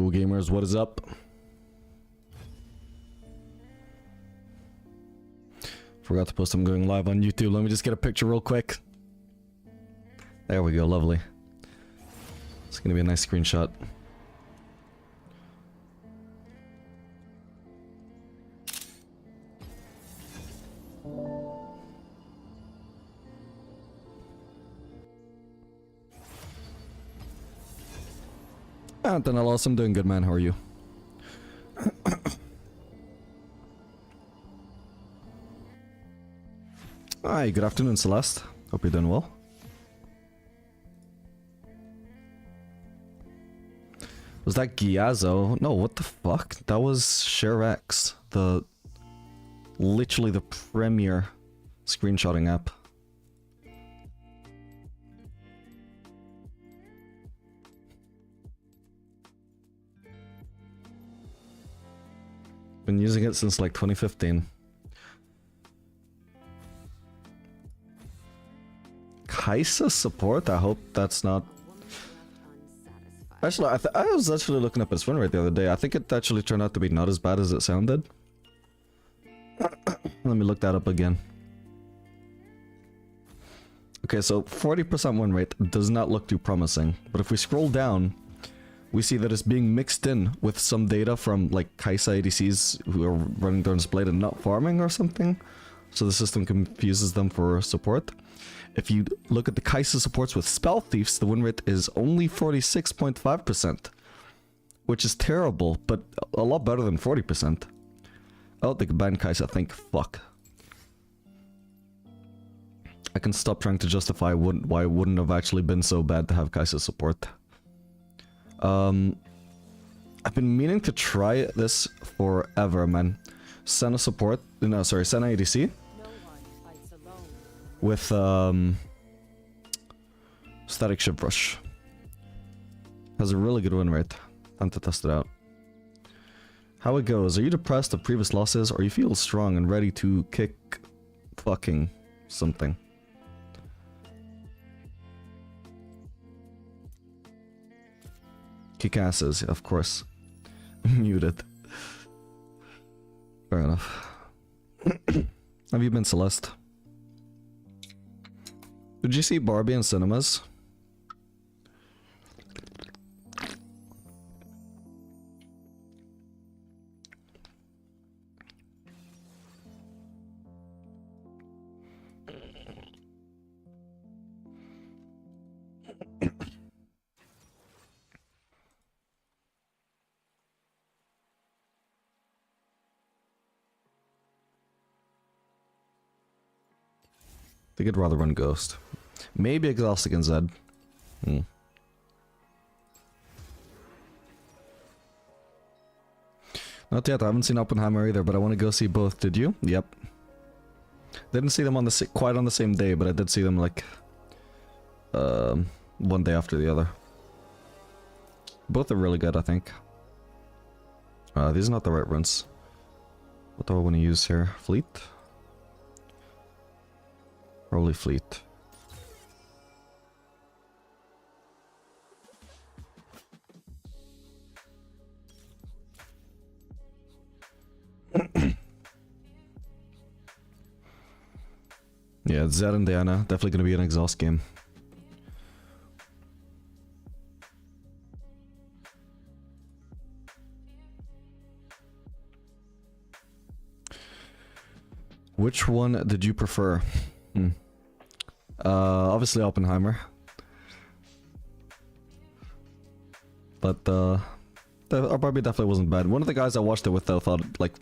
Yo gamers, what is up? Forgot to post I'm going live on YouTube. Let me just get a picture real quick. There we go, lovely. It's gonna be a nice screenshot. Antonellos, I'm doing good, man. How are you? Hi, good afternoon, Celeste. Hope you're doing well. Was that Yasuo? No, what the fuck? That was ShareX, literally the premier screenshotting app. Been using it since like 2015. Xayah support? I hope that's not... Actually, I was actually looking up its win rate the other day. I think it actually turned out to be not as bad as it sounded. Let me look that up again. Okay, so 40% win rate does not look too promising. But if we scroll down, we see that it's being mixed in with some data from like Xayah ADCs who are running their display and not farming or something. So the system confuses them for support. If you look at the Xayah supports with Spell Thieves, the win rate is only 46.5%. Which is terrible, but a lot better than 40%. Oh, they combined Xayah, think. Fuck. I can stop trying to justify why it wouldn't have actually been so bad to have Xayah support. I've been meaning to try this forever, man. Senna support, no, sorry, Senna ADC. With, Static Ship Rush. Has a really good win rate. Time to test it out. How it goes, are you depressed of previous losses, or you feel strong and ready to kick fucking something? Kick asses, of course. Muted. Fair enough. Have you been, Celeste? Did you see Barbie in cinemas? I think I'd rather run Ghost. Maybe Exhaust against Zed. Not yet, I haven't seen Oppenheimer either, but I want to go see both. Did you? Yep. Didn't see them on the quite on the same day, but I did see them like one day after the other. Both are really good, I think. These are not the right runs. What do I want to use here? Fleet? Probably Fleet. Yeah, Zed and Diana, definitely gonna be an exhaust game. Which one did you prefer? Obviously Oppenheimer. But, Barbie definitely wasn't bad. One of the guys I watched it with though thought, like,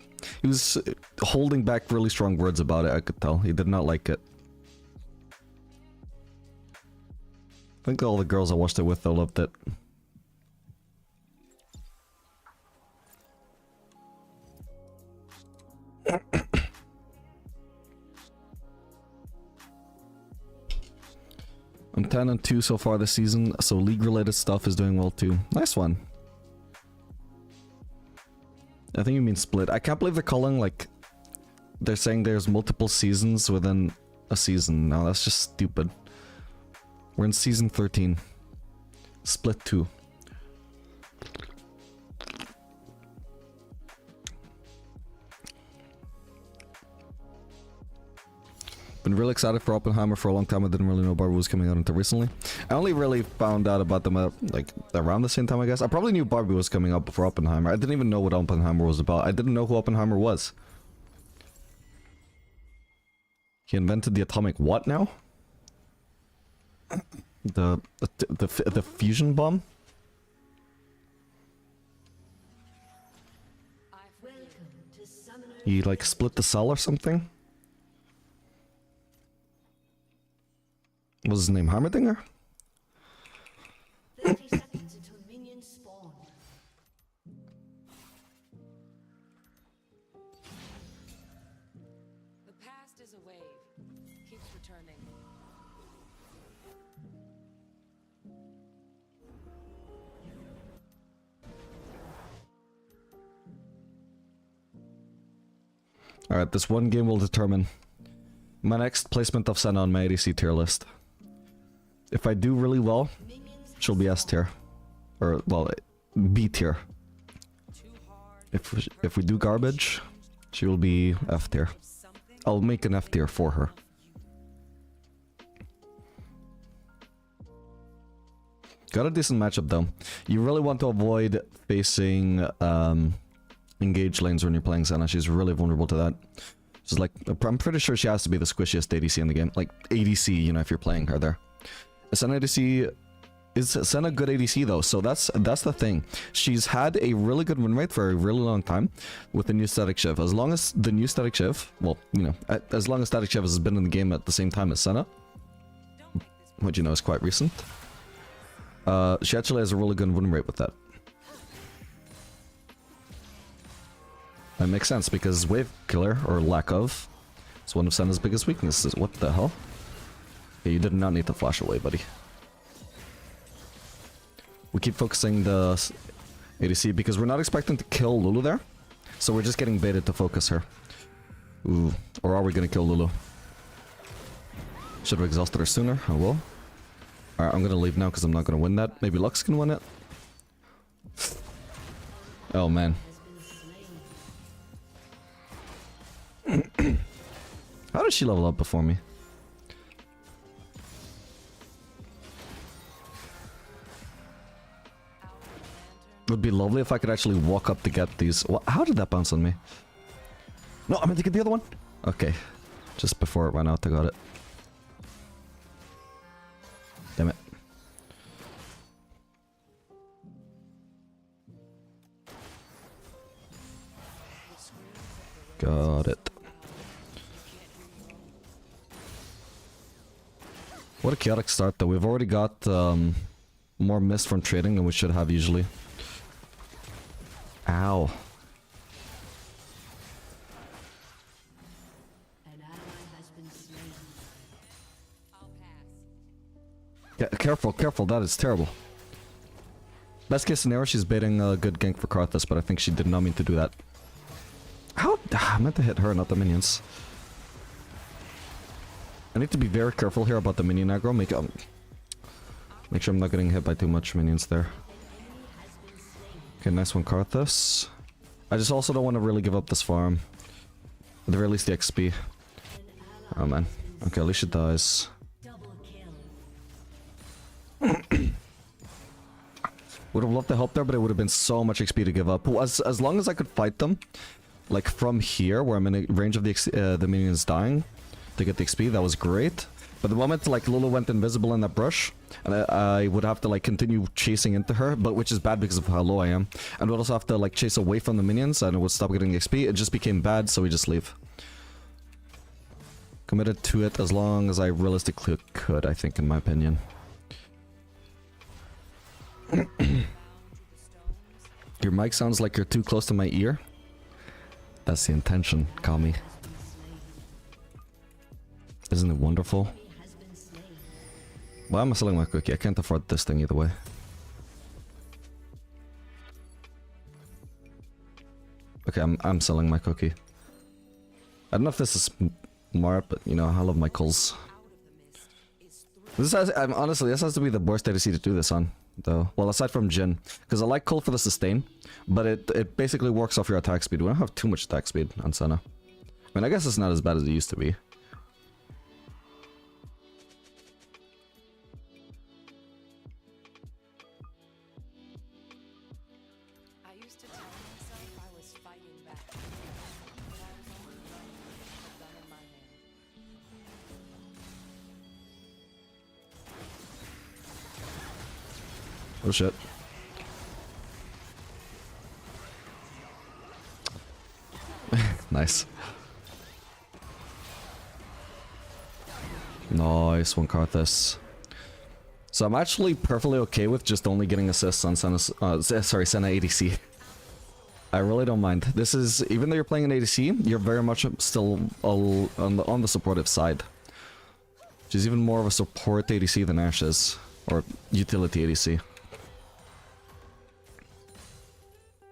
he was holding back really strong words about it, I could tell. He did not like it. I think all the girls I watched it with though loved it. I'm 10-2 so far this season, so league-related stuff is doing well too. Nice one. I think you mean split. I can't believe they're calling, like... They're saying there's multiple seasons within a season. Now that's just stupid. We're in season 13. Split 2. Been really excited for Oppenheimer for a long time. I didn't really know Barbie was coming out until recently. I only really found out about them like around the same time, I guess. I probably knew Barbie was coming out before Oppenheimer. I didn't even know what Oppenheimer was about. I didn't know who Oppenheimer was. He invented the atomic what now? The fusion bomb? He like split the cell or something? What was his name? Heimerdinger? 30 seconds until minions spawn. The past is a wave. Keeps returning. Alright, this one game will determine my next placement of Senna on my ADC tier list. If I do really well, she'll be S tier. Or, well, B tier. If we do garbage, she will be F tier. I'll make an F tier for her. Got a decent matchup though. You really want to avoid facing engage lanes when you're playing Senna. She's really vulnerable to that. She's like, I'm pretty sure she has to be the squishiest ADC in the game. Like ADC, you know, if you're playing her there. Senna ADC is Senna good ADC though, so that's the thing. She's had a really good win rate for a really long time with the new Static Shiv. As long as the new Static Shiv, well, you know, as long as Static Shiv has been in the game at the same time as Senna, which you know is quite recent, she actually has a really good win rate with that. That makes sense because wave killer, or lack of, is one of Senna's biggest weaknesses. What the hell? Okay, you did not need to flash away, buddy. We keep focusing the ADC because we're not expecting to kill Lulu there. So we're just getting baited to focus her. Ooh, or are we gonna kill Lulu? Should have exhausted her sooner. Oh well. Alright, I'm gonna leave now because I'm not gonna win that. Maybe Lux can win it. Oh man. How did she level up before me? It would be lovely if I could actually walk up to get these. How did that bounce on me? No, I meant to get the other one. Okay. Just before it ran out, I got it. Damn it. Got it. What a chaotic start though. We've already got more mist from trading than we should have usually. Ow. An ally has been slain. I'll pass. Yeah, careful, careful, that is terrible. Best case scenario, she's baiting a good gank for Karthus, but I think she did not mean to do that. How? I meant to hit her, not the minions. I need to be very careful here about the minion aggro. Make sure I'm not getting hit by too much minions there. Okay, nice one, Karthus. I just also don't want to really give up this farm. At the very least, the XP. Oh man. Okay, at least she dies. Would have loved to help there, but it would have been so much XP to give up. As long as I could fight them, like from here, where I'm in range of the minions dying, to get the XP, that was great. But the moment like Lulu went invisible in that brush, and I would have to like continue chasing into her, but which is bad because of how low I am. And we'd also have to like chase away from the minions and it would stop getting XP. It just became bad, so we just leave. Committed to it as long as I realistically could, I think, in my opinion. Your mic sounds like you're too close to my ear. That's the intention, Kami. Isn't it wonderful? Why am I selling my cookie? I can't afford this thing either way. Okay, I'm selling my cookie. I don't know if this is smart, but you know, I love my calls. This has, honestly, this has to be the worst ADC to do this on, though. Well, aside from Jhin, because I like Cole for the sustain, but it basically works off your attack speed. We don't have too much attack speed on Senna. I mean, I guess it's not as bad as it used to be. used to tell myself I was fighting back, but I was only running with a gun in my hand. Oh shit. Nice. Nice, one Karthus. So I'm actually perfectly okay with just only getting assists on Senna ADC. I really don't mind. This is, even though you're playing an ADC, you're very much still on the supportive side. She's even more of a support ADC than Ashe is, or utility ADC.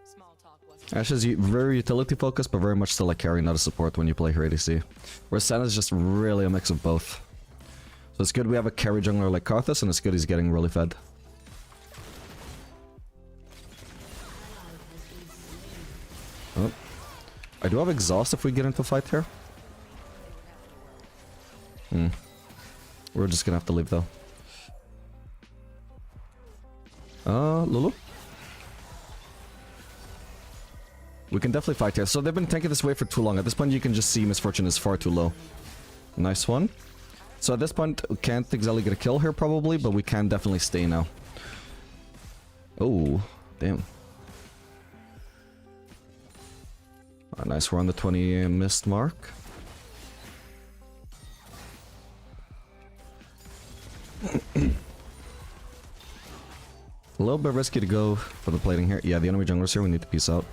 Small talk wasn't Ashe is very utility focused, but very much still a carry, not a support when you play her ADC. Whereas Senna is just really a mix of both. So it's good we have a carry jungler like Karthus, and it's good he's getting really fed. Oh. I do have exhaust if we get into a fight here. We're just gonna have to leave though. Lulu? We can definitely fight here. So they've been tanking this wave for too long. At this point you can just see Misfortune is far too low. Nice one. So at this point we can't exactly get a kill here probably, but we can definitely stay now. Oh, damn. Nice, we're on the 20 mist mark. A little bit risky to go for the plating here. Yeah, the enemy junglers here, we need to peace out.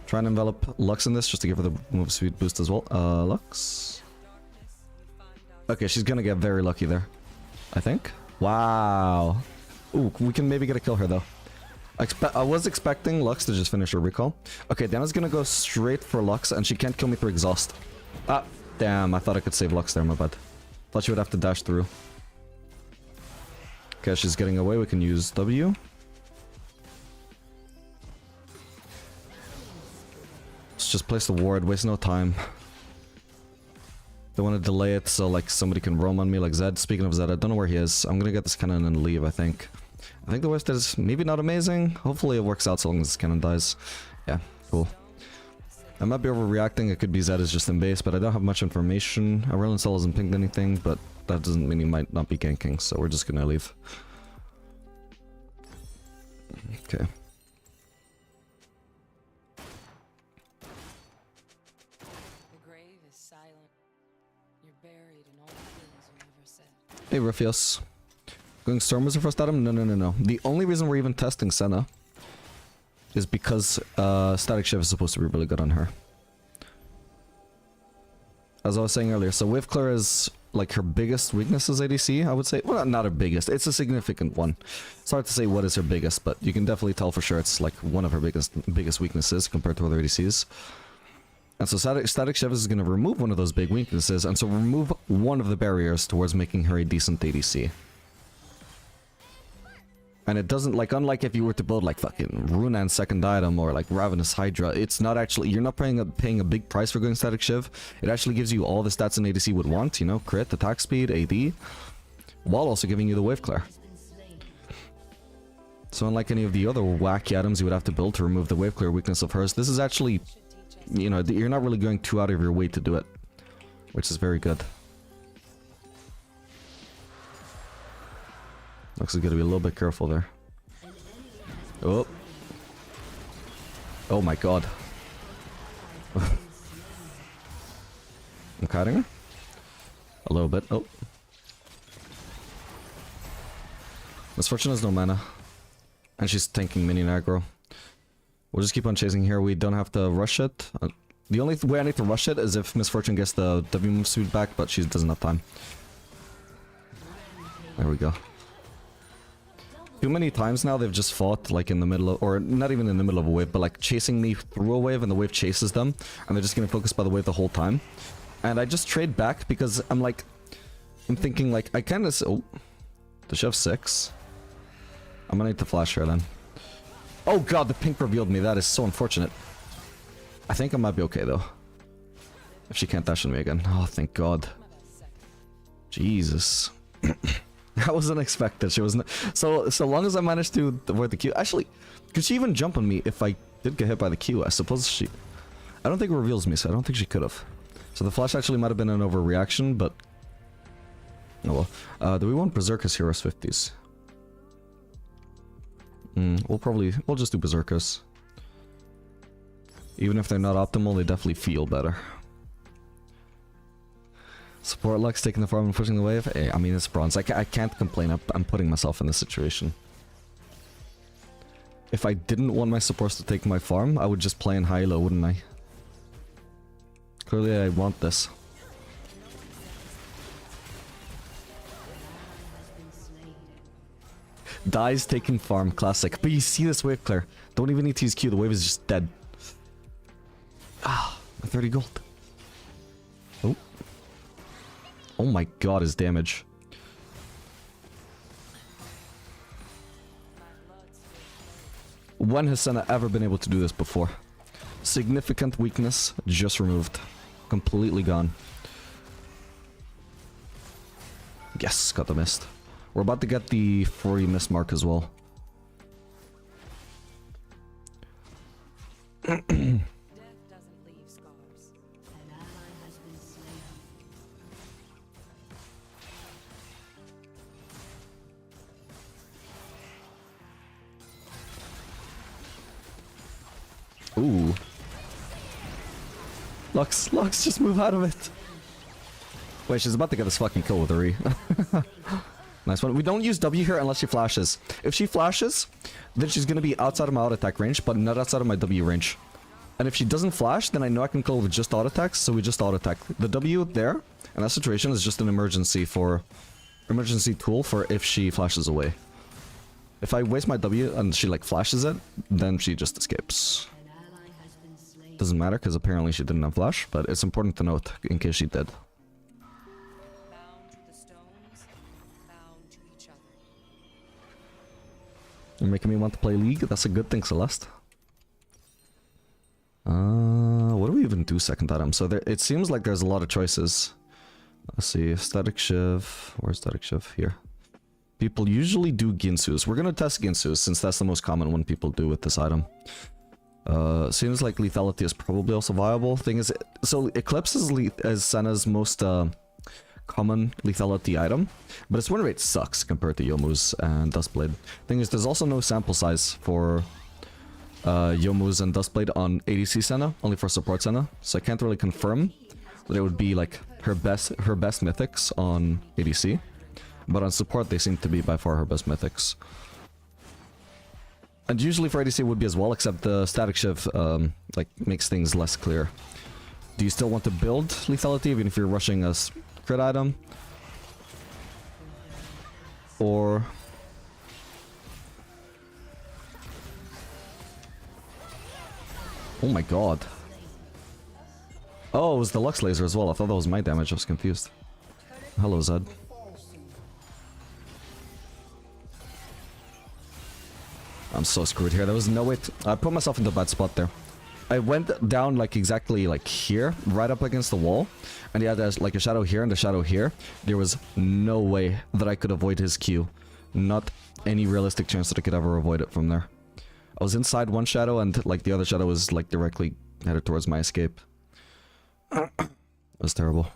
Try and envelop Lux in this just to give her the move speed boost as well. Lux? Okay, she's gonna get very lucky there, I think. Wow. Ooh, we can maybe get a kill here though. I was expecting Lux to just finish her recall. Okay, Dana's gonna go straight for Lux, and she can't kill me through exhaust. Ah, damn, I thought I could save Lux there, my bad. Thought she would have to dash through. Okay, she's getting away, we can use W. Let's just place the ward, waste no time. Don't want to delay it so like somebody can roam on me like Zed. Speaking of Zed, I don't know where he is. I'm gonna get this cannon and leave, I think. I think the worst is maybe not amazing. Hopefully it works out so long as this cannon dies. Yeah, cool. I might be overreacting. It could be Zed is just in base, but I don't have much information. Aurelion Cell hasn't pinged anything, but that doesn't mean he might not be ganking, so we're just gonna leave. Okay. The grave is silent. You're buried in all the things you never said. Hey, Ruffios. Going Storm was the first item? No. The only reason we're even testing Senna is because Static Shiv is supposed to be really good on her. As I was saying earlier, so Wave Clear is like her biggest weakness is ADC, I would say. Well, not her biggest, it's a significant one. It's hard to say what is her biggest, but you can definitely tell for sure it's like one of her biggest weaknesses compared to other ADCs. And so Static Shiv is going to remove one of those big weaknesses, and so remove one of the barriers towards making her a decent ADC. And it doesn't, like, unlike if you were to build, like, fucking Runan's second item or, like, Ravenous Hydra, it's not actually, you're not paying a big price for going Static Shiv. It actually gives you all the stats an ADC would want, you know, crit, attack speed, AD, while also giving you the wave clear. So unlike any of the other wacky items you would have to build to remove the wave clear weakness of hers, this is actually, you know, you're not really going too out of your way to do it, which is very good. Looks like gotta be a little bit careful there. Oh. Oh my god. I'm kiting her? A little bit. Oh. Misfortune has no mana. And she's tanking minion aggro. We'll just keep on chasing here. We don't have to rush it. The only way I need to rush it is if Misfortune gets the W move speed back, but she doesn't have time. There we go. Too many times now they've just fought like in the middle of, or not even in the middle of a wave, but like chasing me through a wave and the wave chases them and they're just getting focused by the wave the whole time. And I just trade back because I'm thinking like, I kind of, oh, does she have 6? I'm gonna need to flash her then. Oh god, the pink revealed me, that is so unfortunate. I think I might be okay though. If she can't dash on me again. Oh, thank god. Jesus. That was unexpected. She wasn't. So long as I managed to avoid the Q. Actually, could she even jump on me if I did get hit by the Q. I suppose she... I don't think it reveals me, so I don't think she could have. So the flash actually might have been an overreaction, but... Oh well. Do we want Berserkers here as 50s? We'll just do Berserkers. Even if they're not optimal, they definitely feel better. Support Lux taking the farm and pushing the wave. Hey, I mean, it's bronze. I can't complain. I'm putting myself in this situation. If I didn't want my supports to take my farm, I would just play in high-low, wouldn't I? Clearly I want this. Dies taking farm, classic. But you see this wave clear. Don't even need to use Q, the wave is just dead. Ah, 30 gold. Oh. Oh my god, his damage. When has Senna ever been able to do this before? Significant weakness just removed. Completely gone. Yes, got the mist. We're about to get the 40 mist mark as well. Death doesn't leave scars. An ally has been slain. Ooh. Lux, just move out of it. Wait, she's about to get this fucking kill with Uri. Nice one. We don't use W here unless she flashes. If she flashes, then she's gonna be outside of my auto attack range, but not outside of my W range. And if she doesn't flash, then I know I can kill with just auto attacks, so we just auto attack. The W there, in that situation, is just an emergency tool for if she flashes away. If I waste my W and she like flashes it, then she just escapes. An ally has been slain. Doesn't matter because apparently she didn't have flash, but it's important to note in case she did. Bound to the stones, bound to each other. You're making me want to play League. That's a good thing, Celeste. What do we even do second item? So there, it seems like there's a lot of choices. Let's see, Static Shiv. Where's Static Shiv? Here. People usually do Ginsus. We're gonna test Ginsus since that's the most common one people do with this item. Seems like lethality is probably also viable. Thing is, so Eclipse is Senna's most common lethality item, but its win rate sucks compared to Youmuu's and Duskblade. Thing is, there's also no sample size for Youmuu's and Duskblade on ADC Senna, only for support Senna, so I can't really confirm that it would be like her best mythics on ADC, but on support they seem to be by far her best mythics. And usually for ADC it would be as well, except the Static Shiv like makes things less clear. Do you still want to build lethality even if you're rushing a crit item? Or... oh my god. Oh, it was the Lux laser as well. I thought that was my damage. I was confused. Hello, Zed. I'm so screwed here. There was no way to... I put myself into a bad spot there. I went down like exactly like here, right up against the wall. And he had like a shadow here and a shadow here. There was no way that I could avoid his Q. Not any realistic chance that I could ever avoid it from there. I was inside one shadow and like the other shadow was like directly headed towards my escape. It was terrible.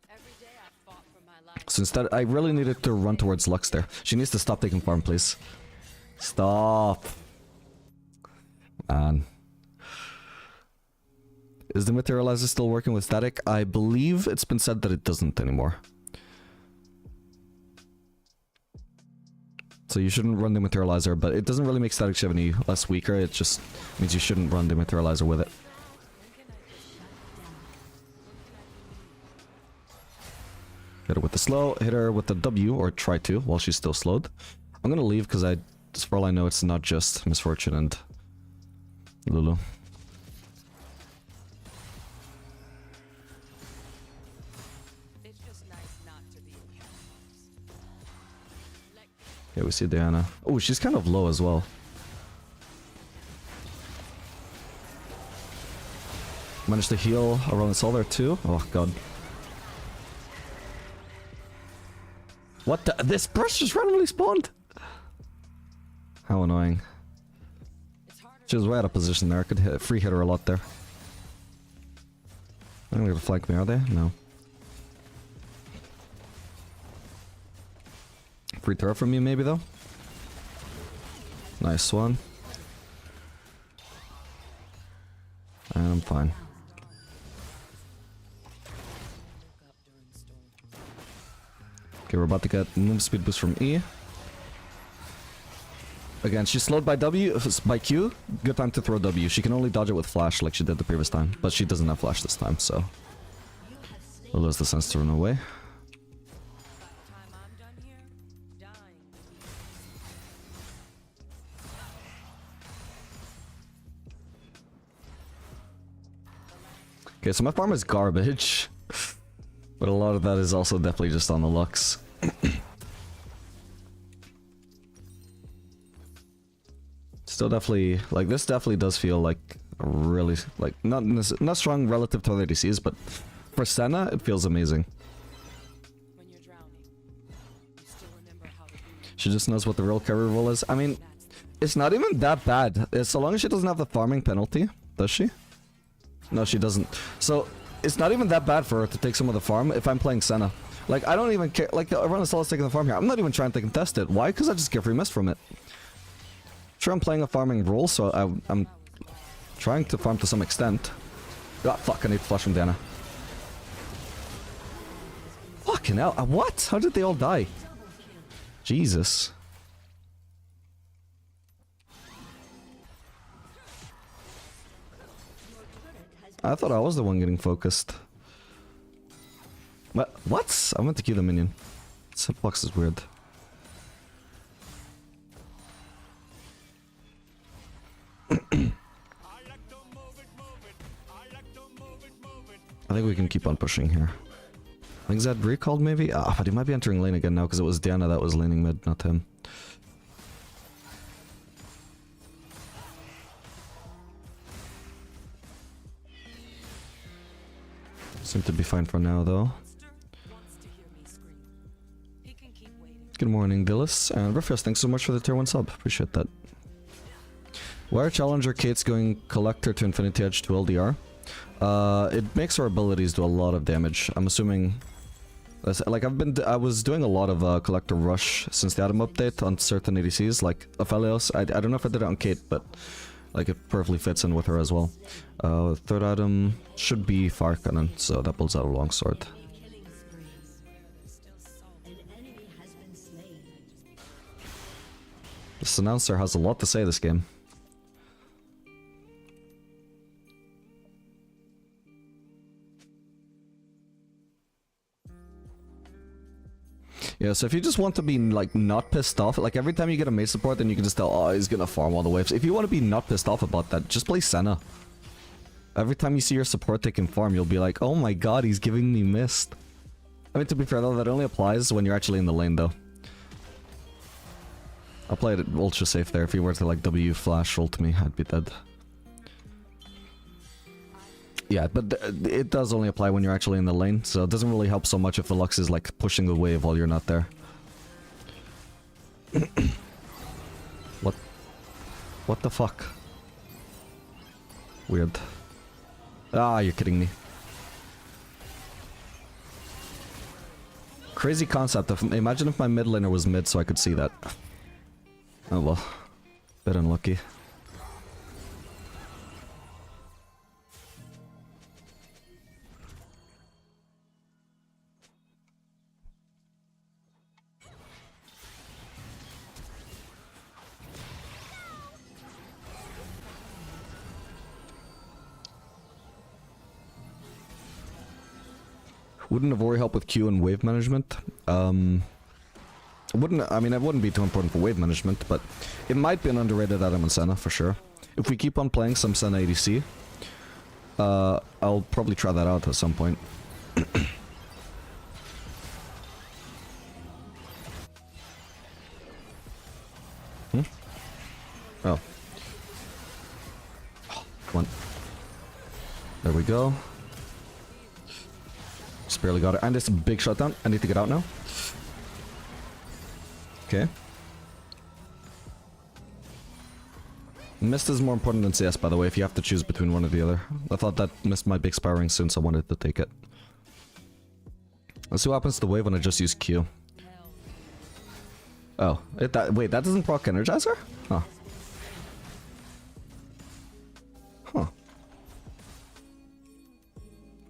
Every day I fought for my life. So instead, I really needed to run towards Lux there. She needs to stop taking farm, please. Stop. Man. Is the Materializer still working with static? I believe it's been said that it doesn't anymore. So you shouldn't run the Materializer, but it doesn't really make Static Shiv any less weaker. It just means you shouldn't run the Materializer with it. Hit her with the slow, hit her with the W, or try to, while she's still slowed. I'm gonna leave because as far as I know, it's not just Misfortune and Lulu. It's just nice not to be abused. Like Yeah, we see Diana. Oh, she's kind of low as well. Managed to heal around the soul there too. Oh god. What the? This brush just randomly spawned? How annoying. She was way out of position there. I could free hit her a lot there. They're gonna flank me, are they? No. Free turret from you, maybe, though? Nice one. And I'm fine. Okay, we're about to get move speed boost from E. Again, she's slowed by W, by Q. Good time to throw W. She can only dodge it with flash like she did the previous time. But she doesn't have flash this time, so... we'll lose the sense to run away. Okay, so my farm is garbage. But a lot of that is also definitely just on the Lux. Still definitely, like, this definitely does feel like a really, like, not strong relative to other ADCs, but for Senna, it feels amazing. When you're drowning, you still remember how to breathe. She just knows what the real carry role is. I mean, it's not even that bad. So long as she doesn't have the farming penalty. Does she? No, she doesn't. So, it's not even that bad for her to take some of the farm if I'm playing Senna. Like, I don't even care. Like, everyone is taking the farm here. I'm not even trying to contest it. Why? Because I just get free miss from it. Sure, I'm playing a farming role, so I'm trying to farm to some extent. Ah, fuck, I need to flush from Diana. Fucking hell. What? How did they all die? Jesus. I thought I was the one getting focused. What? I meant to kill the minion. This hitbox is weird. I think we can keep on pushing here. I think Zed recalled maybe? Ah, but he might be entering lane again now because it was Diana that was laning mid, not him. Seem to be fine for now though. Good morning, Dillis. And Rufus, thanks so much for the tier 1 sub. Appreciate that. Why are Challenger Kate's going Collector to Infinity Edge to LDR? It makes her abilities do a lot of damage. I'm assuming... like, I was doing a lot of Collector Rush since the Atom update on certain ADCs, like Aphelios. I don't know if I did it on Kate, but... like, it perfectly fits in with her as well. Third item should be Fire Cannon, so that builds out a longsword. This announcer has a lot to say this game. Yeah, so if you just want to be, like, not pissed off, like, every time you get a mage support, then you can just tell, oh, he's gonna farm all the waves. If you want to be not pissed off about that, just play Senna. Every time you see your support taking farm, you'll be like, oh my god, he's giving me mist. I mean, to be fair though, that only applies when you're actually in the lane though. I played it ultra safe there. If he were to, like, W flash ult me, I'd be dead. Yeah, but it does only apply when you're actually in the lane, so it doesn't really help so much if the Lux is, like, pushing the wave while you're not there. What? What the fuck? Weird. Ah, you're kidding me. Crazy concept. Imagine if my mid laner was mid so I could see that. Oh well. Bit unlucky. Wouldn't Avori help with Q and wave management? Wouldn't, I mean, it wouldn't be too important for wave management, but it might be an underrated item in Senna, for sure. If we keep on playing some Senna ADC, I'll probably try that out at some point. Oh. Come on. There we go. Just barely got it. And it's a big shutdown. I need to get out now. Okay. Mist is more important than CS, by the way, if you have to choose between one or the other. I thought that Mist might be expiring soon, so I wanted to take it. Let's see what happens to the wave when I just use Q. Oh, wait, that doesn't proc Energizer? Huh. Huh.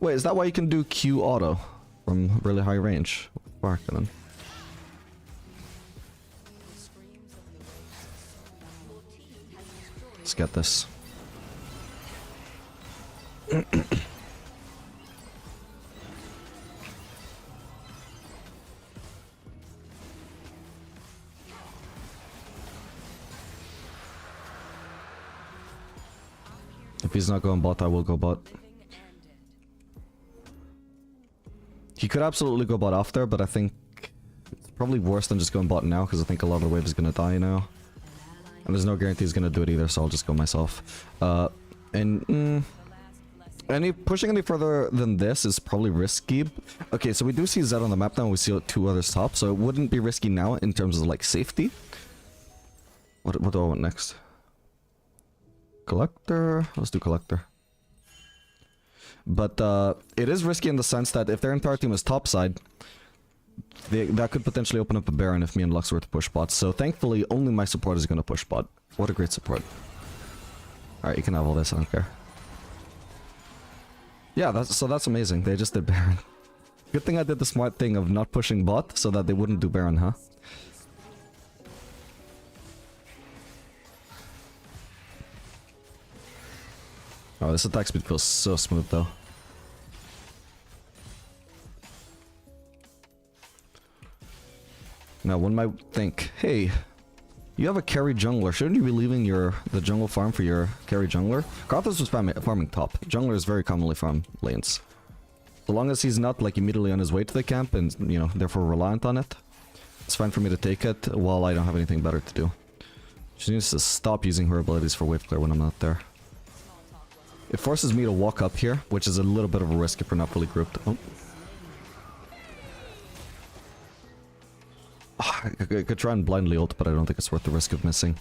Wait, is that why you can do Q auto from really high range? Barkanen. Let's get this. If he's not going bot, I will go bot. He could absolutely go bot after, but I think it's probably worse than just going bot now, because I think a lot of the wave is going to die now. And there's no guarantee he's going to do it either, so I'll just go myself. Pushing any further than this is probably risky. Okay, so we do see Zed on the map now, and we see two others top, so it wouldn't be risky now in terms of, like, safety. What do I want next? Collector? Let's do Collector. But it is risky in the sense that if their entire team is topside, that could potentially open up a Baron if me and Lux were to push bot. So thankfully, only my support is going to push bot. What a great support. Alright, you can have all this, I don't care. Yeah, that's amazing. They just did Baron. Good thing I did the smart thing of not pushing bot so that they wouldn't do Baron, huh? Oh, this attack speed feels so smooth though. Now one might think, hey, you have a carry jungler, shouldn't you be leaving the jungle farm for your carry jungler? Karthus was farming top. Junglers very commonly farm lanes. So long as he's not like immediately on his way to the camp and, you know, therefore reliant on it, it's fine for me to take it while I don't have anything better to do. She needs to stop using her abilities for wave clear when I'm not there. It forces me to walk up here, which is a little bit of a risk if we're not fully grouped. Oh. I could try and blindly ult, but I don't think it's worth the risk of missing.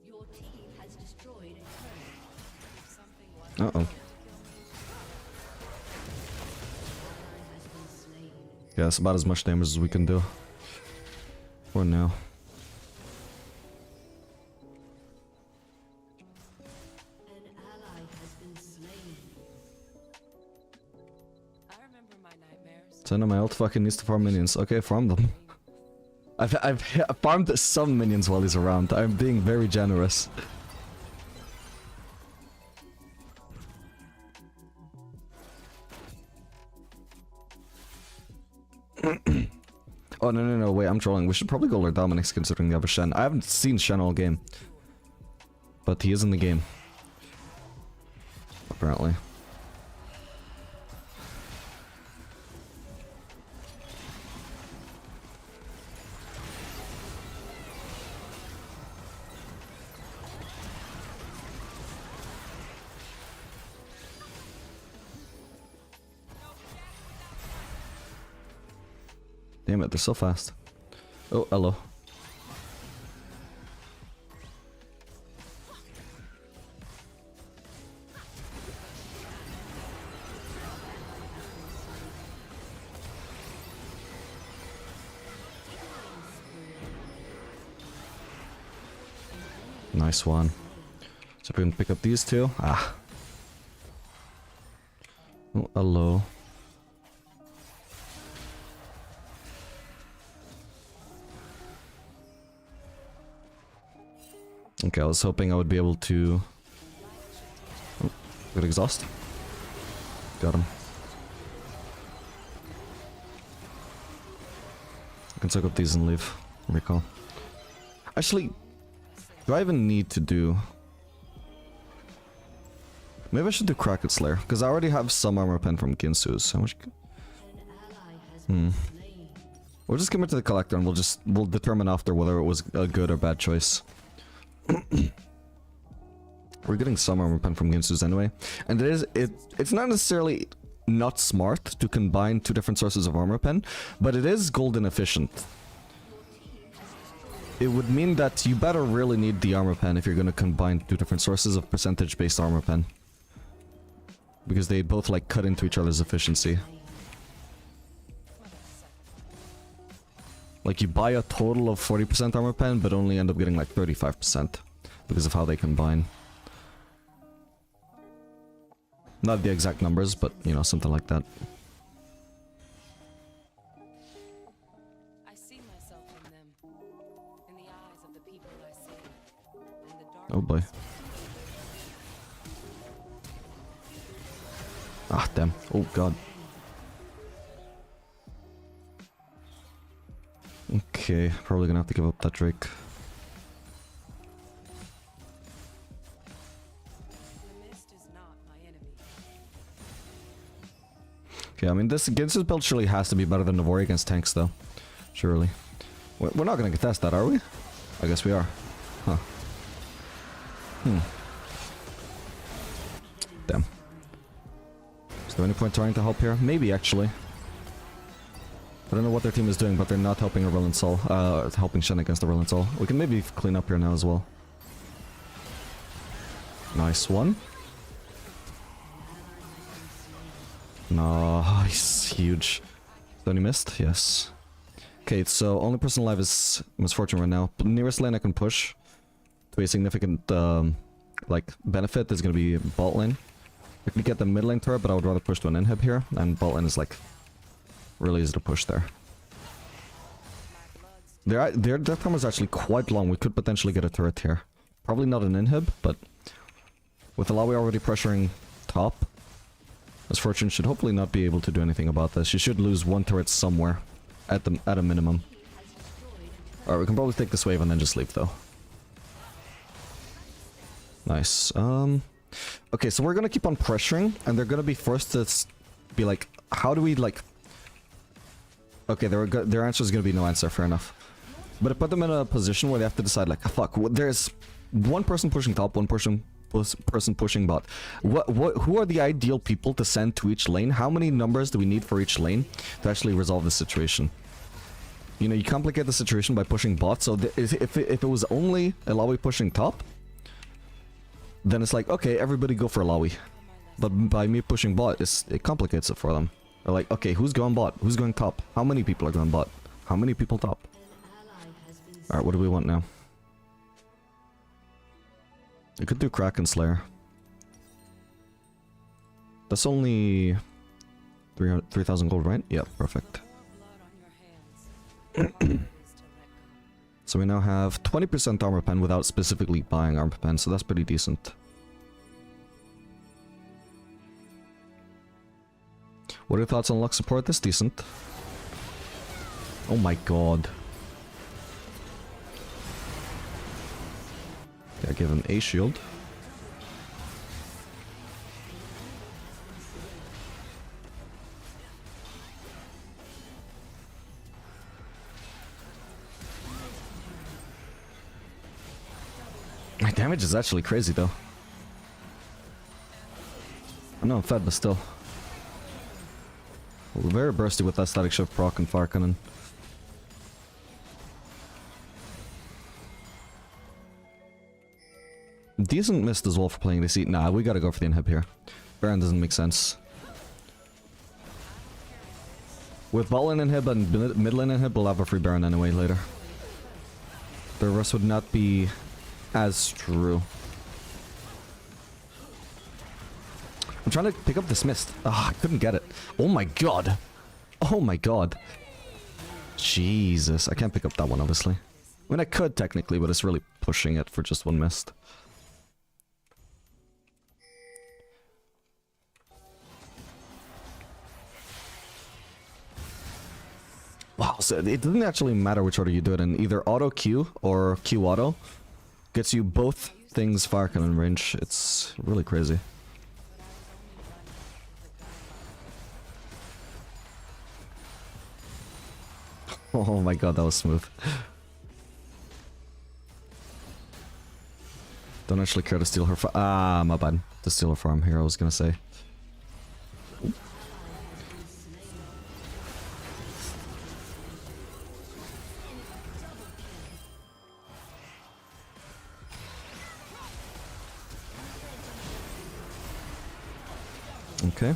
Your team has destroyed a turret. Uh-oh. Yeah, it's about as much damage as we can do. For now. Senna, my ult fucking needs to farm minions. Okay, farm them. I've farmed some minions while he's around. I'm being very generous. Oh, no, wait, I'm trolling. We should probably go Lord Dominic's considering they have a Shen. I haven't seen Shen all game. But he is in the game. Apparently. Damn it, they're so fast. Oh, hello. Nice one. So if we can pick up these two. Ah. Oh, hello. Okay, I was hoping I would be able to... Oh, good exhaust. Got him. I can soak up these and leave. Recall. Actually, do I even need to do... Maybe I should do Kraken Slayer, because I already have some armor pen from Ginsu's. How much... We'll just commit to the collector and we'll determine after whether it was a good or bad choice. We're getting some armor pen from Ginsu's anyway, and it's not necessarily not smart to combine two different sources of armor pen, but it is gold inefficient. It would mean that you better really need the armor pen if you're going to combine two different sources of percentage-based armor pen. Because they both, like, cut into each other's efficiency. Like, you buy a total of 40% armor pen, but only end up getting, like, 35%. Because of how they combine. Not the exact numbers, but, you know, something like that. I see myself in them, in the eyes of the people I save, and the dark. Oh boy. Ah, damn. Oh god. Okay, probably gonna have to give up that Drake. The mist is not my enemy. Okay, I mean, this build surely has to be better than Navori against tanks, though. Surely. We're not gonna contest that, are we? I guess we are. Huh. Damn. Is there any point trying to help here? Maybe, actually. I don't know what their team is doing, but they're not helping Aurel and Sol. Helping Shen against Aurel and Sol. We can maybe clean up here now as well. Nice one. Nice. Huge. Then he missed? Yes. Okay, so only person alive is Misfortune right now. Nearest lane I can push to a significant, like, benefit is gonna be bot lane. I can get the mid lane turret, but I would rather push to an inhib here, and bot lane is, like, really easy to push there. Their death timer is actually quite long. We could potentially get a turret here. Probably not an inhib, but with Alawi already pressuring top, Misfortune should hopefully not be able to do anything about this. She should lose one turret somewhere at a minimum. Alright, we can probably take this wave and then just leave though. Nice. Okay, so we're gonna keep on pressuring, and they're gonna be forced to be like, how do we, like... Okay, their answer is gonna be no answer, fair enough. But it put them in a position where they have to decide, like, fuck, there's one person pushing top, one person pushing bot. Who are the ideal people to send to each lane? How many numbers do we need for each lane to actually resolve this situation? You know, you complicate the situation by pushing bot, so if it was only Alawi pushing top, then it's like, okay, everybody go for Alawi. But by me pushing bot, it complicates it for them. They're like, okay, who's going bot? Who's going top? How many people are going bot? How many people top? Alright, what do we want now? We could do Kraken Slayer. That's only 3,000 gold, right? Yeah, perfect. More blood on your hands. So we now have 20% armor pen without specifically buying armor pen, so that's pretty decent. What are your thoughts on Lux support? That's decent. Oh my god. Yeah, give him a shield. My damage is actually crazy though. I know I'm fed, but still. We're very bursty with that static shift proc and fire cannon. Decent mist as well for playing this. Nah, we gotta go for the inhib here. Baron doesn't make sense. With bot lane inhib and mid lane inhib, we'll have a free Baron anyway later. The rest would not be as true. I'm trying to pick up this mist. Ah, I couldn't get it. Oh my god. Oh my god. Jesus, I can't pick up that one, obviously. I mean, I could technically, but it's really pushing it for just one mist. Wow, so it doesn't actually matter which order you do it in. Either auto Q or Q auto gets you both things fire cannon range. It's really crazy. Oh my god, that was smooth. Don't actually care to steal her farm. Ah, my bad. To steal her farm here, I was gonna say. Okay.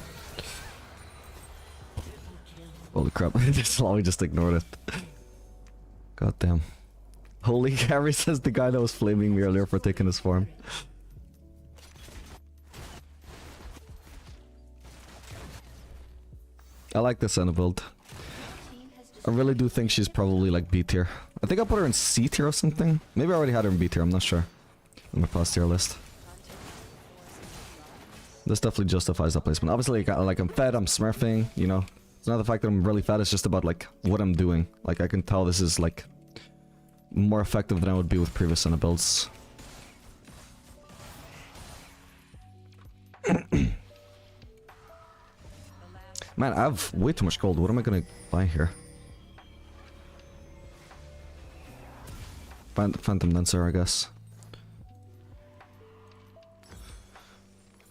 Holy crap, we just ignored it. God damn. Holy Harry says the guy that was flaming me earlier for taking his farm. I like the Senna build. I really do think she's probably like B tier. I think I put her in C tier or something. Maybe I already had her in B tier, I'm not sure. In my past tier list. This definitely justifies that placement. Obviously, like I'm fed, I'm smurfing, you know. It's not the fact that I'm really fat, it's just about like what I'm doing. Like I can tell this is like more effective than I would be with previous Senna builds. Man, I have way too much gold. What am I gonna buy here? Phantom Dancer, I guess.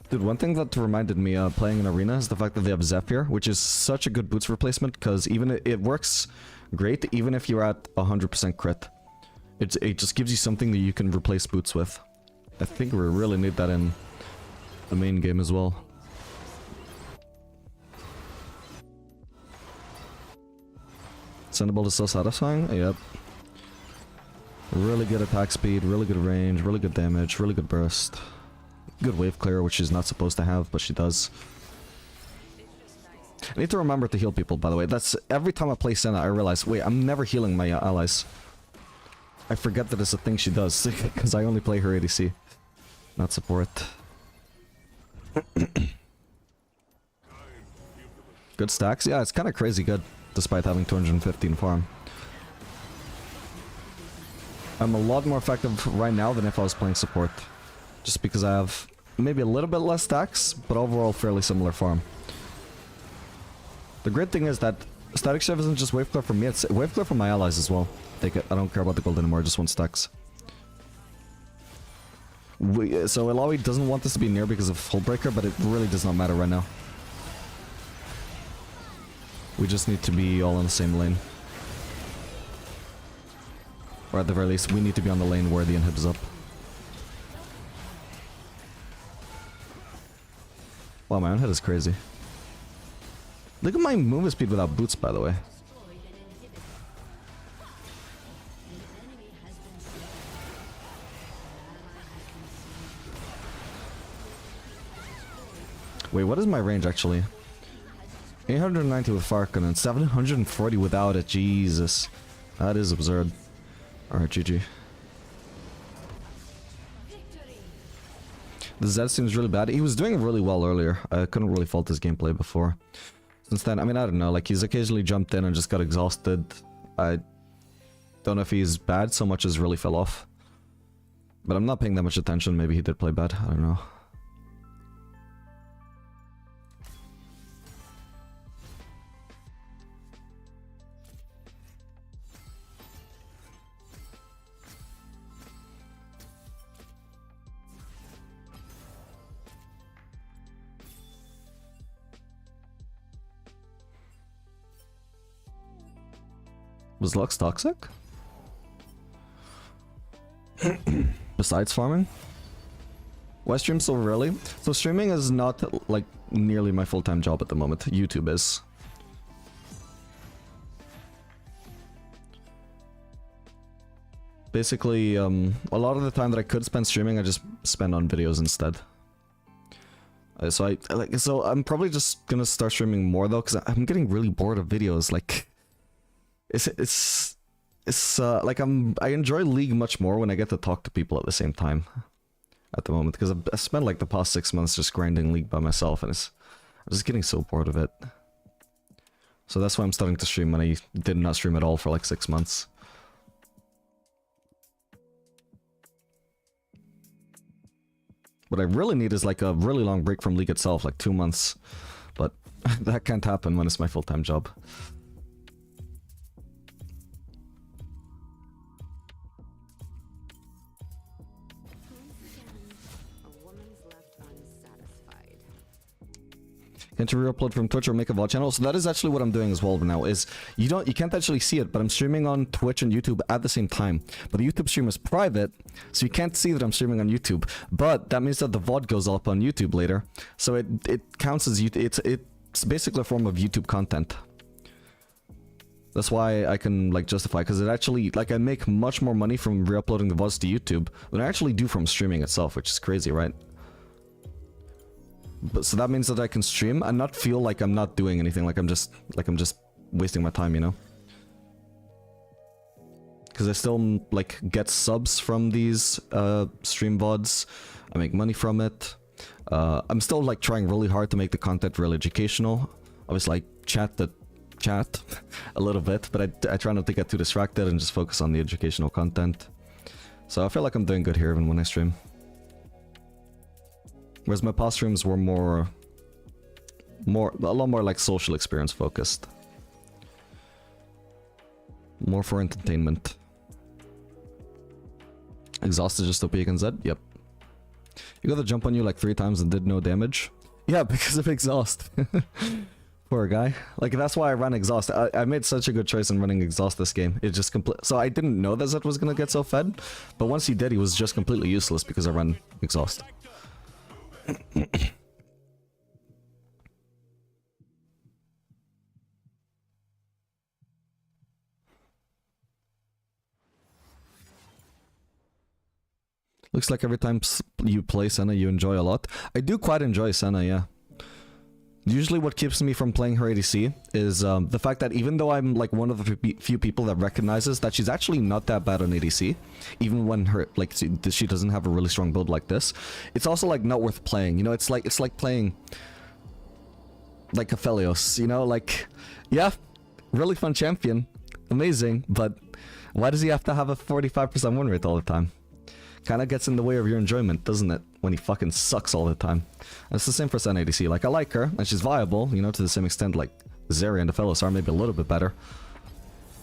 Dude, one thing that reminded me playing in Arena is the fact that they have Zephyr, which is such a good boots replacement, because even it works great even if you're at 100% crit. It just gives you something that you can replace boots with. I think we really need that in the main game as well. Sendable is so satisfying? Yep. Really good attack speed, really good range, really good damage, really good burst. Good wave clear, which she's not supposed to have, but she does. I need to remember to heal people, by the way. That's every time I play Senna, I realize, wait, I'm never healing my allies. I forget that it's a thing she does, because I only play her ADC, not support. Good stacks? Yeah, it's kind of crazy good, despite having 215 farm. I'm a lot more effective right now than if I was playing support. Just because I have maybe a little bit less stacks, but overall fairly similar farm. The great thing is that static shift isn't just wave clear for me, it's wave clear for my allies as well. Take it, I don't care about the gold anymore, I just want stacks. So Ilawi doesn't want this to be near because of Hullbreaker, but it really does not matter right now. We just need to be all in the same lane. Or at the very least, we need to be on the lane where the inhib is up. Wow, my own head is crazy. Look at my movement speed without boots, by the way. Wait, what is my range actually? 890 with Farkon and 740 without it. Jesus. That is absurd. Alright, GG. The Zed seems really bad. He was doing really well earlier. I couldn't really fault his gameplay before. Since then, I mean, I don't know. Like, he's occasionally jumped in and just got exhausted. I don't know if he's bad so much as really fell off. But I'm not paying that much attention. Maybe he did play bad. I don't know. Was Lux toxic? Besides farming? Why stream so rarely? So streaming is not like nearly my full-time job at the moment. YouTube is. Basically, a lot of the time that I could spend streaming, I just spend on videos instead. So I'm probably just gonna start streaming more though, because I'm getting really bored of videos. Like, it's like I enjoy League much more when I get to talk to people at the same time. At the moment, because I spent like the past 6 months just grinding League by myself, and I'm just getting so bored of it. So that's why I'm starting to stream when I did not stream at all for like 6 months. What I really need is like a really long break from League itself, like 2 months. But that can't happen when it's my full-time job. Can't you re-upload from Twitch or make a VOD channel? So that is actually what I'm doing as well now, is you can't actually see it, but I'm streaming on Twitch and YouTube at the same time. But the YouTube stream is private, so you can't see that I'm streaming on YouTube. But that means that the VOD goes up on YouTube later. So it counts as it's basically a form of YouTube content. That's why I can like justify, because it actually, like, I make much more money from re-uploading the VODs to YouTube than I actually do from streaming itself, which is crazy, right? But so that means that I can stream and not feel like I'm not doing anything, like I'm just wasting my time, you know? Because I still like get subs from these stream VODs. I make money from it. I'm still like trying really hard to make the content really educational. Obviously, like chat a little bit, but I try not to get too distracted and just focus on the educational content. So I feel like I'm doing good here even when I stream. Whereas my past streams were a lot more like social experience focused. More for entertainment. Exhausted just OP against Zed? Yep. You got to jump on you like 3 times and did no damage? Yeah, because of exhaust. Poor guy. Like, that's why I ran exhaust. I made such a good choice in running exhaust this game. It just so I didn't know that Zed was gonna get so fed, but once he did, he was just completely useless because I ran exhaust. Looks like every time you play Senna, you enjoy a lot. I do quite enjoy Senna, yeah. Usually what keeps me from playing her ADC is the fact that even though I'm like one of the few people that recognizes that she's actually not that bad on ADC, even when her like she doesn't have a really strong build like this, it's also like not worth playing. You know, it's like playing like Aphelios, you know, like, yeah, really fun champion, amazing, but why does he have to have a 45% win rate all the time? Kind of gets in the way of your enjoyment, doesn't it? When he fucking sucks all the time. And it's the same for Senna ADC. Like, I like her, and she's viable, you know, to the same extent like Xayah and Aphelios are, maybe a little bit better.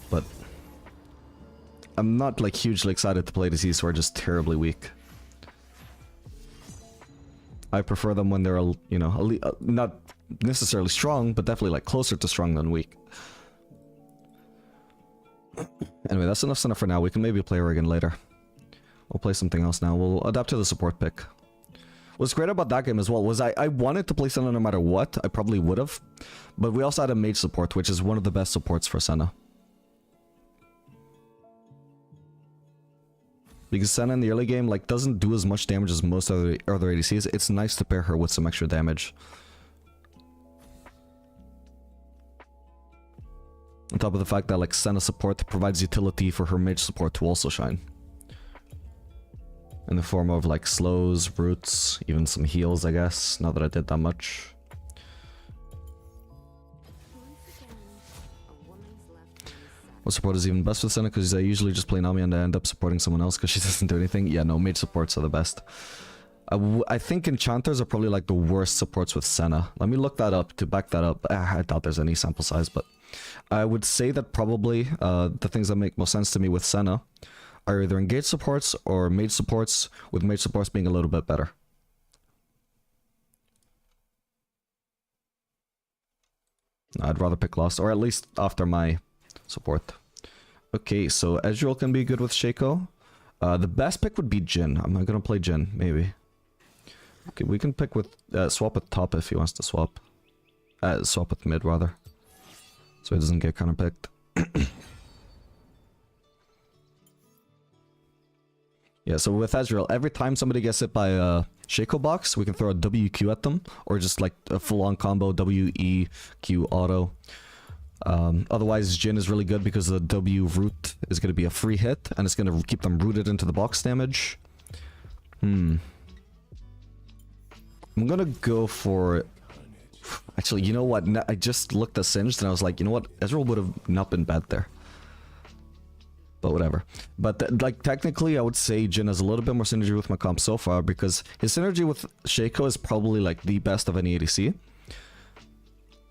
But I'm not, like, hugely excited to play ADCs who are just terribly weak. I prefer them when they're, you know, not necessarily strong, but definitely, like, closer to strong than weak. Anyway, that's enough Senna for now. We can maybe play her again later. We'll play something else now. We'll adapt to the support pick. What's great about that game as well was I wanted to play Senna no matter what. I probably would have. But we also had a mage support, which is one of the best supports for Senna. Because Senna in the early game like doesn't do as much damage as most other ADCs. It's nice to pair her with some extra damage. On top of the fact that like Senna support provides utility for her mage support to also shine. In the form of like slows, roots, even some heals, I guess, now that I did that much. What support is even best with Senna? Because I usually just play Nami and I end up supporting someone else because she doesn't do anything. Yeah, no, mage supports are the best. I think enchanters are probably like the worst supports with Senna. Let me look that up to back that up. I doubt there's any sample size, but I would say that probably the things that make most sense to me with Senna are either engage supports or mage supports, with mage supports being a little bit better. I'd rather pick Lost, or at least after my support. Okay, so Ezreal can be good with Shaco. The best pick would be Jhin. I'm not gonna play Jhin, maybe. Okay, we can pick with swap with top if he wants to swap. Swap with mid rather, so he doesn't get counterpicked. Yeah, so with Ezreal, every time somebody gets hit by a Shaco box, we can throw a WQ at them, or just like a full-on combo WEQ auto. Otherwise, Jhin is really good because the W root is going to be a free hit, and it's going to keep them rooted into the box damage. I'm going to go for... Actually, you know what? I just looked at Singed, and I was like, you know what? Ezreal would have not been bad there. But whatever. But like technically I would say Jhin has a little bit more synergy with my comp so far, because his synergy with Shaco is probably like the best of any ADC.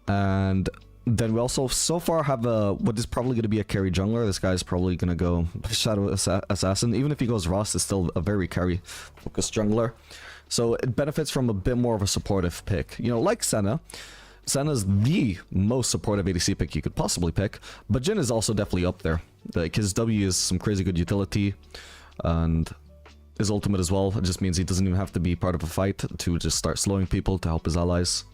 And then we also so far have what is probably going to be a carry jungler. This guy is probably going to go Shadow Assassin. Even if he goes Ross, it's still a very carry focused jungler. So it benefits from a bit more of a supportive pick. You know, like Senna. Senna's the most supportive ADC pick you could possibly pick, but Jhin is also definitely up there. Like, his W is some crazy good utility, and his ultimate as well. It just means he doesn't even have to be part of a fight to just start slowing people to help his allies.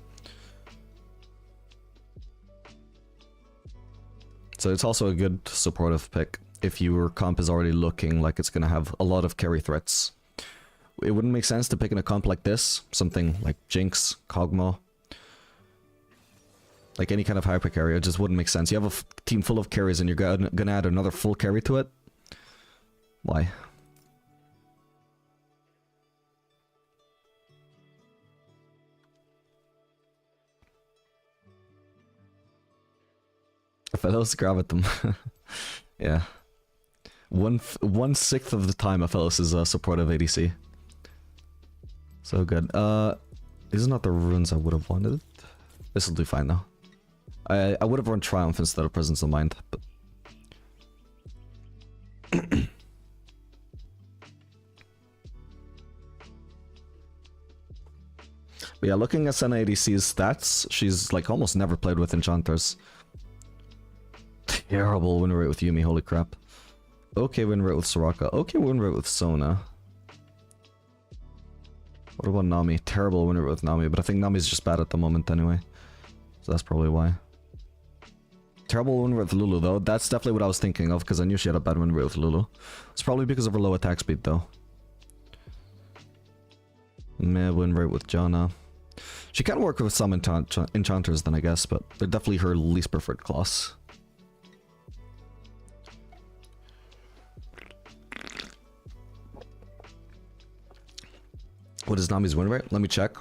So it's also a good supportive pick if your comp is already looking like it's going to have a lot of carry threats. It wouldn't make sense to pick in a comp like this, something like Jinx, Kog'Maw, like any kind of hyper carry. It just wouldn't make sense. You have a team full of carries and you're gonna add another full carry to it? Why? Fellows grab at them. Yeah. 1/6 of the time a Fellows is a supportive ADC. So good. These are not the runes I would have wanted. This will do fine though. I would have run Triumph instead of Presence of Mind, but but yeah, looking at Senna ADC's stats, she's like almost never played with enchanters. Terrible win rate with Yuumi, holy crap. Okay win rate with Soraka. Okay win rate with Sona. What about Nami? Terrible win rate with Nami, but I think Nami's just bad at the moment anyway. So that's probably why. Terrible win rate with Lulu though. That's definitely what I was thinking of because I knew she had a bad win rate with Lulu. It's probably because of her low attack speed though. Meh win rate with Janna. She can work with some enchanters then I guess, but they're definitely her least preferred class. What is Nami's win rate? Let me check.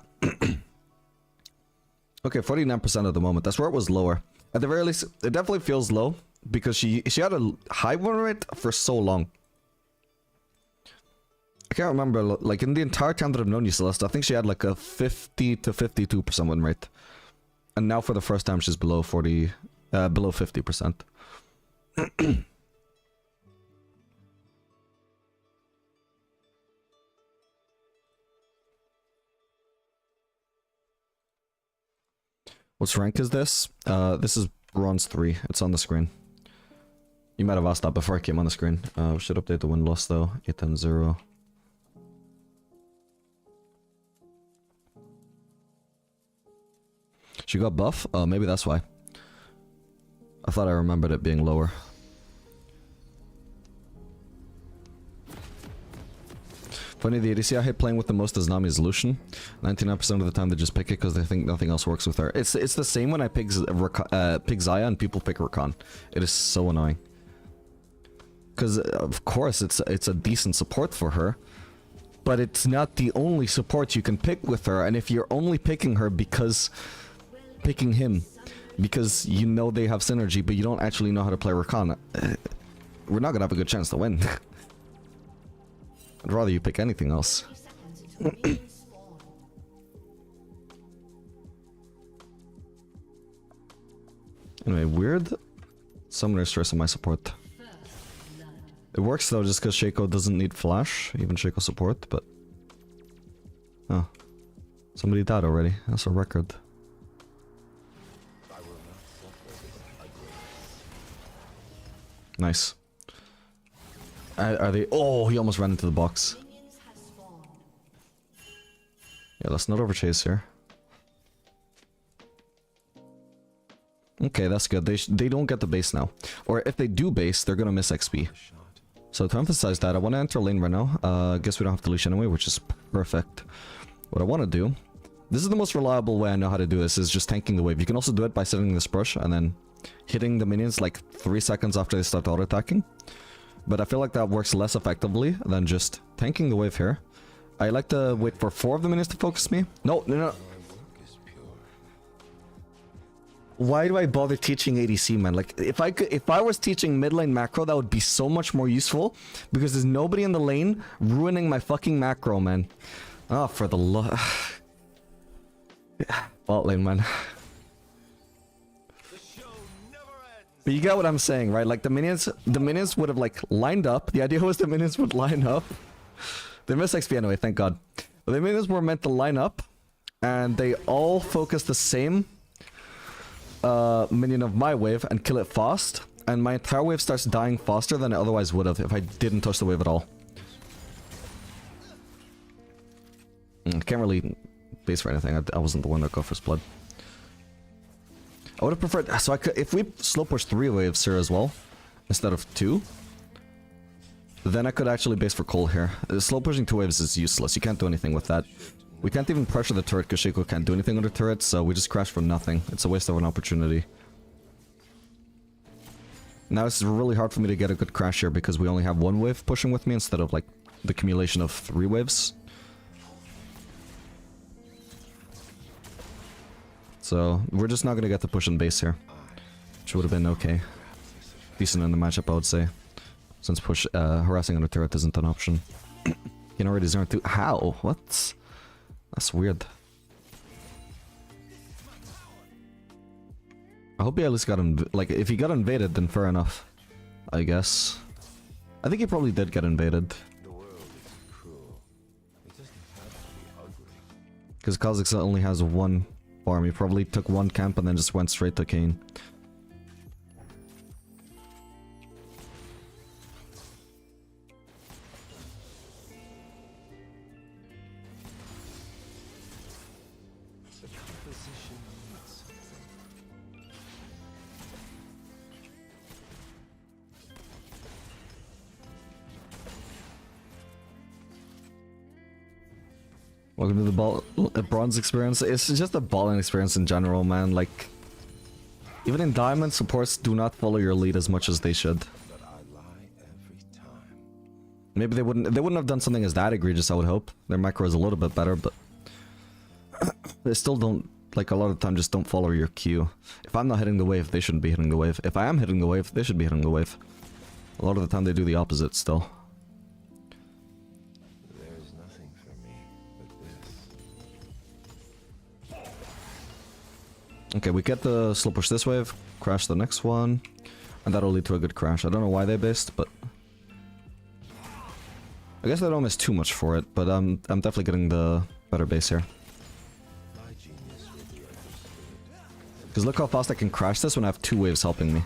Okay, 49% at the moment. That's where it was lower. At the very least, it definitely feels low because she had a high win rate for so long. I can't remember, like in the entire time that I've known you, Celeste, I think she had like a 50 to 52% win rate. And now for the first time she's below 50%. What's rank is this? This is bronze 3. It's on the screen. You might have asked that before I came on the screen. We should update the win loss though. 810-0. She got buff? Oh, maybe that's why. I thought I remembered it being lower. Funny, the ADC I hate playing with the most is Nami's Lucian. 99% of the time they just pick it because they think nothing else works with her. It's the same when I pick Xayah and people pick Rakan. It is so annoying. Because of course it's a decent support for her, but it's not the only support you can pick with her. And if you're only picking her because picking him because you know they have synergy, but you don't actually know how to play Rakan, we're not gonna have a good chance to win. I'd rather you pick anything else. Anyway, weird summoner stress on my support. It works though just because Shaco doesn't need flash, even Shaco support, but... Oh. Somebody died already. That's a record. Nice. Are they? Oh, he almost ran into the box. Yeah, let's not overchase here. Okay, that's good. They don't get the base now. Or if they do base, they're gonna miss XP. So to emphasize that, I want to enter lane right now. I guess we don't have to leash anyway, which is perfect. What I want to do... This is the most reliable way I know how to do this, is just tanking the wave. You can also do it by setting this brush and then hitting the minions like 3 seconds after they start auto-attacking. But I feel like that works less effectively than just tanking the wave here. I like to wait for 4 of the minions to focus me. No. Why do I bother teaching ADC, man? Like, if I was teaching mid lane macro, that would be so much more useful. Because there's nobody in the lane ruining my fucking macro, man. Oh, for the love... Bot lane, man. But you get what I'm saying, right? Like the minions would have like lined up. The idea was the minions would line up. They missed XP anyway, thank God. But the minions were meant to line up, and they all focus the same minion of my wave and kill it fast, and my entire wave starts dying faster than it otherwise would have if I didn't touch the wave at all. I can't really base for anything. I wasn't the one that got first blood. I would have preferred... So I could, if we slow push 3 waves here as well, instead of 2, then I could actually base for Cole here. Slow pushing 2 waves is useless. You can't do anything with that. We can't even pressure the turret because Shaco can't do anything under turret, so we just crash for nothing. It's a waste of an opportunity. Now it's really hard for me to get a good crash here because we only have 1 wave pushing with me instead of like the accumulation of 3 waves. So we're just not going to get the push and base here, which would have been okay. Decent in the matchup, I would say. Since push harassing under turret isn't an option. You can already 0-2. How? What? That's weird. I hope he at least got like if he got invaded, then fair enough. I guess. I think he probably did get invaded. Because Kha'Zix only has 1 farm. He probably took 1 camp and then just went straight to Kayn. Welcome to the bronze experience. It's just a balling experience in general, man. Like, even in diamond, supports do not follow your lead as much as they should. Maybe they wouldn't have done something as that egregious, I would hope. Their macro is a little bit better, but they still don't, like, a lot of the time just don't follow your cue. If I'm not hitting the wave, they shouldn't be hitting the wave. If I am hitting the wave, they should be hitting the wave. A lot of the time they do the opposite still. Okay, we get the slow push this wave, crash the next one, and that'll lead to a good crash. I don't know why they based, but I guess I don't miss too much for it, but I'm definitely getting the better base here. Because look how fast I can crash this when I have 2 waves helping me.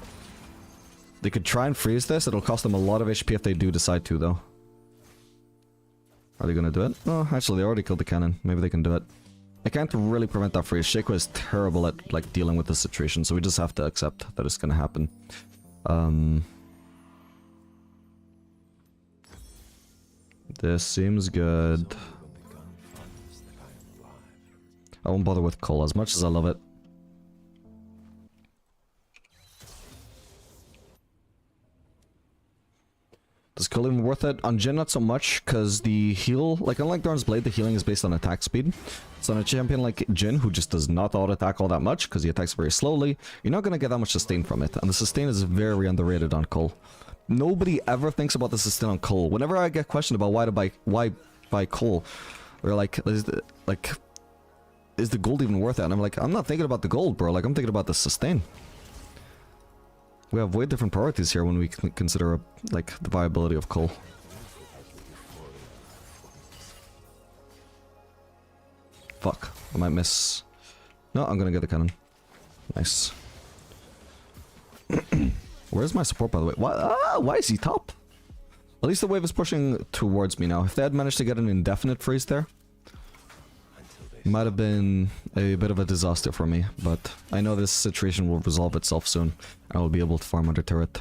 They could try and freeze this, it'll cost them a lot of HP if they do decide to, though. Are they gonna do it? Oh, actually, they already killed the cannon. Maybe they can do it. I can't really prevent that freeze. Shaco is terrible at like dealing with this situation, so we just have to accept that it's gonna happen. This seems good. I won't bother with Cole as much as I love it. Is Cole even worth it? On Jhin, not so much, because the heal, like unlike Dorn's Blade, the healing is based on attack speed. So on a champion like Jhin, who just does not auto-attack all that much, because he attacks very slowly, you're not going to get that much sustain from it. And the sustain is very underrated on Cole. Nobody ever thinks about the sustain on Cole. Whenever I get questioned about why buy Cole, they're like, is the gold even worth it? And I'm like, I'm not thinking about the gold, bro. Like, I'm thinking about the sustain. We have way different priorities here when we consider, like, the viability of Cole. Fuck. I might miss. No, I'm gonna get the cannon. Nice. Where's my support, by the way? Why is he top? At least the wave is pushing towards me now. If they had managed to get an indefinite freeze there, it might have been a bit of a disaster for me, but I know this situation will resolve itself soon. I will be able to farm under turret.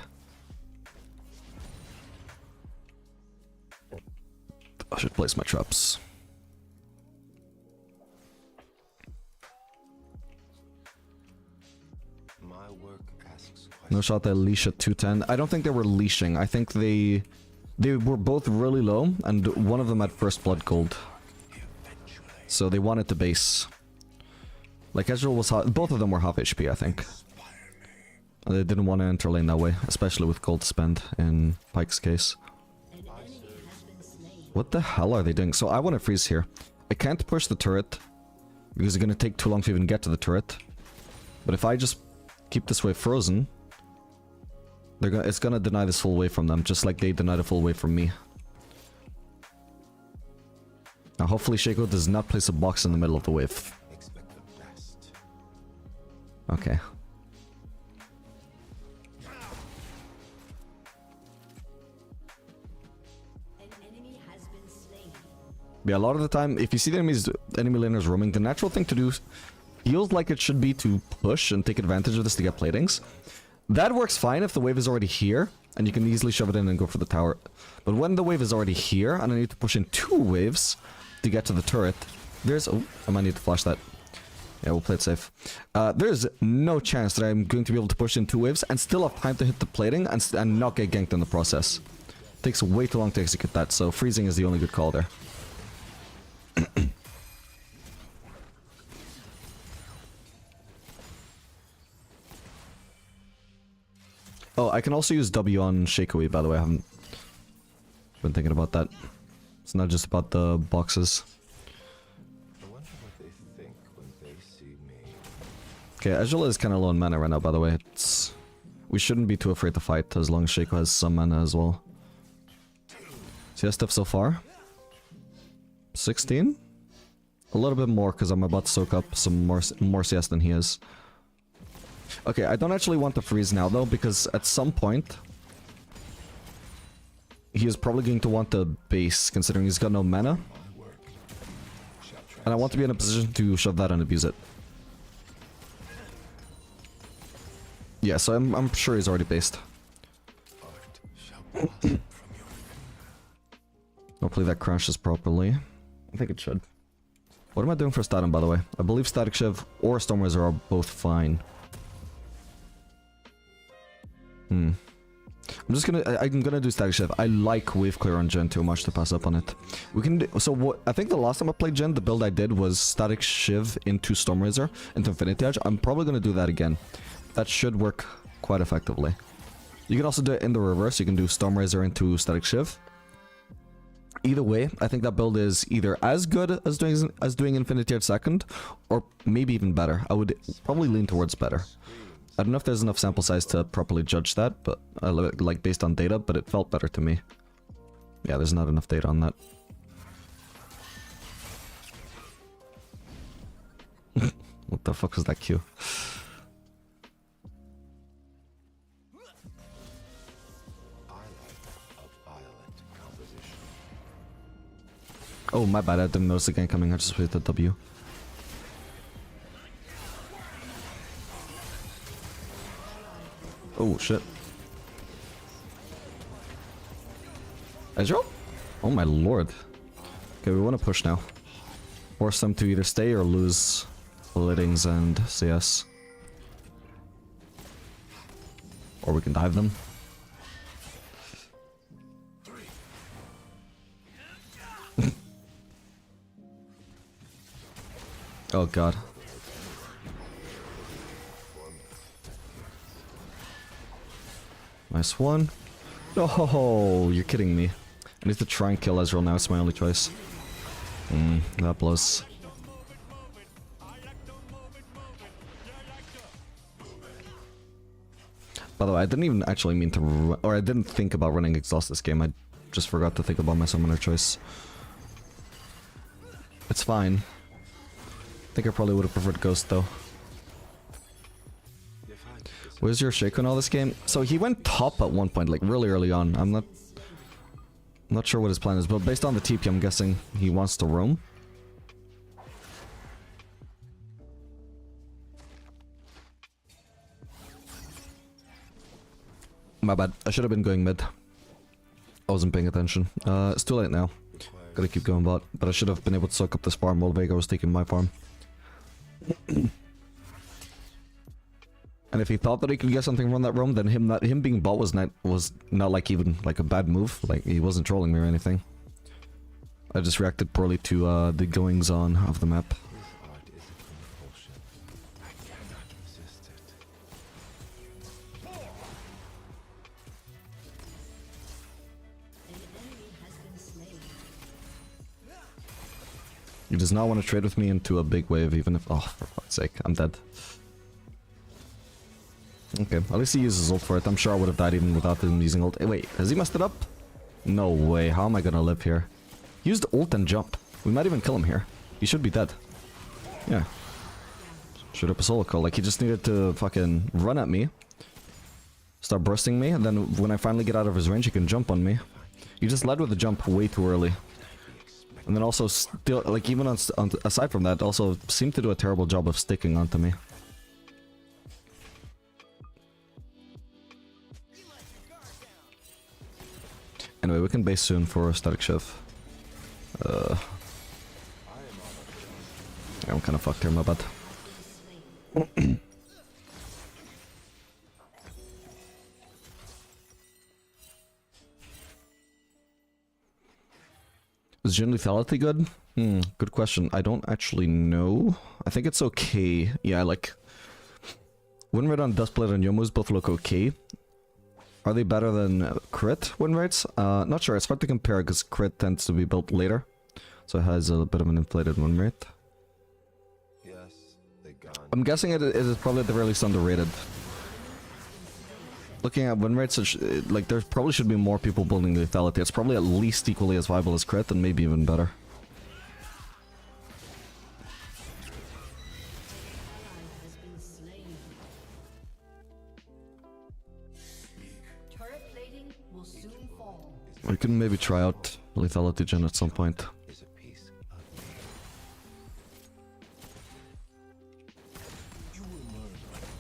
I should place my traps. No shot at leash at 210. I don't think they were leashing. I think they were both really low, and one of them had first blood gold. So they wanted to base. Like Ezreal was half, both of them were half HP, I think. And they didn't want to enter lane that way, especially with gold to spend in Pyke's case. What the hell are they doing? So I want to freeze here. I can't push the turret because it's going to take too long to even get to the turret. But if I just keep this wave frozen, it's going to deny this full wave from them, just like they denied a full wave from me. Now hopefully Shaco does not place a box in the middle of the wave. Okay. Yeah, a lot of the time, if you see the enemy laners roaming, the natural thing to do feels like it should be to push and take advantage of this to get platings. That works fine if the wave is already here, and you can easily shove it in and go for the tower. But when the wave is already here, and I need to push in 2 waves to get to the turret, there's... Oh, I might need to flash that. Yeah, we'll play it safe. There's no chance that I'm going to be able to push in 2 waves and still have time to hit the plating and not get ganked in the process. Takes way too long to execute that, so freezing is the only good call there. Oh, I can also use W on Shakeaway, by the way. I haven't been thinking about that. It's not just about the boxes. I wonder what they think when they see me. Okay, Ezreal is kind of low on mana right now, by the way. We shouldn't be too afraid to fight, as long as Shaco has some mana as well. CS stuff so far? 16? A little bit more, because I'm about to soak up some more CS than he is. Okay, I don't actually want to freeze now, though, because at some point... he is probably going to want the base, considering he's got no mana. And I want to be in a position to shove that and abuse it. Yeah, so I'm sure he's already based. Hopefully that crashes properly. I think it should. What am I doing for Statin, by the way? I believe Static Shiv or Stormrazor are both fine. I'm gonna do Static Shiv. I like Wave Clear on Jhin too much to pass up on it. We can do, so what, I think the last time I played Jhin, the build I did was Static Shiv into Stormrazor, into Infinity Edge. I'm probably gonna do that again. That should work quite effectively. You can also do it in the reverse. You can do Stormrazor into Static Shiv. Either way, I think that build is either as good as doing Infinity Edge second, or maybe even better. I would probably lean towards better. I don't know if there's enough sample size to properly judge that, but like based on data, but it felt better to me. Yeah, there's not enough data on that. What the fuck was that Q? Oh, my bad, I didn't notice the gang coming, I just played the W. Oh, shit. Ezreal? Oh my lord. Okay, we want to push now. Force them to either stay or lose Littings and CS. Or we can dive them. Oh god. Nice one. Oh, you're kidding me. I need to try and kill Ezreal now, it's my only choice. That blows. By the way, I didn't even actually mean to or I didn't think about running Exhaust this game, I just forgot to think about my summoner choice. It's fine. I think I probably would have preferred Ghost though. Where's your Shaco in all this game? So he went top at one point, like really early on. I'm not sure what his plan is, but based on the TP, I'm guessing he wants to roam. My bad. I should have been going mid. I wasn't paying attention. It's too late now. Gotta keep going bot, but I should have been able to soak up this farm while Vega was taking my farm. And if he thought that he could get something from that roam, then him being bot was not like even like a bad move. Like he wasn't trolling me or anything. I just reacted poorly to the goings on of the map. He does not want to trade with me into a big wave, even if... Oh, for fuck's sake, I'm dead. Okay, at least he uses ult for it. I'm sure I would have died even without him using ult. Hey, wait, has he messed it up? No way, how am I gonna live here? He used ult and jump. We might even kill him here. He should be dead. Yeah. Shoot up a solo kill. Like, he just needed to fucking run at me. Start bursting me, and then when I finally get out of his range, he can jump on me. He just led with the jump way too early. And then also still, like, even on aside from that, also seemed to do a terrible job of sticking onto me. Anyway, we can base soon for Static Shift. Yeah, I'm kind of fucked here, my bad. Is Jhin lethality good? Good question. I don't actually know. I think it's okay. Yeah, like... Win rate on Duskblade and Youmuu's both look okay. Are they better than crit win rates? Not sure. It's hard to compare because crit tends to be built later. So it has a bit of an inflated win rate. Yes, they gone. I'm guessing it is probably at the very least underrated. Looking at win rates, like there probably should be more people building lethality. It's probably at least equally as viable as crit, and maybe even better. Has been slain. Turret plating will soon fall. We can maybe try out lethality Jhin at some point. Is a piece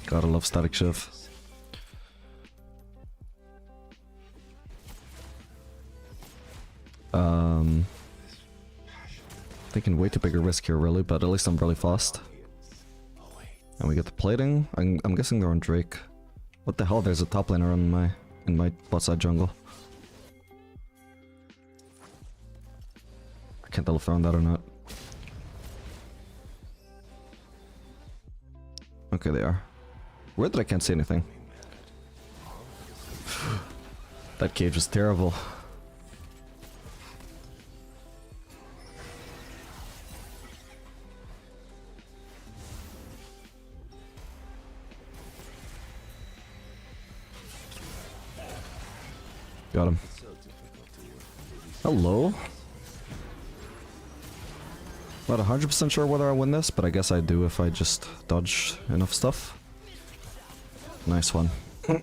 of Gotta love Static Shift. Taking way too big a risk here, really, but at least I'm really fast. And we get the plating. I'm guessing they're on Drake. What the hell? There's a top laner in my bot side jungle. I can't tell if they're on that or not. Okay, they are. Weird that I can't see anything. That cage was terrible. Got him. Hello? Not 100% sure whether I win this, but I guess I do if I just dodge enough stuff. Nice one. Your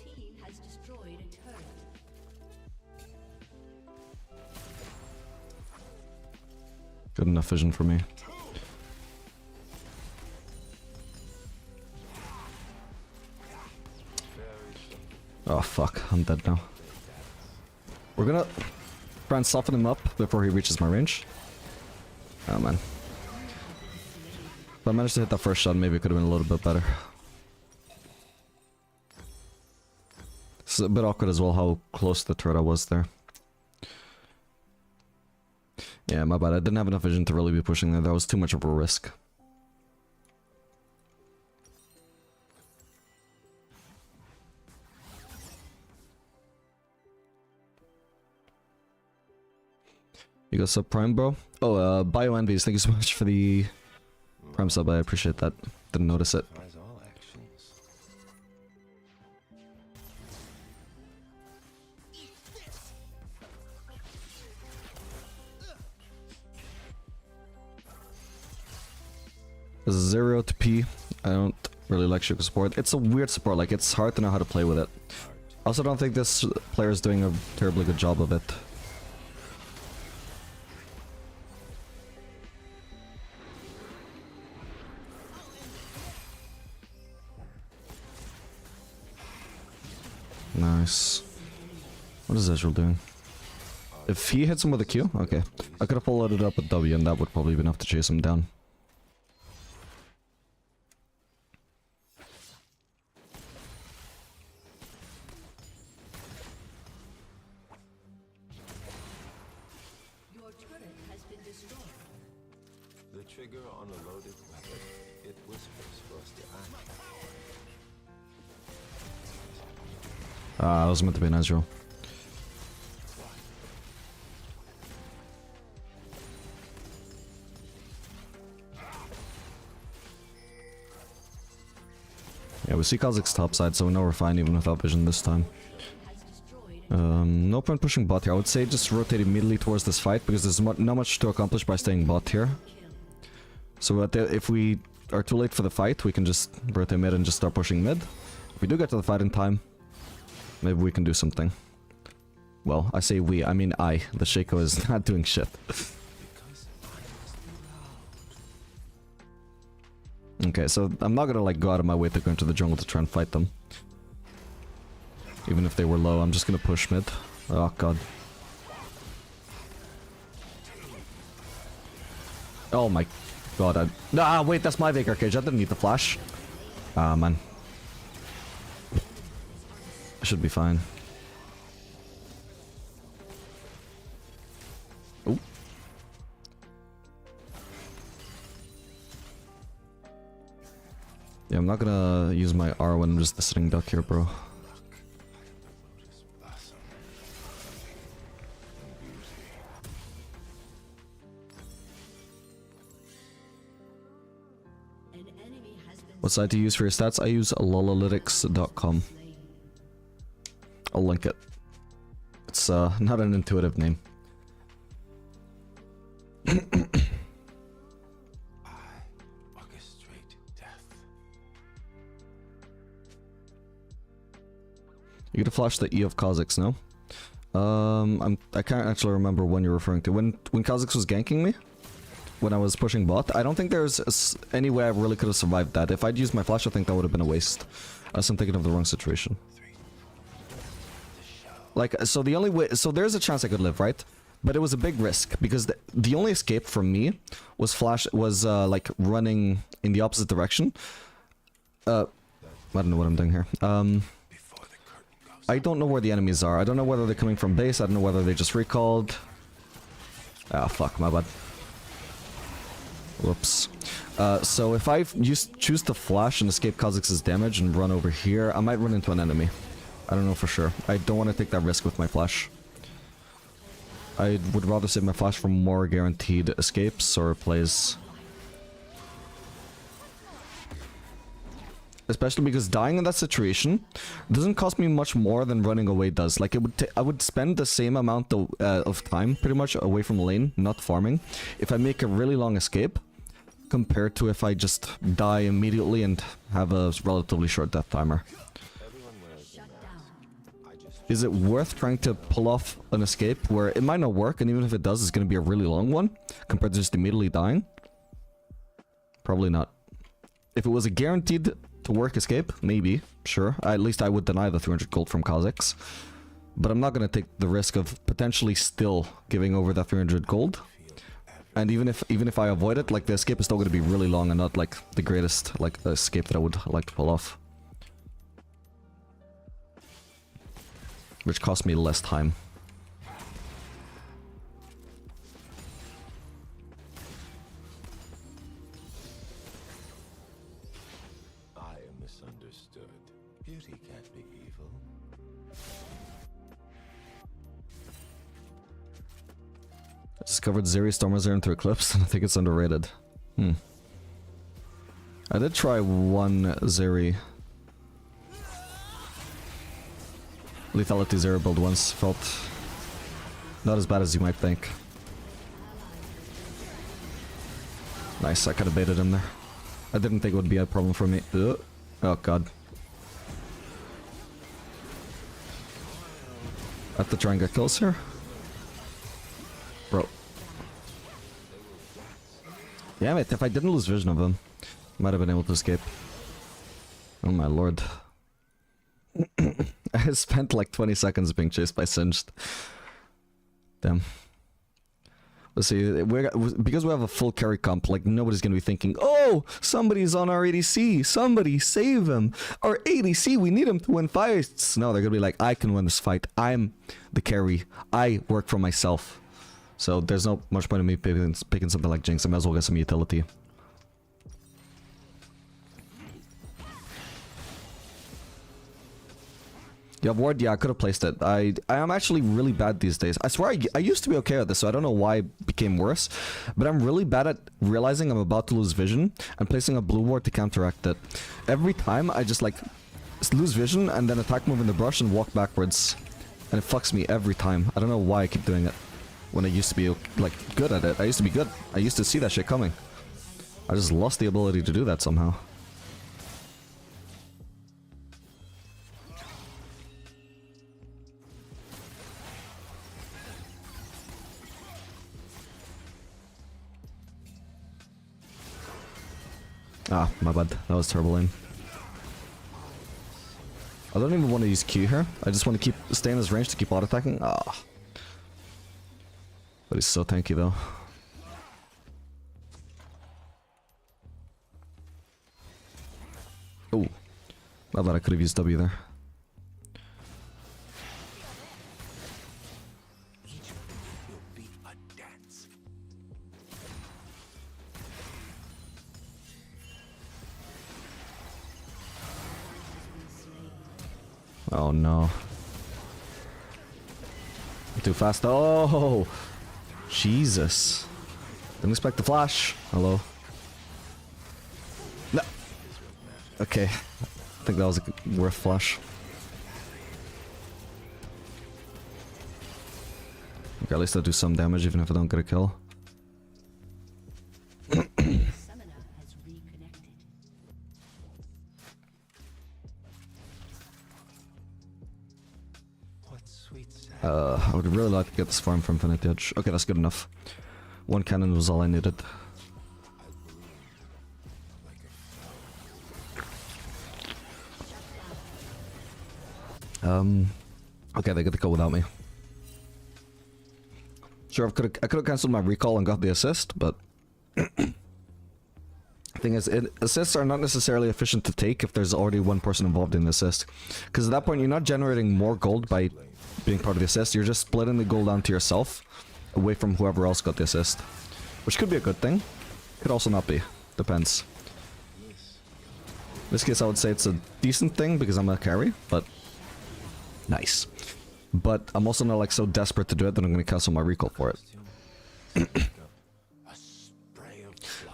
team has destroyed a turret. Good enough vision for me. Oh fuck, I'm dead now. We're gonna try and soften him up before he reaches my range. Oh man. If I managed to hit that first shot, maybe it could have been a little bit better. It's a bit awkward as well how close to the turret I was there. Yeah, my bad. I didn't have enough vision to really be pushing there. That was too much of a risk. You got sub prime, bro? Oh, Bio Envies, thank you so much for the prime sub. I appreciate that. Didn't notice it. Eyes all actions. This is 0 to P. I don't really like Sugar support. It's a weird support, like it's hard to know how to play with it. I also don't think this player is doing a terribly good job of it. Nice. What is Ezreal doing? If he hits him with a Q? Okay. I could have followed it up with W and that would probably be enough to chase him down. Your turret has been destroyed. The trigger on a loaded weapon. It whispers for us to act. Ah, I was meant to be an Ezreal. Yeah, we see Kha'Zix's top side, so we know we're fine even without vision this time. Has destroyed No point pushing bot here. I would say just rotate immediately towards this fight because there's not much to accomplish by staying bot here. So if we are too late for the fight, we can just rotate mid and just start pushing mid. If we do get to the fight in time, maybe we can do something. Well, I say we, I mean I. The Shaco is not doing shit. Okay, so I'm not gonna like go out of my way to go into the jungle to try and fight them. Even if they were low, I'm just gonna push mid. Oh god. Oh my god, ah, wait, that's my Veigar cage. I didn't need the flash. Ah, man. I should be fine. Oh. Yeah, I'm not gonna use my R when I'm just the sitting duck here, bro. What site do you use for your stats? I use lolalytics.com. I'll link it. It's not an intuitive name. I orchestrate death. You get to flash the E of Kha'Zix, no? I can't actually remember when you're referring to. When Kha'Zix was ganking me? When I was pushing bot? I don't think there's any way I really could have survived that. If I'd used my flash, I think that would have been a waste. Unless I'm thinking of the wrong situation. Like, so the only way... So there's a chance I could live, right? But it was a big risk, because the only escape from me was like, running in the opposite direction. I don't know what I'm doing here. I don't know where the enemies are. I don't know whether they're coming from base. I don't know whether they just recalled. Ah, fuck, my bad. Whoops. So if I choose to flash and escape Kha'Zix's damage and run over here, I might run into an enemy. I don't know for sure. I don't want to take that risk with my flash. I would rather save my flash for more guaranteed escapes or plays. Especially because dying in that situation doesn't cost me much more than running away does. Like, I would spend the same amount of time, pretty much, away from the lane, not farming, if I make a really long escape, compared to if I just die immediately and have a relatively short death timer. Is it worth trying to pull off an escape where it might not work, and even if it does, it's going to be a really long one, compared to just immediately dying? Probably not. If it was a guaranteed to work escape, maybe, sure. At least I would deny the 300 gold from Kha'Zix. But I'm not going to take the risk of potentially still giving over that 300 gold. And even if I avoid it, like, the escape is still going to be really long and not like the greatest like escape that I would like to pull off. Which cost me less time. Misunderstood. Beauty can't be evil. I discovered Zeri Stormazir into Eclipse, and I think it's underrated. I did try one Zeri Lethality Zeri build once. Felt not as bad as you might think. Nice, I could have baited him there. I didn't think it would be a problem for me. Ugh. Oh god. I have to try and get kills here. Bro. Damn it, if I didn't lose vision of him, I might have been able to escape. Oh my lord. I spent like 20 seconds being chased by Singed. Damn. Let's see, because we have a full carry comp, like, nobody's gonna be thinking, oh, somebody's on our ADC, somebody save him, our ADC, we need him to win fights. No, they're gonna be like, I can win this fight, I'm the carry, I work for myself. So there's no much point in me picking something like Jinx. I might as well get some utility. You have ward? Yeah, I could have placed it. I am actually really bad these days. I swear I used to be okay at this, so I don't know why it became worse. But I'm really bad at realizing I'm about to lose vision and placing a blue ward to counteract it. Every time I just like lose vision and then attack move in the brush and walk backwards. And it fucks me every time. I don't know why I keep doing it. When I used to be, like, good at it. I used to be good. I used to see that shit coming. I just lost the ability to do that somehow. Ah, my bad. That was terrible aim. I don't even want to use Q here. I just want to stay in his range to keep auto attacking. Ah. But he's so tanky though. Oh. Not that I could have used W there. Oh no. Too fast. Oh! Jesus. Didn't expect the flash. Hello. No. Okay. I think that was a worth flash. Okay, at least I'll do some damage even if I don't get a kill. Summoner has reconnected. What sweet sound. I would really like to get this farm from Infinite Edge. Okay, that's good enough. One cannon was all I needed. Okay, they get to go without me. Sure, I could have cancelled my recall and got the assist, but thing is, assists are not necessarily efficient to take if there's already one person involved in the assist. Because at that point, you're not generating more gold by being part of the assist, you're just splitting the gold down to yourself, away from whoever else got the assist. Which could be a good thing, could also not be, depends. In this case, I would say it's a decent thing because I'm a carry, but nice. But I'm also not like so desperate to do it that I'm going to cancel my recall for it. But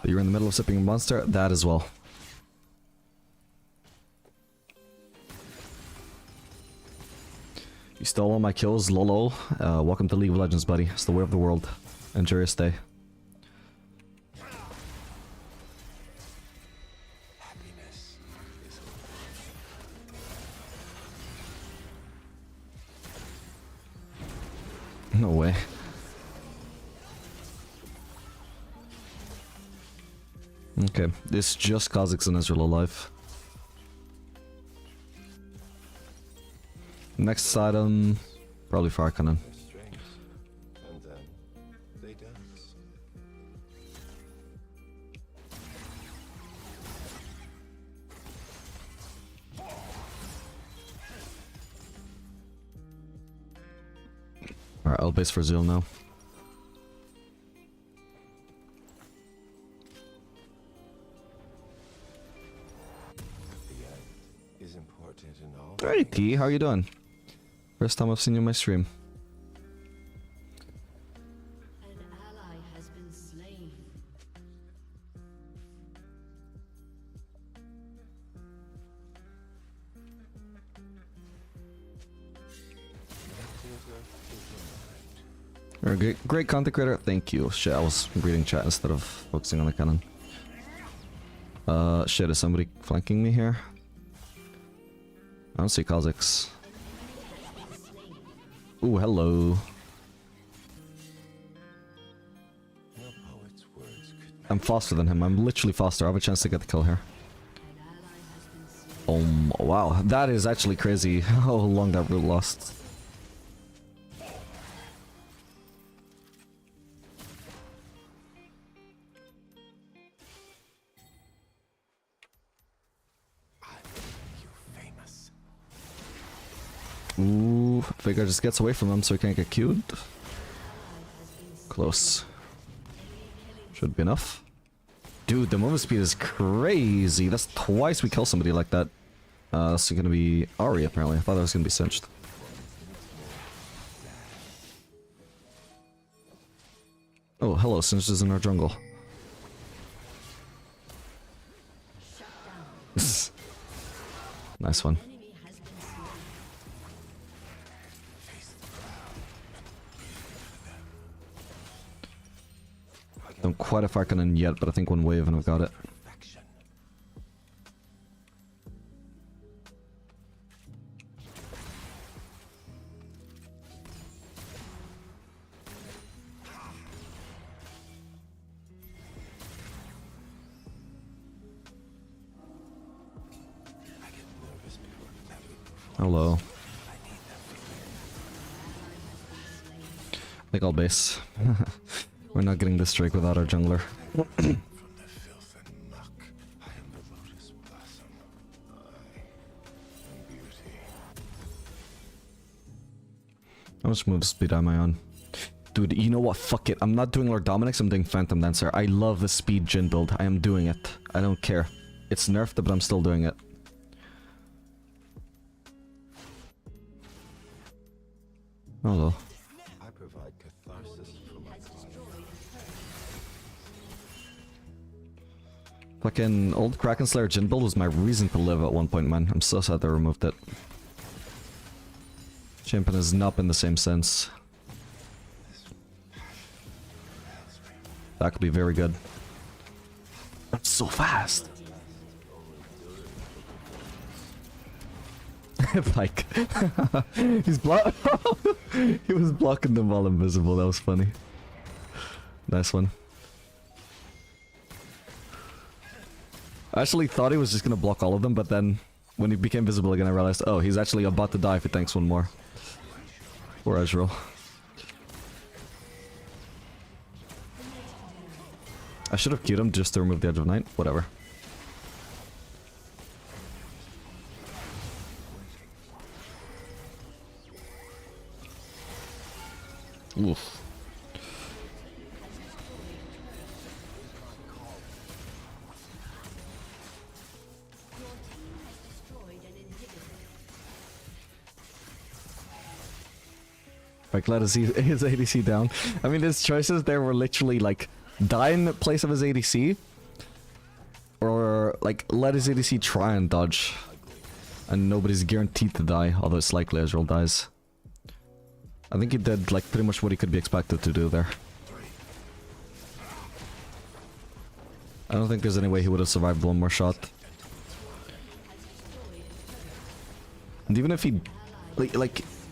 you're in the middle of sipping a monster? That as well. You stole all my kills, lolo. Welcome to League of Legends, buddy. It's the way of the world. Enjoy your stay. No way. Okay, this just Kha'Zix and Ezreal alive. Next item, probably Fire Cannon. And then they dance. Alright, I'll base for Zeal now. The end is important in all. Hey T, how you doing? First time I've seen you on my stream. An ally has been slain. You're a great content creator, thank you. Shit, I was reading chat instead of focusing on the cannon. Shit, is somebody flanking me here? I don't see Kha'Zix. Ooh, hello. No poet's words could I'm faster than him, I'm literally faster, I have a chance to get the kill here. Wow, that is actually crazy how long that route lasts. Ooh, Veigar just gets away from him so he can't get queued. Close. Should be enough. Dude, the movement speed is crazy. That's twice we kill somebody like that. That's gonna be Ari apparently. I thought that was gonna be cinched. Oh, hello, Singe is in our jungle. Nice one. Enemy has been slain. face Don't quite have Farkanen yet, but I think one wave and I've got it. Perfection. I get nervous before every performance. Hello. I need that feeling. I think I'll base. We're not getting this Drake without our jungler. From the filth and muck, I am the lotus blossom. I am beauty. How much move speed am I on? Dude, you know what? Fuck it. I'm not doing Lord Dominic's, I'm doing Phantom Dancer. I love the speed Jhin build. I am doing it. I don't care. It's nerfed, but I'm still doing it. Hello. I provide catharsis for my clients. Fucking old Kraken Slayer Jhin build was my reason to live at one point, man. I'm so sad they removed it. Champion has not been the same since. That could be very good. That's so fast. Like, he's block. He was blocking them while invisible. That was funny. Nice one. I actually thought he was just gonna block all of them, but then when he became visible again, I realized, oh, he's actually about to die if he tanks one more. Poor Ezreal. I should have queued him just to remove the Edge of Night. Whatever. Oof. Like, let his ADC down. I mean, his choices there were literally like die in place of his ADC, or like let his ADC try and dodge, and nobody's guaranteed to die, although it's likely Ezreal dies. I think he did like pretty much what he could be expected to do there. I don't think there's any way he would have survived one more shot. And even if he,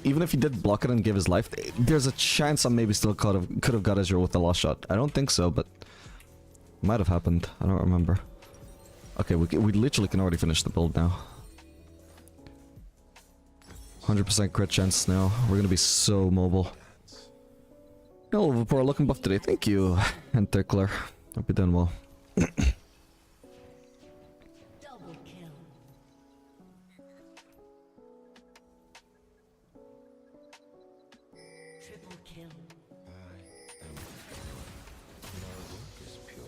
even if he did block it and give his life, there's a chance I maybe still could have got Ezreal with the last shot. I don't think so, but it might have happened. I don't remember. Okay, we literally can already finish the build now. 100% crit chance now. We're gonna be so mobile. Hello, Vapor, looking buff today. Thank you, and Tickler. Hope you're doing well. Double kill. Triple kill. I am pure. My work is pure.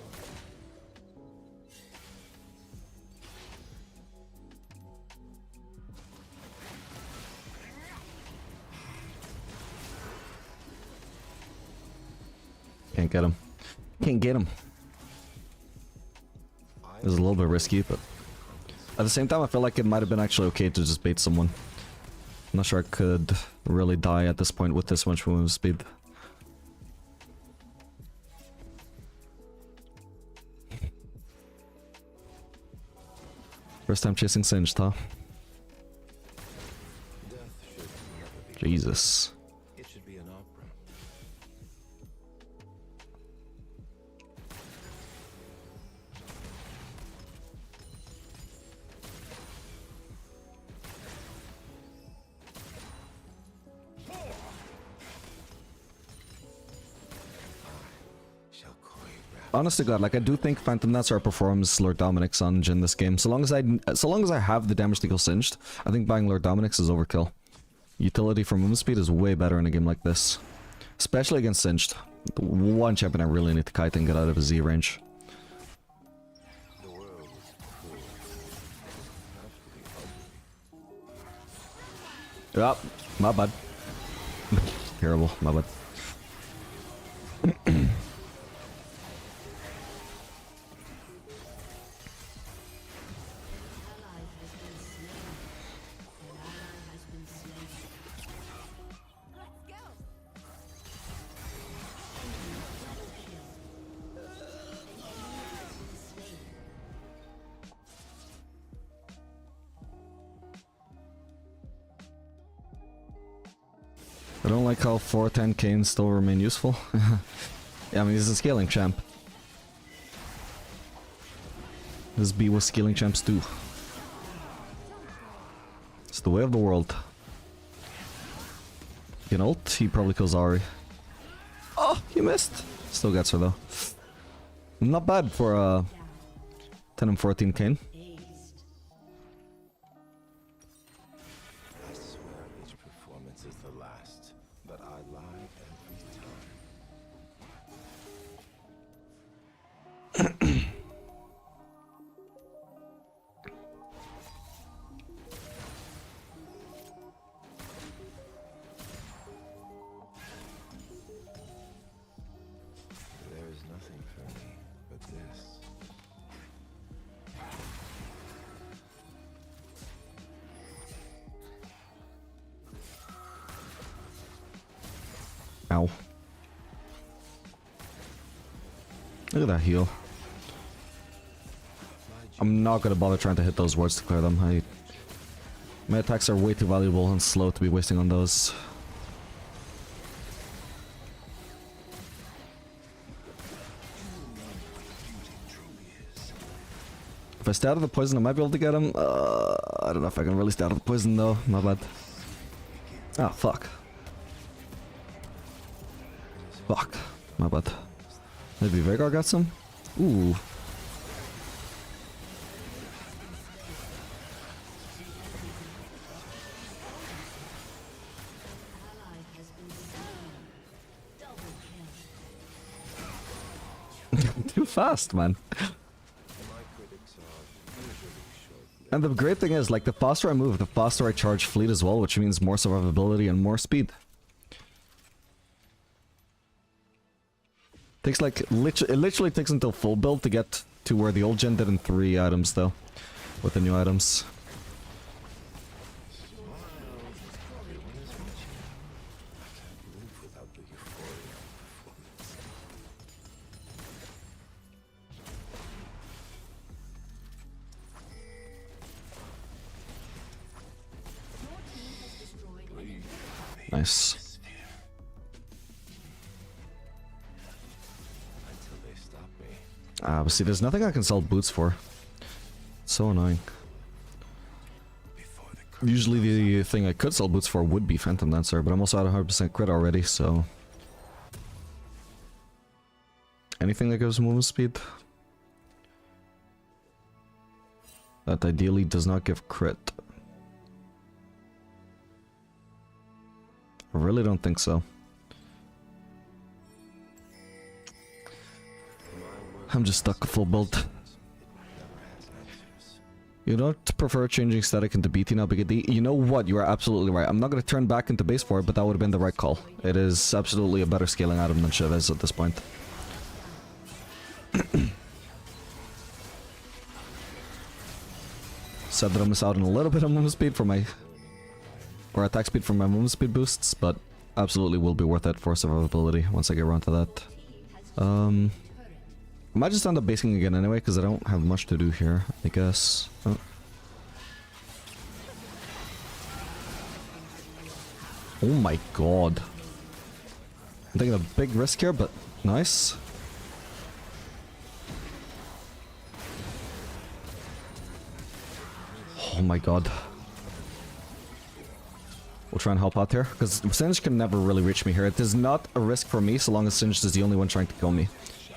Can't get him. Can't get him. It was a little bit risky, but at the same time, I feel like it might have been actually okay to just bait someone. I'm not sure I could really die at this point with this much movement speed. First time chasing Singed, huh? Death should never be. Jesus. It should be an opera. Shall choreograph. Honest to God, like I do think Phantom Dancer outperforms Lord Dominic's on Jhin this game. So long as I have the damage to kill Singed, I think buying Lord Dominic's is overkill. Utility for movement speed is way better in a game like this, especially against Singed. The one champion I really need to kite and get out of his Z range. The world is cruel. It have to be ugly. Yep, my bad. Terrible, my bad. I don't like how 410 Kane still remain useful. Yeah, I mean, he's a scaling champ. This be what scaling champs do. It's the way of the world. You know, ult, he probably kills Ahri. Oh, he missed. Still gets her though. Not bad for 10 and 14 Kane. I swear each performance is the last, but I lie every time. There is nothing for me but this. Ow. Look at that heal. I'm not gonna bother trying to hit those wards to clear them. My attacks are way too valuable and slow to be wasting on those. If I stay out of the poison, I might be able to get him. I don't know if I can really stay out of the poison though. My bad. Ah, fuck. Fuck. My bad. Maybe Veigar got some? Ooh. Too fast, man. And the great thing is, like, the faster I move, the faster I charge fleet as well, which means more survivability and more speed. Takes like, it literally takes until full build to get to where the old gen did in 3 items though, with the new items. Nice. But see, there's nothing I can sell boots for. It's so annoying. Usually the thing I could sell boots for would be Phantom Dancer, but I'm also at 100% crit already, so... Anything that gives movement speed? That ideally does not give crit. I really don't think so. I'm just stuck full build. You don't prefer changing static into BT now, Big D? You know what? You are absolutely right. I'm not going to turn back into base for it, but that would have been the right call. It is absolutely a better scaling item than Shiv is at this point. Said that I'll miss out on a little bit of movement speed for my... or attack speed from my movement speed boosts, but absolutely will be worth it for survivability once I get around to that. I might just end up basing again anyway, because I don't have much to do here, I guess. Oh. Oh my god. I'm taking a big risk here, but nice. Oh my god. We'll try and help out here, because Singe can never really reach me here. It is not a risk for me so long as Singe is the only one trying to kill me.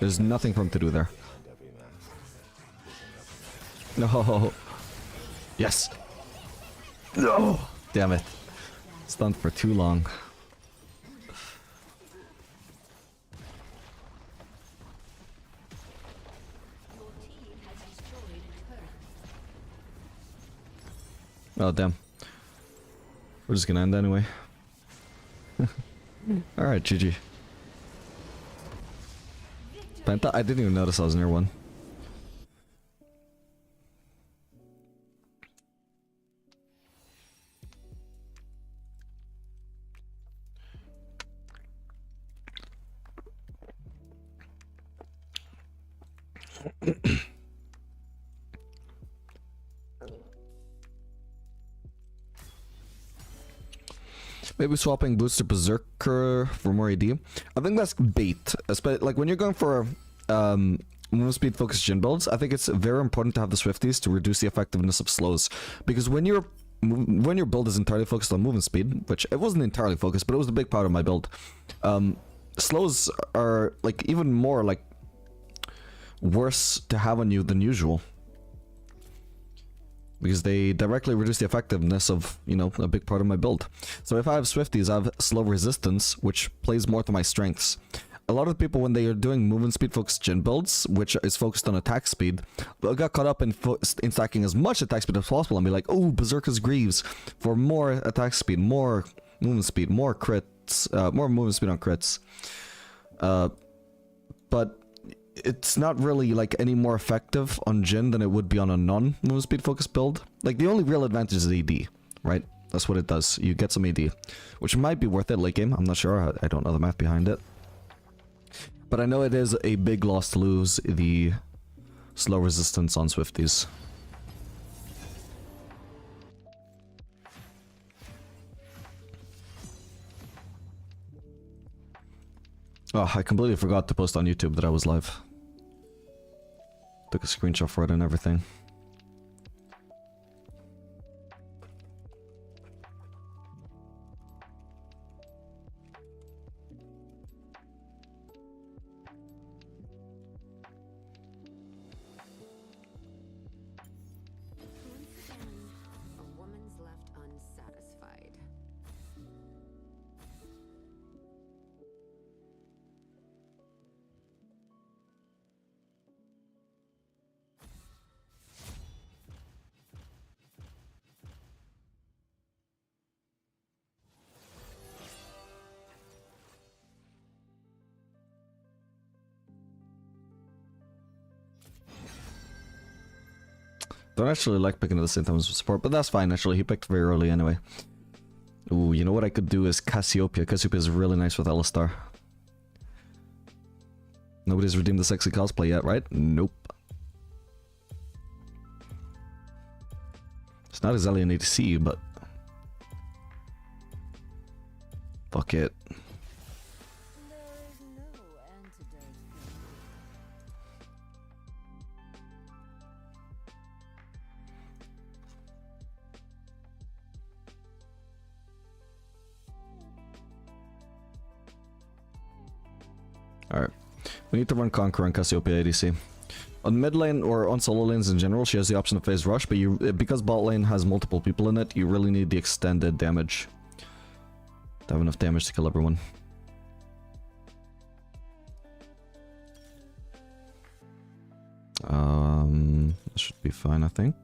There's nothing for him to do there. No. Yes. No. Damn it. Stunned for too long. Oh, damn. We're just gonna end anyway. Alright, GG. Penta? I didn't even notice I was near one. Maybe swapping boots to Berserker for more AD. I think that's bait. Like when you're going for movement speed focused Jhin builds, I think it's very important to have the Swifties to reduce the effectiveness of slows. Because when your build is entirely focused on movement speed, which it wasn't entirely focused, but it was the big part of my build, slows are like even more like worse to have on you than usual. Because they directly reduce the effectiveness of, you know, a big part of my build. So if I have Swifties, I have slow resistance, which plays more to my strengths. A lot of people, when they are doing movement speed focused Jhin builds, which is focused on attack speed, they got caught up in stacking as much attack speed as possible and be like, oh, Berserker's Greaves for more attack speed, more movement speed, more crits, more movement speed on crits. But it's not really like any more effective on Jhin than it would be on a non-movement speed focused build. Like the only real advantage is AD, right? That's what it does. You get some AD, which might be worth it late game. I'm not sure. I don't know the math behind it. But I know it is a big loss to lose the slow resistance on Swifties. Oh, I completely forgot to post on YouTube that I was live. Took a screenshot for it and everything. A woman's left unsatisfied. Don't actually like picking at the same time as support, but that's fine actually. He picked very early anyway. Ooh, you know what I could do is Cassiopeia. Cassiopeia is really nice with Alistar. Nobody's redeemed the sexy cosplay yet, right? Nope. It's not Ezreal in ADC, but... fuck it. Alright. We need to run Conqueror and Cassiopeia ADC. On mid lane or on solo lanes in general, she has the option to phase rush, but because bot lane has multiple people in it, you really need the extended damage to have enough damage to kill everyone. That should be fine, I think.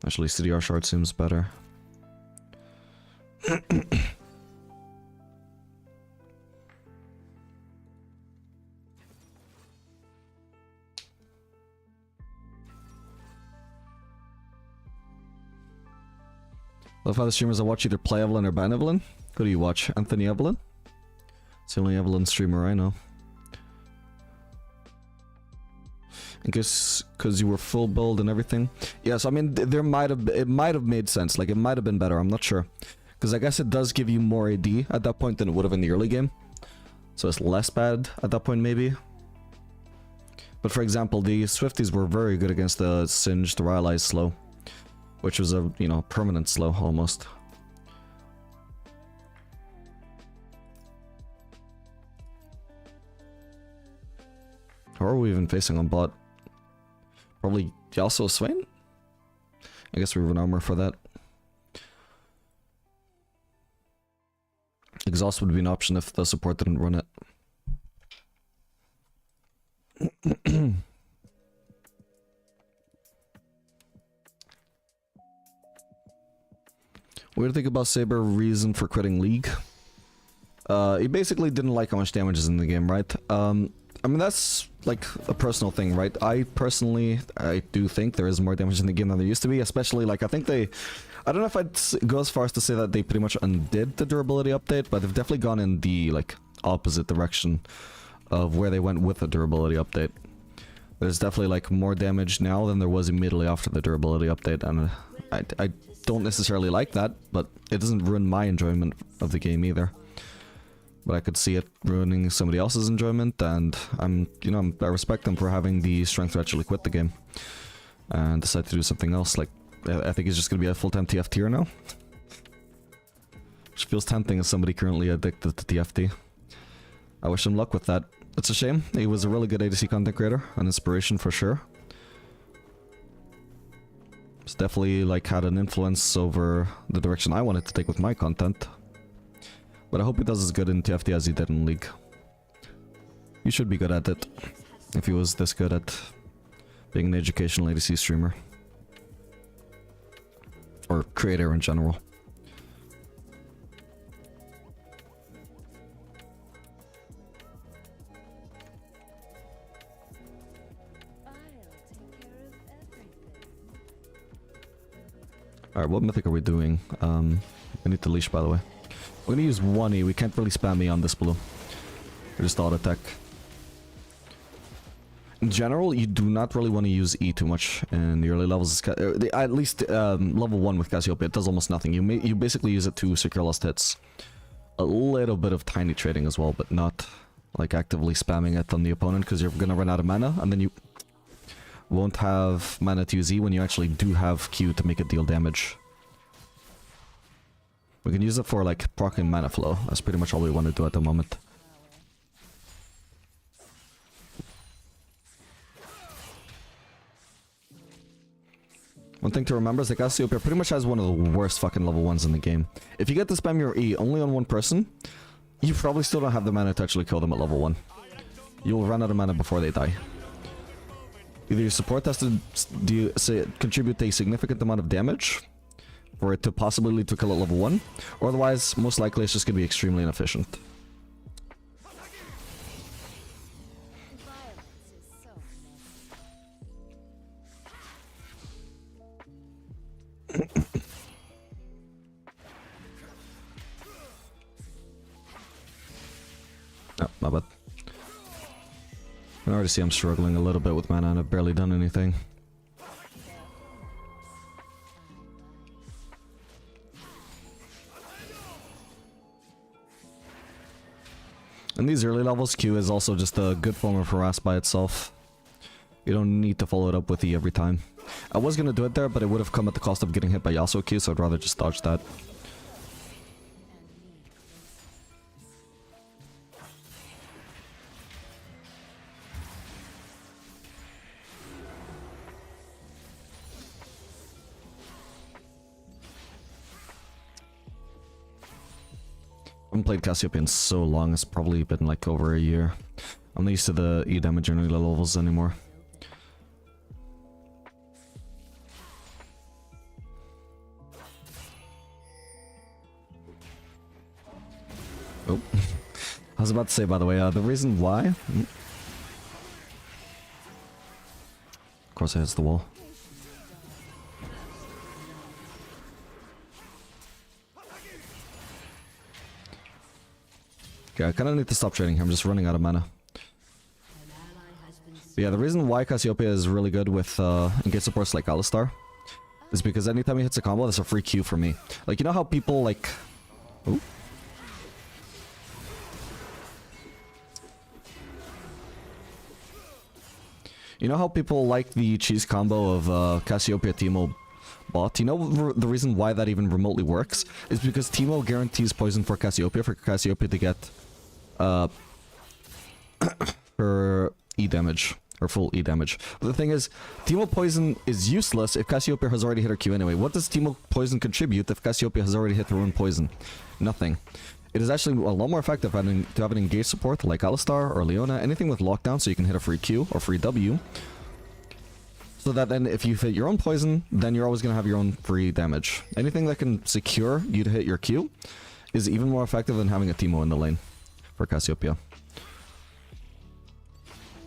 Actually, CDR shard seems better. Love how the streamers I watch either play Evelyn or ban Evelyn. Who do you watch? Anthony Evelyn? It's the only Evelyn streamer I know. I guess because you were full build and everything. Yes, I mean it might have made sense. Like it might have been better. I'm not sure, because I guess it does give you more AD at that point than it would have in the early game. So it's less bad at that point maybe. But for example, the Swifties were very good against the Singed Rylai's slow, which was a, you know, permanent slow almost. How are we even facing on bot? Probably Yasuo Swain? I guess we have an armor for that. Exhaust would be an option if the support didn't run it. What do you think about Saber reason for quitting League? He basically didn't like how much damage is in the game, right? I mean, that's like a personal thing, right? I do think there is more damage in the game than there used to be, especially like I don't know if I'd go as far as to say that they pretty much undid the durability update, but they've definitely gone in the like opposite direction of where they went with the durability update. There's definitely like more damage now than there was immediately after the durability update, and I don't necessarily like that, but it doesn't ruin my enjoyment of the game either. But I could see it ruining somebody else's enjoyment, and I respect them for having the strength to actually quit the game and decide to do something else. Like, I think he's just gonna be a full-time TF tier now. Which feels tempting as somebody currently addicted to TFT. I wish him luck with that. It's a shame. He was a really good ADC content creator, an inspiration for sure. It's definitely like had an influence over the direction I wanted to take with my content. But I hope he does as good in TFT as he did in League. He should be good at it, if he was this good at being an educational ADC streamer. Or creator in general. Alright, what mythic are we doing? I need to leash, by the way. We're gonna use 1E, we can't really spam E on this blue. We're just auto attack. In general, you do not really want to use E too much in the early levels. At least level 1 with Cassiopeia, it does almost nothing. You basically use it to secure last hits. A little bit of tiny trading as well, but not like actively spamming it on the opponent, because you're gonna run out of mana, and then you won't have mana to use E when you actually do have Q to make it deal damage. We can use it for like proccing mana flow. That's pretty much all we want to do at the moment. One thing to remember is that Cassiopeia pretty much has one of the worst fucking level 1s in the game. If you get to spam your E only on one person, you probably still don't have the mana to actually kill them at level 1. You'll run out of mana before they die. Either your support has to contribute a significant amount of damage for it to possibly lead to a kill at level 1, or otherwise, most likely it's just going to be extremely inefficient. Oh, my bad. I can already see I'm struggling a little bit with mana and I've barely done anything. In these early levels, Q is also just a good form of harass by itself. You don't need to follow it up with E every time. I was gonna do it there, but it would have come at the cost of getting hit by Yasuo Q, so I'd rather just dodge that. I haven't played Cassiopeia in so long, it's probably been like over a year. I'm not used to the E damage in early levels anymore. Oh. I was about to say, by the way, the reason why... Of course I hit the wall. Okay, I kind of need to stop trading here. I'm just running out of mana. But yeah, the reason why Cassiopeia is really good with engage supports like Alistar is because anytime he hits a combo, that's a free Q for me. Like, you know how people like... Ooh. You know how people like the cheese combo of Cassiopeia Teemo bot? You know the reason why that even remotely works? Is because Teemo guarantees poison for Cassiopeia to get her E damage, her full E damage. But the thing is, Teemo poison is useless if Cassiopeia has already hit her Q anyway. What does Teemo poison contribute if Cassiopeia has already hit her own poison? Nothing. It is actually a lot more effective to have an engaged support like Alistar or Leona, anything with lockdown so you can hit a free Q or free W. So that then if you hit your own poison, then you're always going to have your own free damage. Anything that can secure you to hit your Q is even more effective than having a Teemo in the lane for Cassiopeia.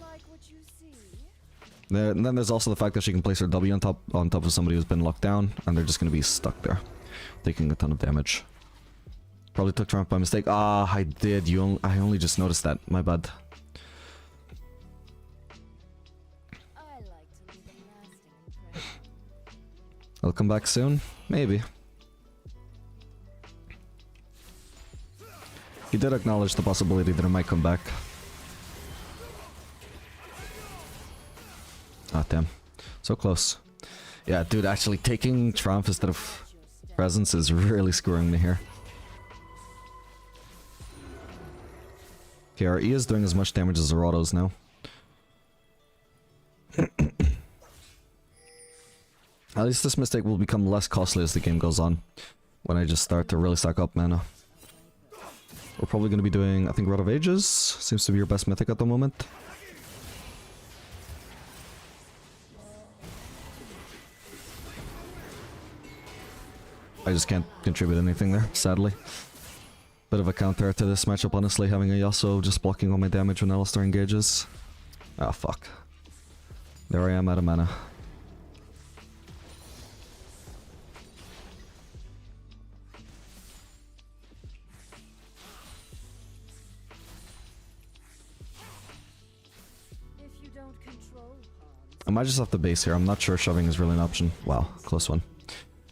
Like what you see? And then there's also the fact that she can place her W on top of somebody who's been locked down, and they're just going to be stuck there, taking a ton of damage. Probably took Trump by mistake. Ah, I did. I only just noticed that. My bad. I'll come back soon? Maybe. He did acknowledge the possibility that I might come back. Ah, damn. So close. Yeah, dude, actually taking Triumph instead of Presence is really screwing me here. Okay, our E is doing as much damage as our autos now. At least this mistake will become less costly as the game goes on, when I just start to really stack up mana. We're probably going to be doing, I think, Rod of Ages seems to be your best mythic at the moment. I just can't contribute anything there, sadly. Bit of a counter to this matchup, honestly, having a Yasuo just blocking all my damage when Alistar engages. Ah, fuck. There I am out of mana. I might just have to base here. I'm not sure shoving is really an option. Wow, close one.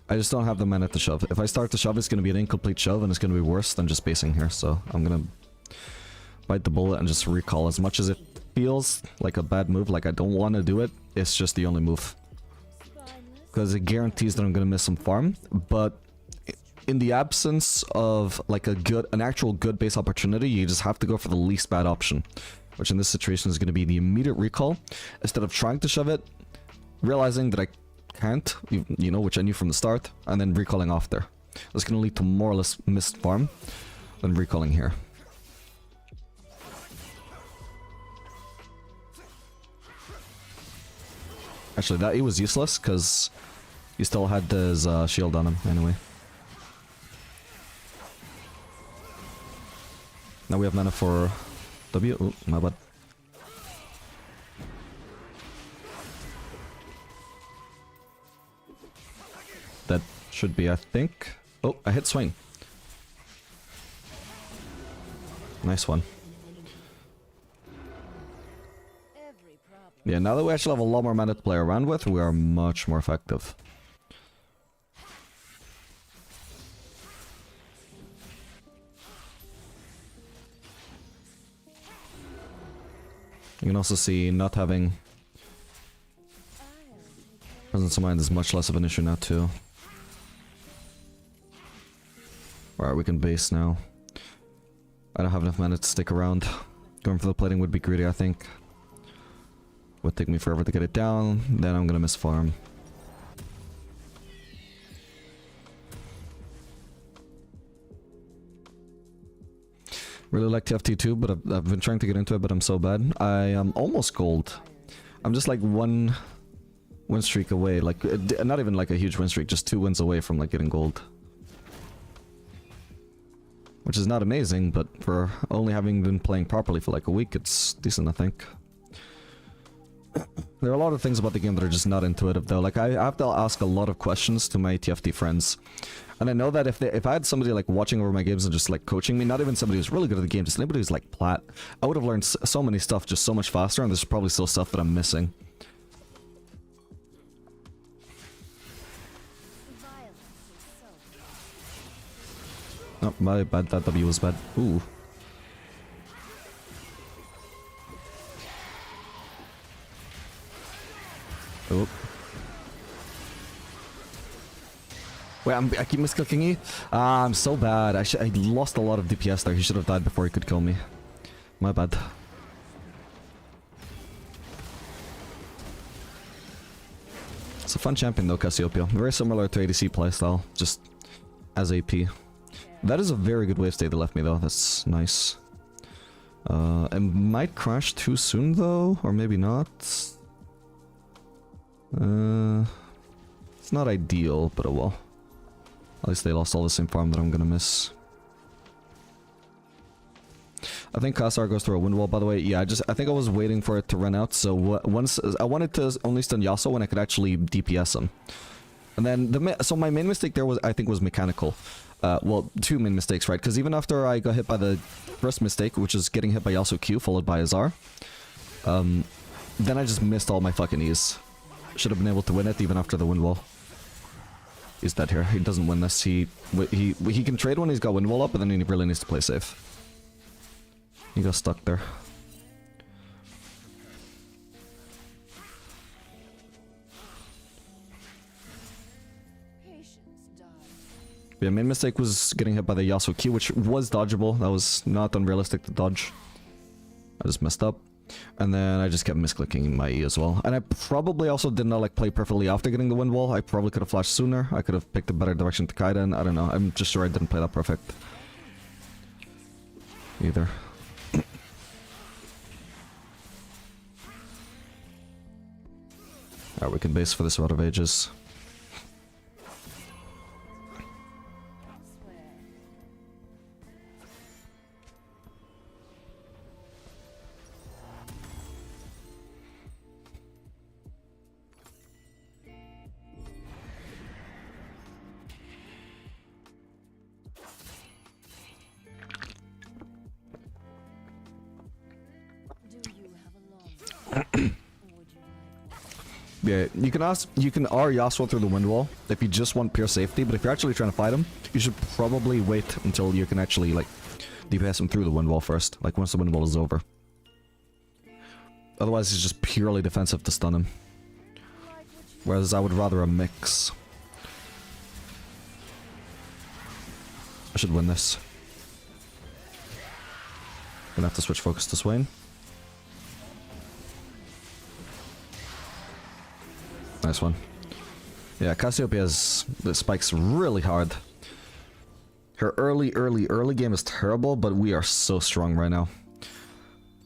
I just don't have the mana to shove. If I start to shove, it's going to be an incomplete shove, and it's going to be worse than just basing here. So I'm going to bite the bullet and just recall. As much as it feels like a bad move, like I don't want to do it, it's just the only move. Because it guarantees that I'm going to miss some farm. But in the absence of like an actual good base opportunity, you just have to go for the least bad option. Which in this situation is going to be the immediate recall. Instead of trying to shove it, realizing that I can't, you know, which I knew from the start, and then recalling off there. That's going to lead to more or less missed farm than recalling here. Actually, that E was useless, because he still had his shield on him, anyway. Now we have mana for W. Oh, my bad. That should be, I think. Oh, I hit Swain. Nice one. Yeah, now that we actually have a lot more mana to play around with, we are much more effective. You can also see not having presence of mind is much less of an issue now too. Alright, we can base now. I don't have enough mana to stick around. Going for the plating would be greedy, I think. Would take me forever to get it down, then I'm gonna miss farm. Really like TFT too, but I've been trying to get into it, but I'm so bad. I am almost gold. I'm just like one win streak away, like not even like a huge win streak, just 2 wins away from like getting gold. Which is not amazing, but for only having been playing properly for like a week, it's decent, I think. There are a lot of things about the game that are just not intuitive though. Like I have to ask a lot of questions to my TFT friends. And I know that if I had somebody like watching over my games and just like coaching me, not even somebody who's really good at the game, just anybody who's like plat, I would have learned so many stuff just so much faster, and there's probably still stuff that I'm missing. Oh, my bad, that W was bad. Ooh. Oh. Wait, I keep misclicking E? Ah, I'm so bad. I lost a lot of DPS there. He should have died before he could kill me. My bad. It's a fun champion though, Cassiopeia. Very similar to ADC playstyle, just as AP. That is a very good wave state they left me though. That's nice. It might crash too soon though, or maybe not. It's not ideal, but oh well. At least they lost all the same farm that I'm gonna miss. I think Kassar goes through a wind wall, by the way. Yeah, I think I was waiting for it to run out, so once I wanted to only stun Yasuo when I could actually DPS him. And then so my main mistake there was, I think, was mechanical. Well, 2 main mistakes, right? Because even after I got hit by the first mistake, which is getting hit by Yasuo Q followed by Azar, then I just missed all my fucking E's. Should have been able to win it even after the wind wall. He's dead here. He doesn't win this. He can trade when he's got wind wall up, but then he really needs to play safe. He got stuck there. Yeah, main mistake was getting hit by the Yasuo Q, which was dodgeable. That was not unrealistic to dodge. I just messed up. And then I just kept misclicking my E as well. And I probably also did not like play perfectly after getting the wind wall. I probably could have flashed sooner. I could have picked a better direction to Caitlyn. I don't know. I'm just sure I didn't play that perfect. Either. Alright, we can base for this Rod of Ages. Yeah, you can R Yasuo through the wind wall if you just want pure safety, but if you're actually trying to fight him, you should probably wait until you can actually, like, DPS him through the wind wall first, like once the wind wall is over. Otherwise, it's just purely defensive to stun him. Whereas I would rather a mix. I should win this. Gonna have to switch focus to Swain. Nice one. Yeah, Cassiopeia's spikes really hard. Her early game is terrible, but we are so strong right now.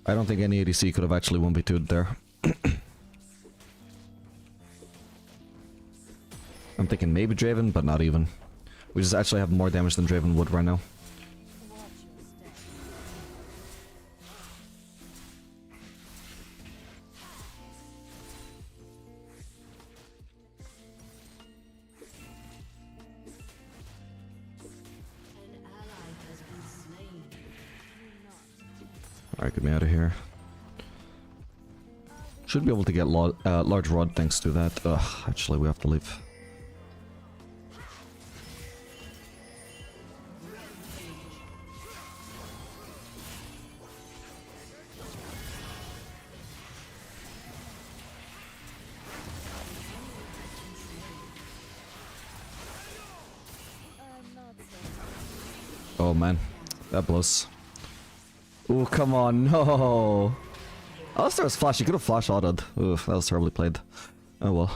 I don't think any ADC could have actually 1v2'd there. I'm thinking maybe Draven, but not even. We just actually have more damage than Draven would right now. Alright, get me out of here. Should be able to get large rod thanks to that. Ugh, actually we have to leave. Oh man, that blows. Oh, come on, no! Alistar's flash, you could have flash autoed. Oof, that was terribly played. Oh well.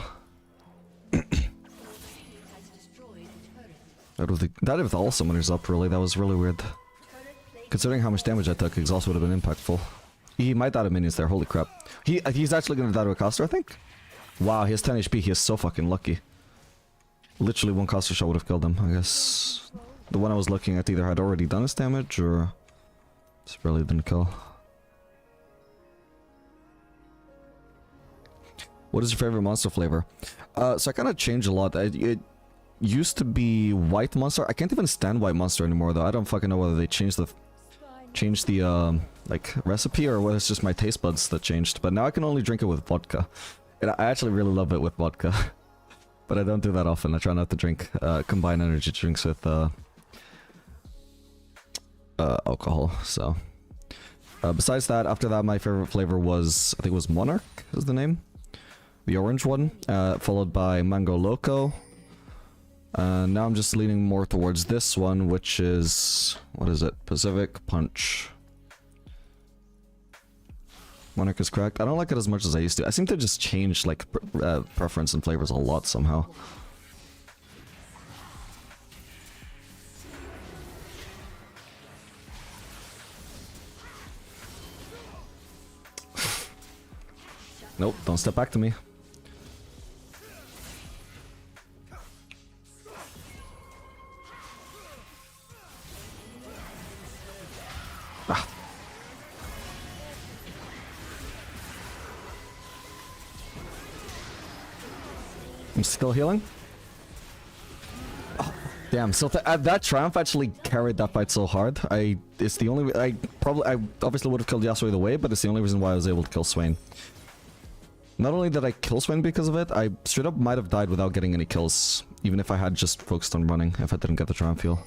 That with all summoners up, really, that was really weird. Considering how much damage I took, exhaust would have been impactful. He might die to minions there, holy crap. He's actually gonna die to a caster, I think? Wow, he has 10 HP, he is so fucking lucky. Literally one caster shot would have killed him, I guess. The one I was looking at either had already done his damage, or... just really didn't kill. What is your favorite monster flavor? So I kind of changed a lot. It used to be white monster. I can't even stand white monster anymore though. I don't fucking know whether they changed the like recipe or whether it's just my taste buds that changed. But now I can only drink it with vodka. And I actually really love it with vodka. But I don't do that often. I try not to drink combined energy drinks with alcohol. So besides that, after that, my favorite flavor was, I think it was Monarch is the name. The orange one, followed by Mango Loco. Now I'm just leaning more towards this one, which is... what is it? Pacific Punch. Monarch is correct. I don't like it as much as I used to. I seem to just change like preference and flavors a lot somehow. Nope, don't step back to me. Ah. I'm still healing? Oh, damn, so that Triumph actually carried that fight so hard. It's the only... I obviously would have killed Yasuo either way, but it's the only reason why I was able to kill Swain. Not only did I kill swing because of it, I straight up might have died without getting any kills. Even if I had just focused on running, if I didn't get the Triumph heal.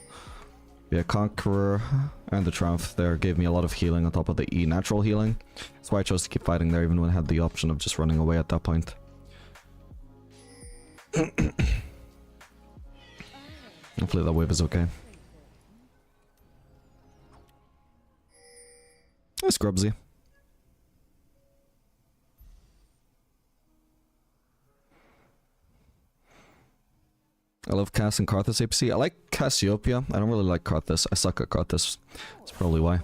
Yeah, Conqueror and the Triumph there gave me a lot of healing on top of the E natural healing. That's why I chose to keep fighting there even when I had the option of just running away at that point. Hopefully that wave is okay. It's Grubsy. I love Cass and Karthus APC. I like Cassiopeia. I don't really like Karthus. I suck at Karthus. That's probably why.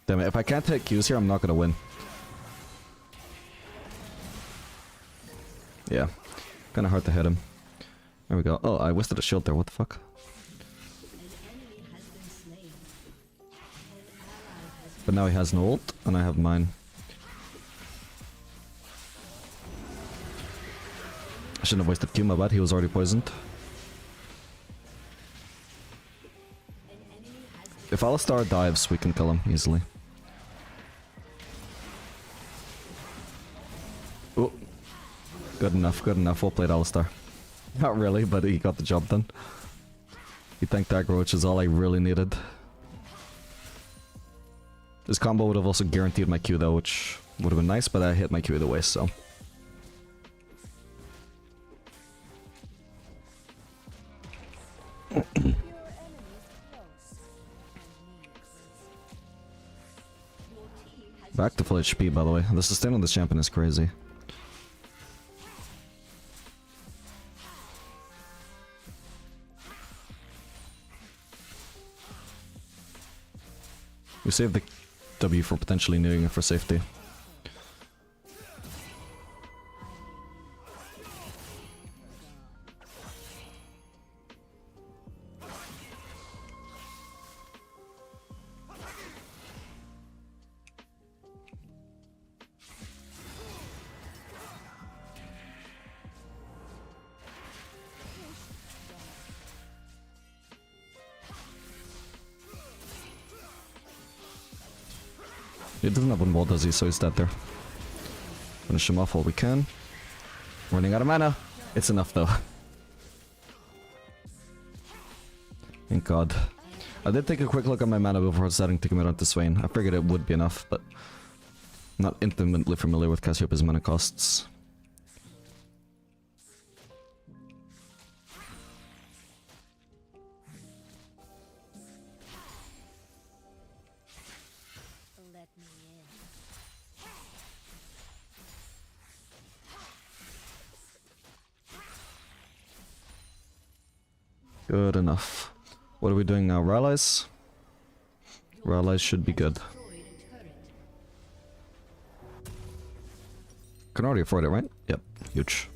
Damn it, if I can't hit Qs here, I'm not gonna win. Yeah. Kinda hard to hit him. There we go. Oh, I wasted a shield there, what the fuck? But now he has an ult, and I have mine. I shouldn't have wasted Q, my bad, he was already poisoned. If Alistar dives, we can kill him easily. Oh, good enough, well played Alistar. Not really, but he got the job done. He tanked aggro, which is all I really needed. This combo would have also guaranteed my Q though, which would have been nice, but I hit my Q either way, so... Back to full HP, by the way. The sustain on this champion is crazy. We saved the W for potentially needing it for safety. He doesn't have one wall, does he? So he's dead there. Finish him off while we can. Running out of mana. It's enough though. Thank God. I did take a quick look at my mana before deciding to commit onto Swain. I figured it would be enough, but I'm not intimately familiar with Cassiopeia's mana costs. Good enough. What are we doing now? Rallies? Rallies should be good. Can already afford it, right? Yep, huge.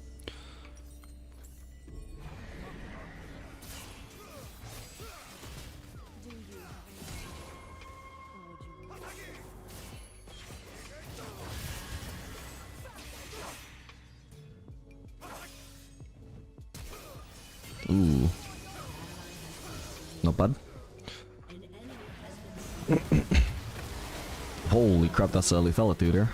Ooh. Not bad. Holy crap, that's a lethality there.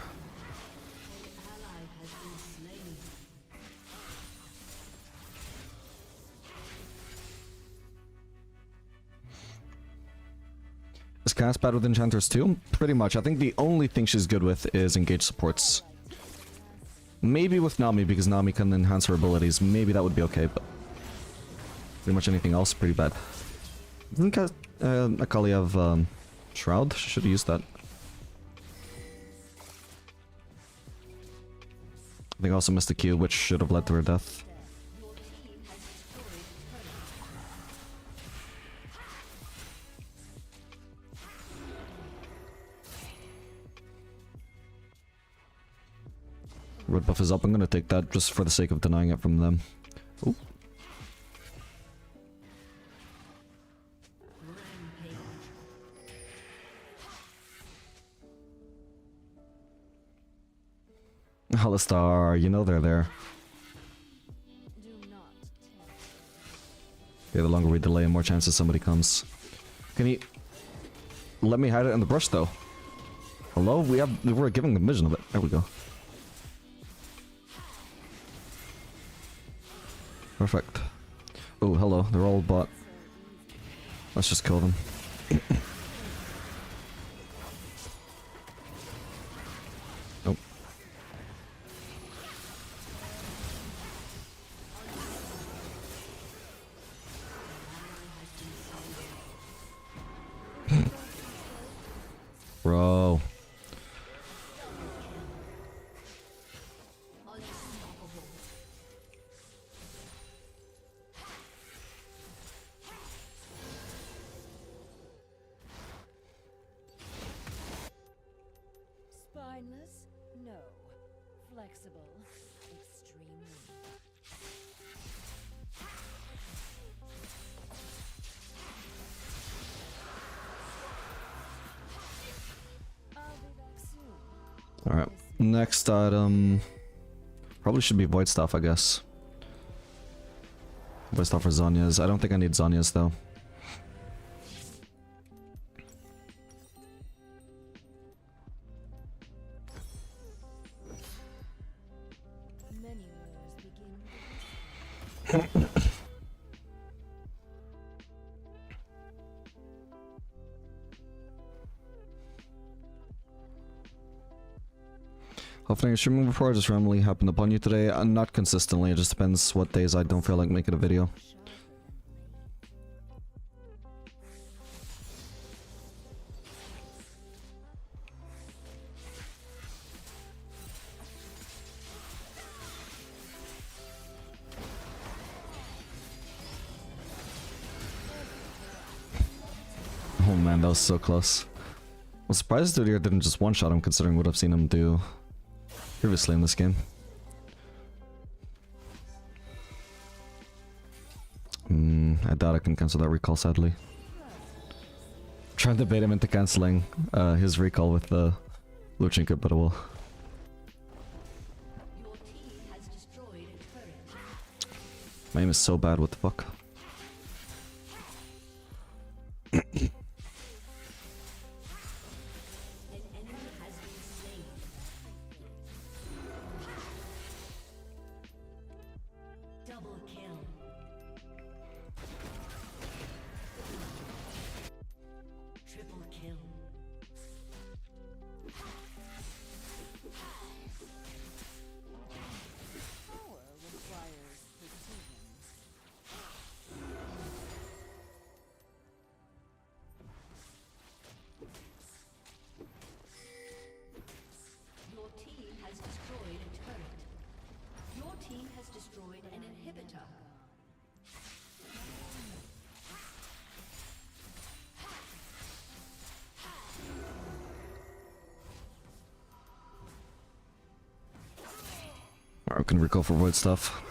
Is Cass bad with enchanters too? Pretty much. I think the only thing she's good with is engage supports. Maybe with Nami, because Nami can enhance her abilities. Maybe that would be okay, but pretty much anything else pretty bad. Doesn't Akali have Shroud? She should have used that. I think I also missed a Q, which should have led to her death. Red buff is up. I'm gonna take that just for the sake of denying it from them. Ooh. Alistar, you know they're there. Do not tempt Yeah, the longer we delay, more chances somebody comes. Can he... Let me hide it in the brush, though. Hello? We're giving them vision of it. There we go. Perfect. Oh, hello. They're all bot. Let's just kill them. Nope. Bro. Spineless? No. Flexible? Extremely. I'll be back soon. Alright. Next item... Probably should be Void Staff, I guess. Void Staff for Zhonya's. I don't think I need Zhonya's, though. Many wars begin with a Hopefully I'm streaming before, just randomly happened upon you today. Not consistently, it just depends what days I don't feel like making a video. Oh man, that was so close. I'm surprised Dudier didn't just one-shot him, considering what I've seen him do previously in this game. I doubt I can cancel that recall, sadly. Trying to bait him into cancelling his recall with the blue trinket, but it will. Your team has destroyed a turret. My aim is so bad, what the fuck? An enemy has been slain. Double kill. Triple kill. Power requires precision. Your team has destroyed a turret. Your team has destroyed an inhibitor. Alright, we can recall for void stuff.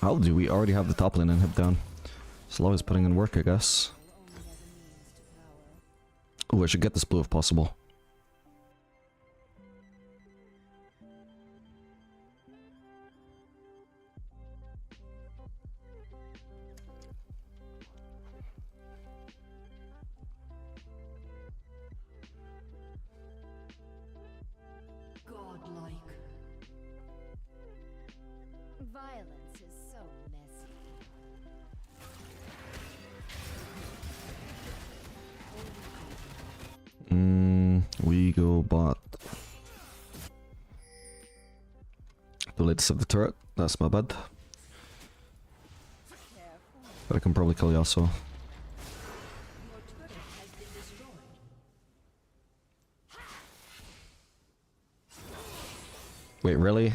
How do we already have the top lane inhib down? Slow is putting in work, I guess. Ooh, I should get this blue if possible. Godlike. Violence is so messy. We go bot. The latest of the turret. That's my bad. But I can probably kill Yasuo. Your turret has been destroyed. Wait, really?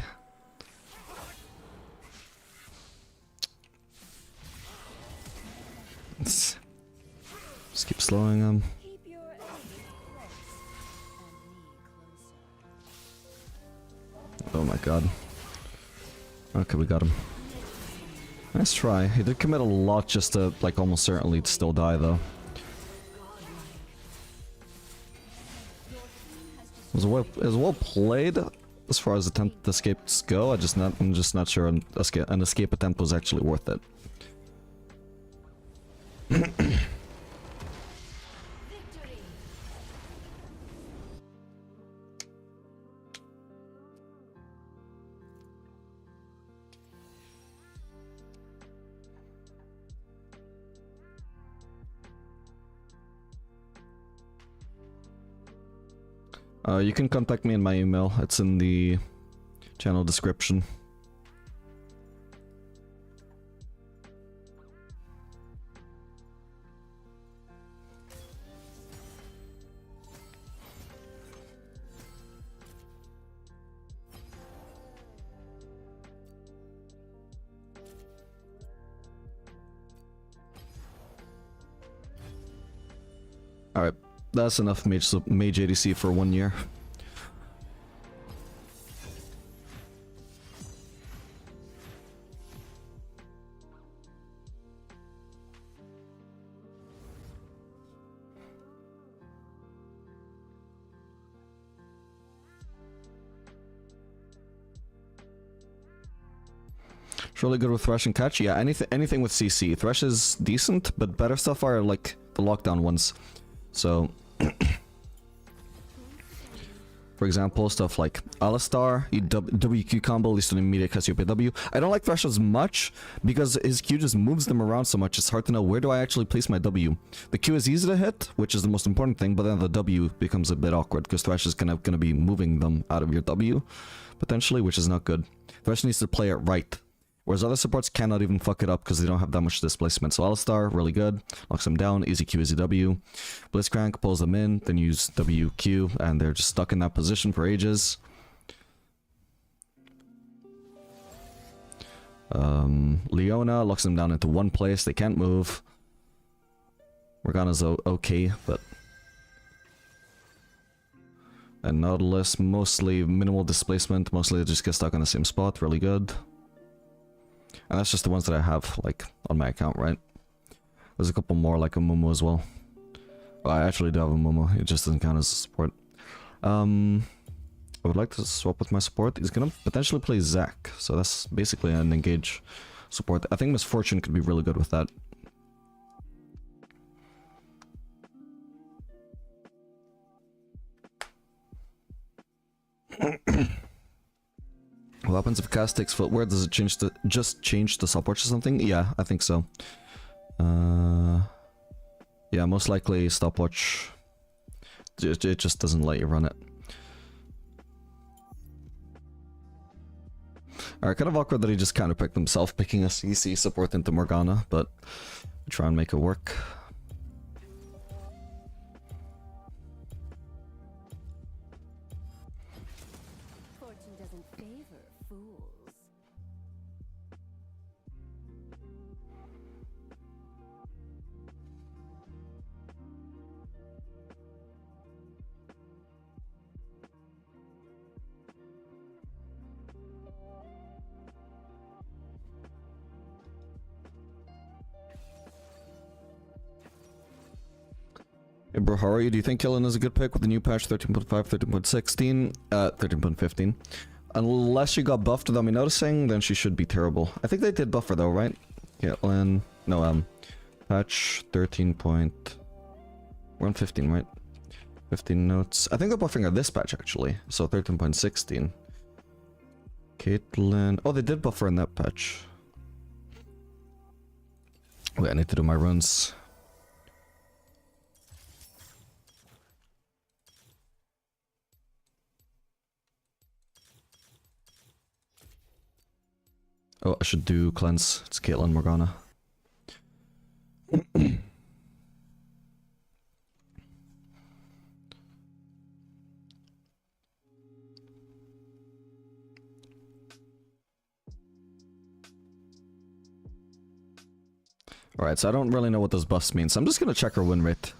Just keep slowing him. Keep your enemy close and me closer. Oh my god. Okay, we got him. Nice try. He did commit a lot just to, like, almost certainly still die, though. It was well played, as far as attempt escapes go. I'm just not sure an escape attempt was actually worth it. Victory. You can contact me in my email. It's in the channel description. Alright, that's enough mage ADC for 1 year. It's really good with Thresh and Catch. Yeah, anything with CC. Thresh is decent, but better stuff are like the lockdown ones. So, for example, stuff like Alistar, WQ combo, leads to an immediate Cassiopeia W. I don't like Thresh as much because his Q just moves them around so much. It's hard to know where do I actually place my W. The Q is easy to hit, which is the most important thing, but then the W becomes a bit awkward because Thresh is gonna be moving them out of your W, potentially, which is not good. Thresh needs to play it right. Whereas other supports cannot even fuck it up because they don't have that much displacement. So Alistar, really good. Locks them down, easy Q, easy W. Blitzcrank pulls them in, then use WQ, and they're just stuck in that position for ages. Leona locks them down into one place, they can't move. Morgana's okay, but... And Nautilus, mostly minimal displacement, mostly they just get stuck on the same spot, really good. And that's just the ones that I have, like, on my account, right? There's a couple more, like a Momo as well. Well, I actually do have a Momo, it just doesn't count as a support. I would like to swap with my support. He's gonna potentially play Zac, so that's basically an engage support. I think Misfortune could be really good with that. What happens if Cass takes footwear? Does it change the change the stopwatch or something? Yeah, I think so. Yeah, most likely stopwatch. It just doesn't let you run it. Alright, kind of awkward that he just counterpicked himself, picking a CC support into Morgana, but we'll try and make it work. Fortune doesn't favor fools. Hey bro, how are you? Do you think Caitlyn is a good pick with the new patch 13.5, 13.16, 13.15? Unless she got buffed without me noticing, then she should be terrible. I think they did buff her though, right? Caitlyn, no, patch 13. We're on 15, right? 15 notes. I think they're buffing her this patch actually, so 13.16. Caitlyn, oh, they did buff her in that patch. Wait, I need to do my runs. Oh, I should do cleanse. It's Caitlyn Morgana. Alright, so I don't really know what those buffs mean, so I'm just gonna check her win rate.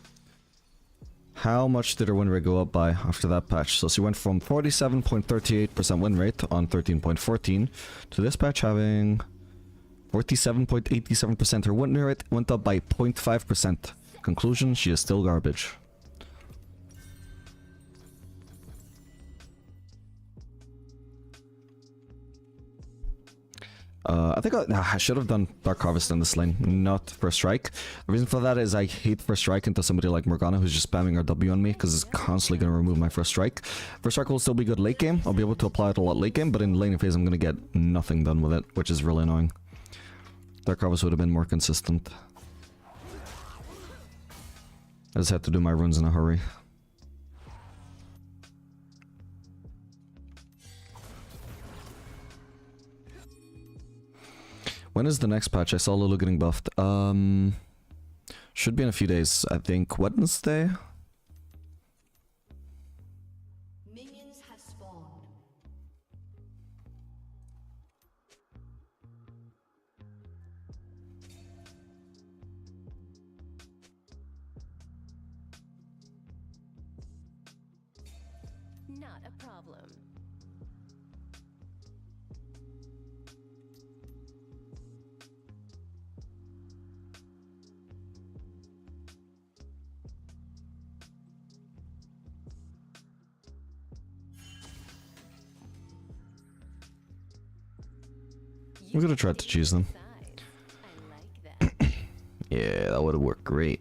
How much did her win rate go up by after that patch? So she went from 47.38% win rate on 13.14 to this patch having 47.87%. Her win rate went up by 0.5%. Conclusion, she is still garbage. I think I should have done Dark Harvest in this lane, not First Strike. The reason for that is I hate First Strike into somebody like Morgana who's just spamming her W on me because it's constantly going to remove my First Strike. First Strike will still be good late game. I'll be able to apply it a lot late game, but in laning phase I'm going to get nothing done with it, which is really annoying. Dark Harvest would have been more consistent. I just had to do my runes in a hurry. When is the next patch? I saw Lulu getting buffed. Should be in a few days. I think Wednesday? Minions have spawned. Not a problem. We're gonna try to choose them. I like that. Yeah, that would have worked great.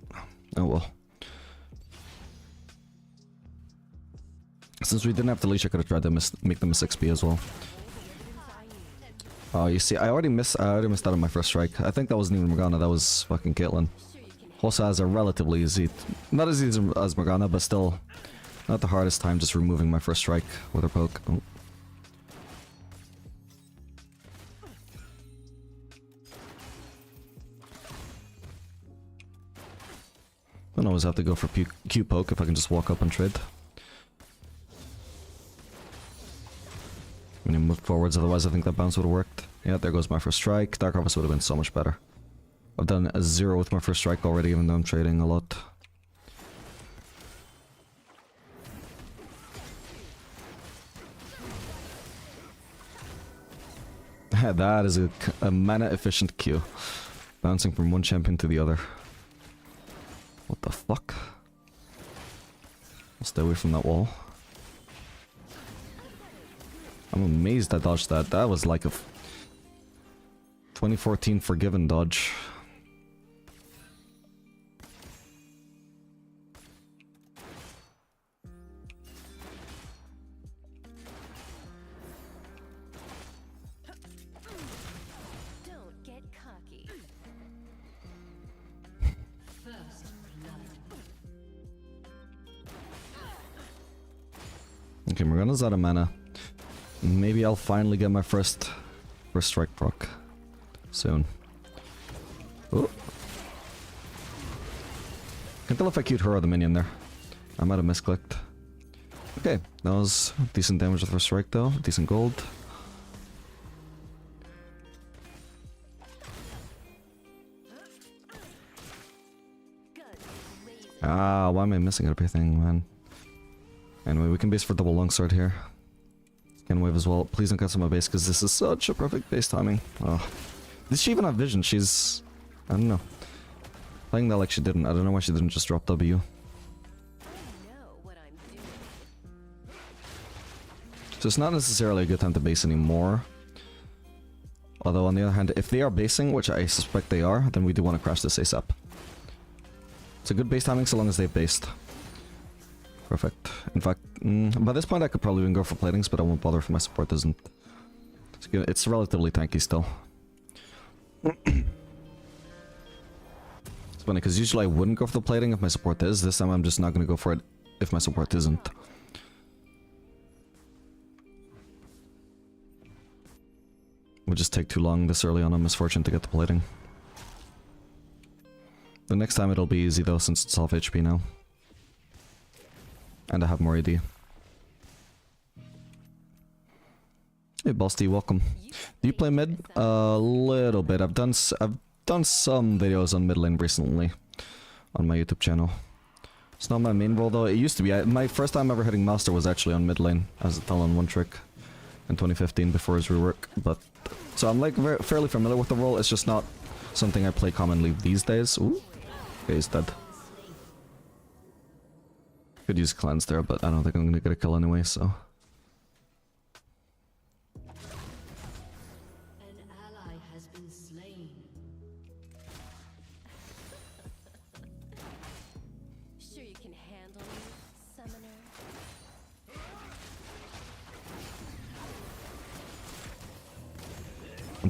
Oh well. Since we didn't have to leash, I could have tried to make them miss XP as well. Oh, you see, I already missed out on my first strike. I think that wasn't even Morgana, that was fucking Caitlyn. Also has a relatively easy, not as easy as Morgana, but still not the hardest time just removing my first strike with her poke. Oh. I don't always have to go for Q poke if I can just walk up and trade. When you move forwards, otherwise I think that bounce would have worked. Yeah, there goes my first strike. Dark Harvest would have been so much better. I've done a 0 with my first strike already, even though I'm trading a lot. That is a mana efficient Q. Bouncing from one champion to the other. What the fuck? I'll stay away from that wall. I'm amazed I dodged that. That was like a 2014 Forgiven dodge. Don't get cocky. First blood. Okay, Morgana's out of mana. Maybe I'll finally get my first strike proc soon. Oh. Can't tell if I queued her or the minion there. I might have misclicked. Okay, that was decent damage with first strike though. Decent gold. Ah, why am I missing everything, man? Anyway, we can base for double longsword here. Can wave as well. Please don't cancel my base because this is such a perfect base timing. Oh. Did she even have vision? She's... I don't know. Playing that like she didn't. I don't know why she didn't just drop W. I know what I'm doing. So it's not necessarily a good time to base anymore. Although on the other hand, if they are basing, which I suspect they are, then we do want to crash this ASAP. It's a good base timing so long as they've based. Perfect. In fact, by this point I could probably even go for platings, but I won't bother if my support doesn't. It's relatively tanky still. It's funny, because usually I wouldn't go for the plating if my support is. This time I'm just not going to go for it if my support isn't. Would just take too long this early on Misfortune to get the plating. The next time it'll be easy though, since it's half HP now. And I have more AD. Hey Balsti, welcome. Do you play mid? A little bit. I've done some videos on mid lane recently on my YouTube channel. It's not my main role though. It used to be. My first time ever hitting master was actually on mid lane as a Talon one trick in 2015 before his rework. But so I'm like fairly familiar with the role. It's just not something I play commonly these days. Ooh, okay, he's dead. Could use cleanse there, but I don't think I'm gonna get a kill anyway, so. An ally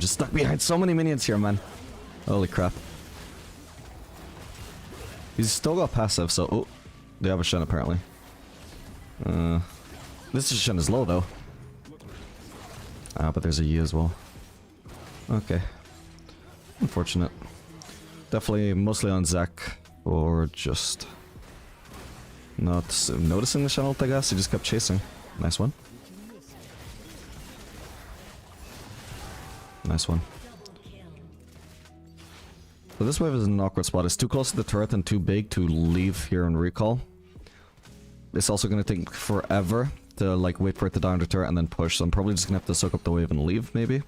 I'm just stuck behind so many minions here, man. Holy crap. He's still got passive, so... Oh, they have a Shen apparently. This Shen is low though. Ah, but there's a Yi as well. Okay. Unfortunate. Definitely mostly on Zac, or just... not noticing the Shen ult, I guess. He just kept chasing. Nice one. Nice one. So this wave is an awkward spot. It's too close to the turret and too big to leave here and recall. It's also going to take forever to like wait for it to die under turret and then push. So I'm probably just going to have to soak up the wave and leave, maybe. Don't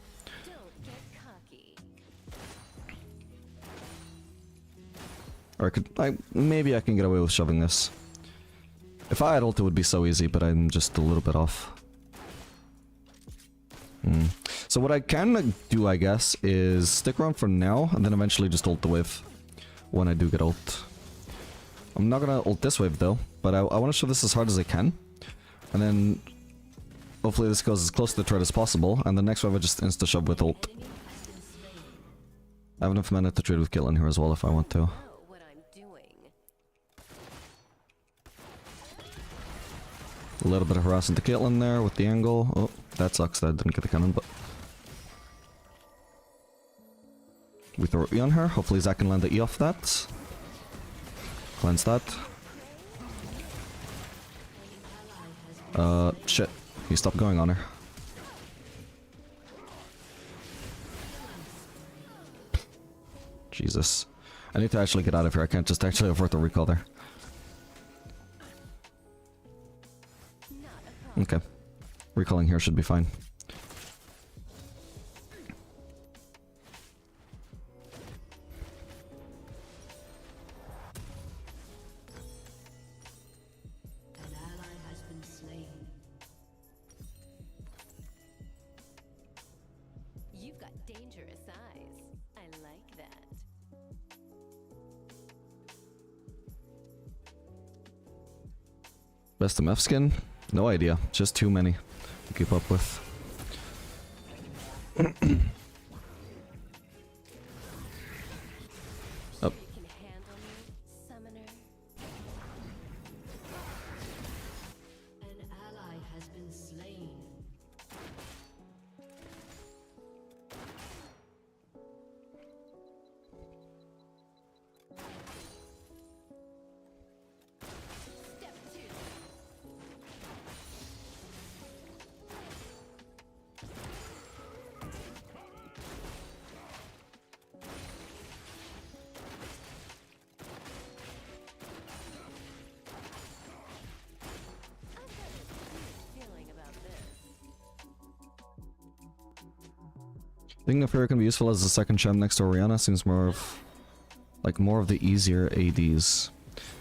get cocky. Or maybe I can get away with shoving this. If I had ult, it would be so easy, but I'm just a little bit off. So what I can do, I guess, is stick around for now, and then eventually just ult the wave when I do get ult. I'm not gonna ult this wave though, but I want to shove this as hard as I can, and then hopefully this goes as close to the turret as possible, and the next wave I just insta-shove with ult. I have enough mana to trade with Caitlyn here as well if I want to. Know what I'm doing. A little bit of harassing to Caitlyn there with the angle. Oh, that sucks that I didn't get the cannon, but... we throw E on her. Hopefully Zac can land the E off that. Cleanse that. Shit. He stopped going on her. Jesus. I need to actually get out of here. I can't just actually afford the recall there. Okay. Recalling here should be fine. An ally has been slain. You've got dangerous eyes. I like that. Best MF skin? No idea. Just too many to keep up with. Sure you can handle me, summoner. An ally has been slain. Step two. I've got a feeling about this. I think Nefera can be useful as a second champ next to Orianna. Seems more of... like more of the easier ADs.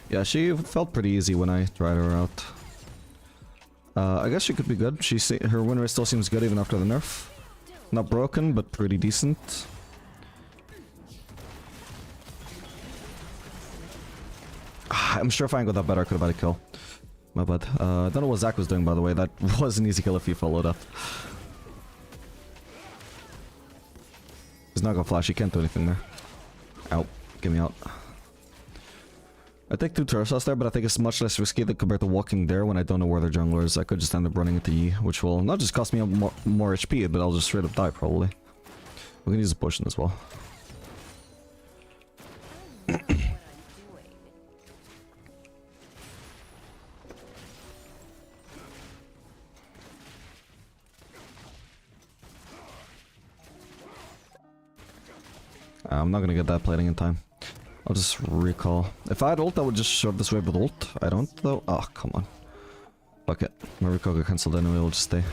Yeah, she felt pretty easy when I tried her out. I guess she could be good. Her win rate still seems good even after the nerf. Not broken, but pretty decent. I'm sure if I got that better, I could have had a kill. My bad. I don't know what Zac was doing, by the way. That was an easy kill if he followed up. He's not gonna flash. He can't do anything there. Out. Get me out. I take 2 Tursos there, but I think it's much less risky than compared to walking there when I don't know where their jungler is. I could just end up running into Yi, which will not just cost me more HP, but I'll just straight up die, probably. We can use a potion as well. I know what I'm doing. I'm not gonna get that plating in time. I'll just recall. If I had ult, I would just shove this wave with ult. I don't, though. Oh, come on. Fuck it. My recall got cancelled anyway, we'll just stay.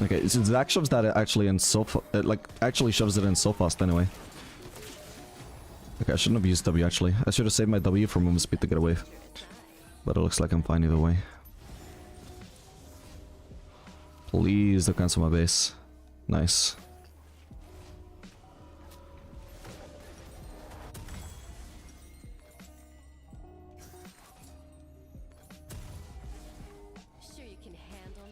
Okay, so Zac shoves that actually in so it like actually shoves it in so fast anyway. Okay, I shouldn't have used W actually. I should have saved my W for movement speed to get away. But it looks like I'm fine either way. Please don't cancel my base. Nice. Sure you can handle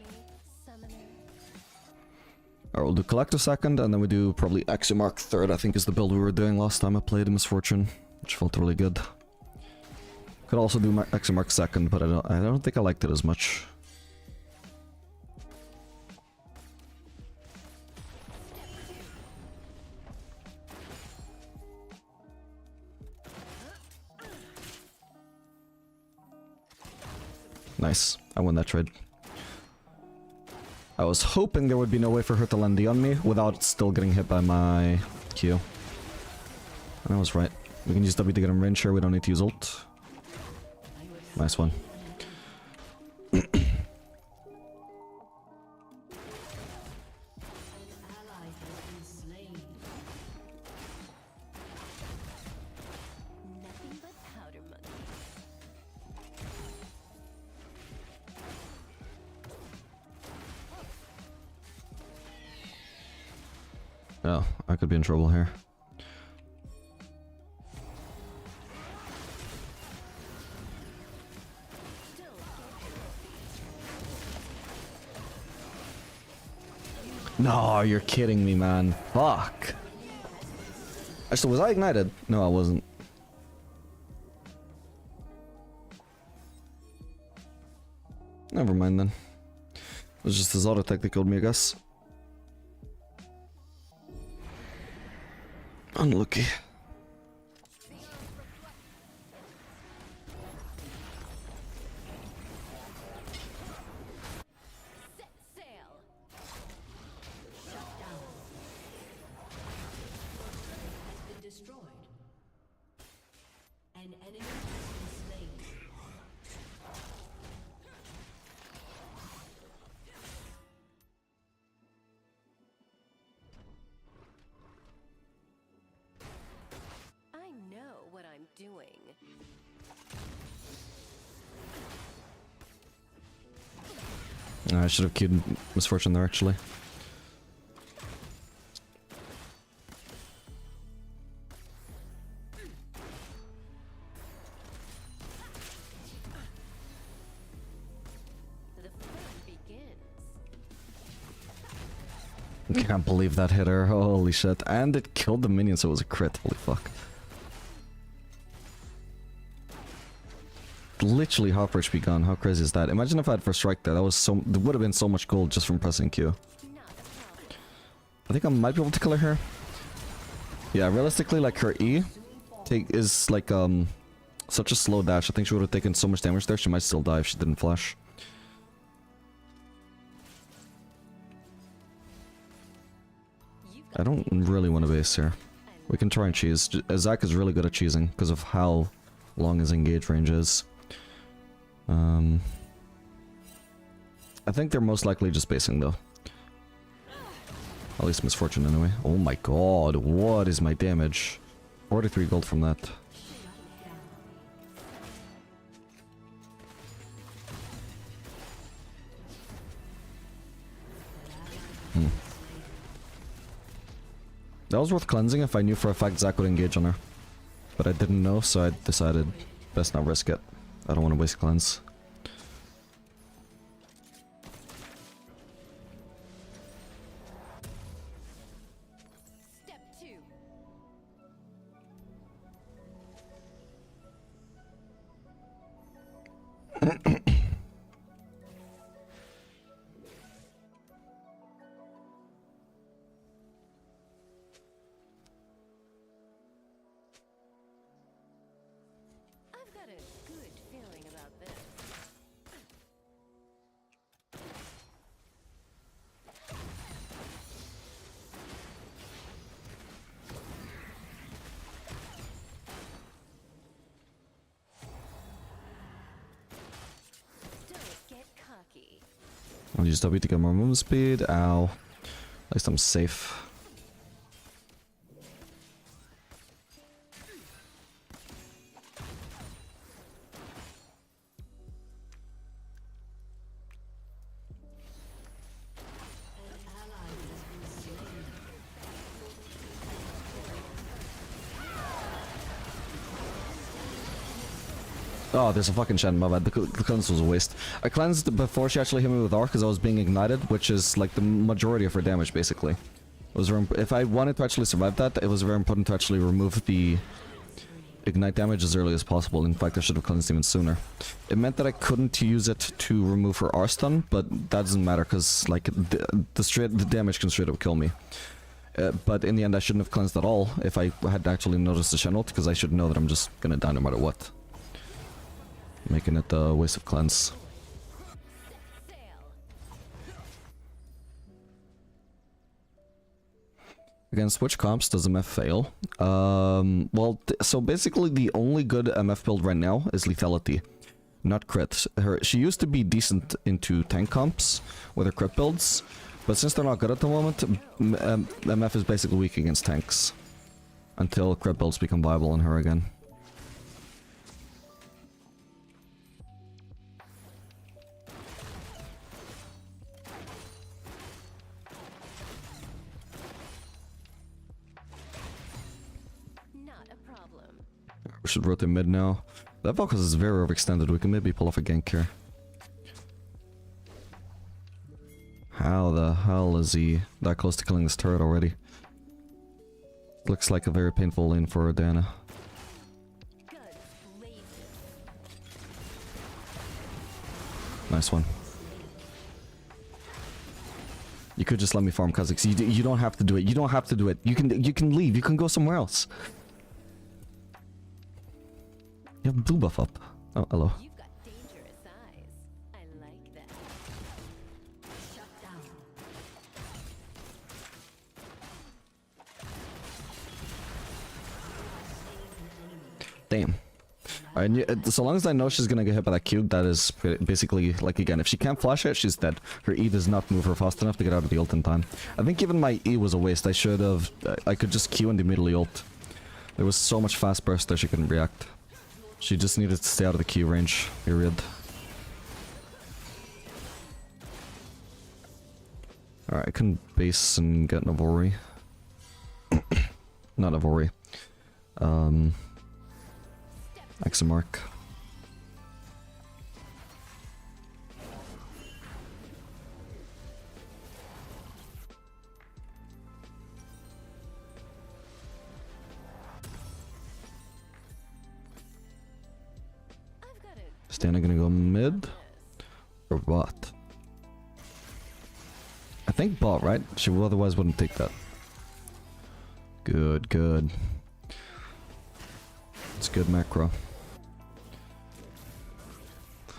Alright, we'll do Collector second, and then we do probably Axiomark third, I think is the build we were doing last time I played Misfortune, which felt really good. Could also do Axiomark second, but I don't think I liked it as much. Nice, I won that trade. I was hoping there would be no way for her to land D on me without still getting hit by my Q. And I was right. We can use W to get in range here, we don't need to use ult. Nice one. Nothing but powder monkey. Oh, I could be in trouble here. No, you're kidding me, man. Fuck. Actually, was I ignited? No, I wasn't. Never mind then. It was just his auto tech that killed me, I guess. Unlucky. Set sail. Has been destroyed. An enemy has been slain. I know what I'm doing. I should have queued Misfortune there, actually. The fun begins. Can't believe that hit her. Holy shit. And it killed the minion, so it was a crit. Holy fuck. Literally half her HP gone. How crazy is that? Imagine if I had first strike there. That was so. There would have been so much gold just from pressing Q. Not a problem. I think I might be able to kill her here. Yeah, realistically, like her E is like such a slow dash. I think she would have taken so much damage there. She might still die if she didn't flash. I don't really want to base here. We can try and cheese. Zach is really good at cheesing because of how long his engage range is. I think they're most likely just basing though. At least Misfortune anyway. Oh my god, what is my damage? 43 gold from that. That was worth cleansing if I knew for a fact Zach would engage on her. But I didn't know, so I decided best not risk it. I don't want to waste cleanse. Step 2. I've got a good feeling about this. Don't get cocky. I'll use W to get more movement speed. Ow. At least I'm safe. Oh, there's a fucking Shen, my bad. The cleanse was a waste. I cleansed before she actually hit me with arc because I was being ignited, which is like the majority of her damage, basically. It was if I wanted to actually survive that, it was very important to actually remove the ignite damage as early as possible. In fact, I should have cleansed even sooner. It meant that I couldn't use it to remove her R stun, but that doesn't matter because like the damage can straight up kill me. But in the end, I shouldn't have cleansed at all if I had actually noticed the Shen ult, because I should know that I'm just gonna die no matter what. Making it a waste of cleanse. Against which comps does MF fail? Well, so basically the only good MF build right now is lethality, not crit. She used to be decent into tank comps with her crit builds, but since they're not good at the moment, MF is basically weak against tanks. Until crit builds become viable on her again. We should rotate mid now. That Valkos is very overextended. We can maybe pull off a gank here. How the hell is he that close to killing this turret already? Looks like a very painful lane for Diana. Nice one. You could just let me farm Kha'Zix. You don't have to do it. You don't have to do it. You can leave. You can go somewhere else. You have blue buff up. Oh, hello. You've got dangerous eyes. I like that. Shut down. Damn. Alright, so long as I know she's gonna get hit by that cube, that is basically, like, again, if she can't flash it, she's dead. Her E does not move her fast enough to get out of the ult in time. I think even my E was a waste. I should have... I could just Q and immediately ult. There was so much fast burst there she couldn't react. She just needed to stay out of the Q range, period. Alright, I can base and get Navori. Not Navori. Examark. Stanna gonna go mid? Or bot? I think bot, right? She otherwise wouldn't take that. Good, good. It's good macro.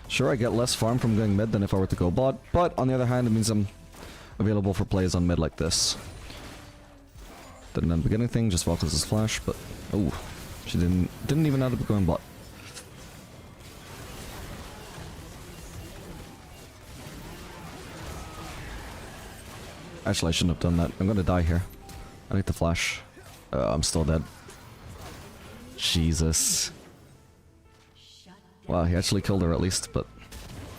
Sure, I get less farm from going mid than if I were to go bot, but on the other hand, it means I'm available for plays on mid like this. Didn't end up getting anything, just Valkos' flash, but... Oh, she didn't even end up going bot. Actually, I shouldn't have done that. I'm gonna die here. I need to flash. I'm still dead. Jesus. Wow, he actually killed her at least, but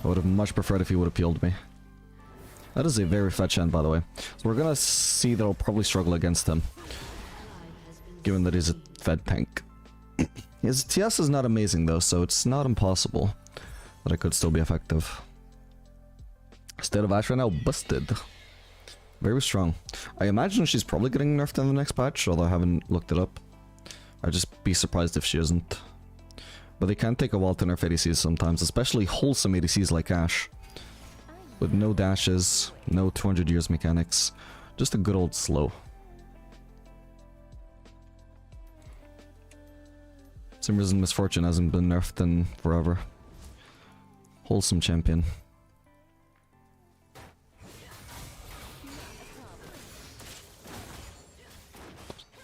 I would have much preferred if he would have peeled me. That is a very fat Shen, by the way. So we're gonna see that I'll probably struggle against him, given that he's a fed tank. His TS is not amazing though, so it's not impossible that I could still be effective. State of Ashe right now, busted. Very strong. I imagine she's probably getting nerfed in the next patch, although I haven't looked it up. I'd just be surprised if she isn't. But they can take a while to nerf ADCs sometimes, especially wholesome ADCs like Ashe. With no dashes, no 200 years mechanics, just a good old slow. For some reason Misfortune hasn't been nerfed in forever. Wholesome champion.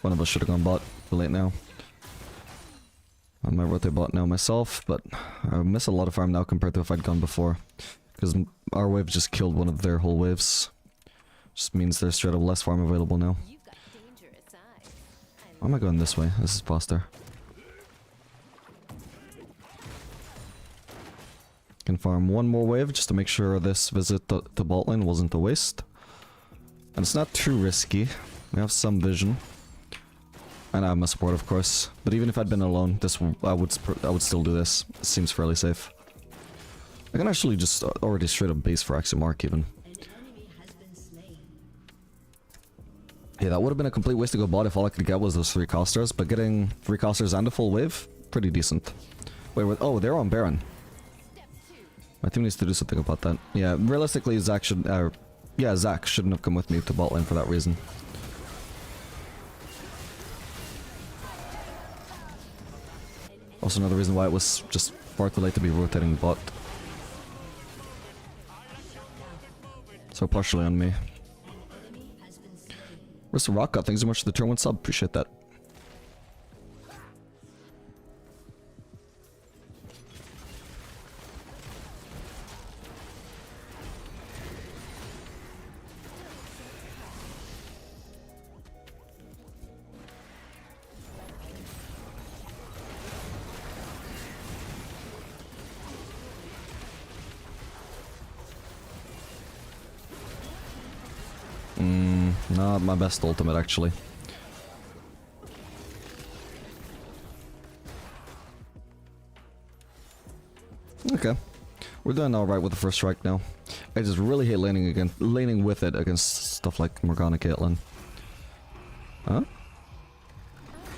One of us should have gone bot. Too late now. I might rotate bot now myself, but I miss a lot of farm now compared to if I'd gone before. Because our wave just killed one of their whole waves. Just means there's straight up less farm available now. Why am I going this way? This is faster. Can farm one more wave just to make sure this visit to bot lane wasn't a waste. And it's not too risky. We have some vision. And I'm a support, of course. But even if I'd been alone, I would still do this. It seems fairly safe. I can actually just already straight up base for Axiomark even. Yeah, that would have been a complete waste to go bot if all I could get was those 3 casters, but getting 3 casters and a full wave, pretty decent. Wait, oh, they're on Baron. My team needs to do something about that. Yeah, realistically, Zach should, yeah, Zach shouldn't have come with me to bot lane for that reason. Also another reason why it was just far too late to be rotating bot. So partially on me. Where's the rock cut? Thanks so much for the turn 1 sub. Appreciate that. Not my best ultimate, actually. Okay. We're doing alright with the first strike now. I just really hate laning with it against stuff like Morgana Caitlyn. Huh?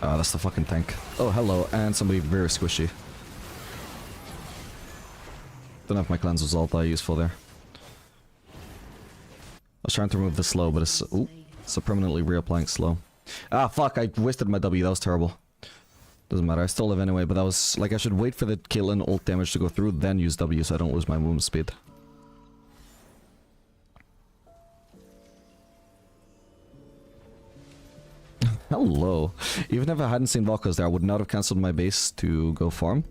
Ah, that's the fucking tank. Oh, hello, and somebody very squishy. Don't have my cleanse result that I useful there. I was trying to remove the slow, but it's... Ooh, it's a permanently reapplying slow. Ah, fuck, I wasted my W, that was terrible. Doesn't matter, I still live anyway, but that was... Like, I should wait for the Caitlyn ult damage to go through, then use W so I don't lose my movement speed. Hello. Even if I hadn't seen Valkos there, I would not have cancelled my base to go farm.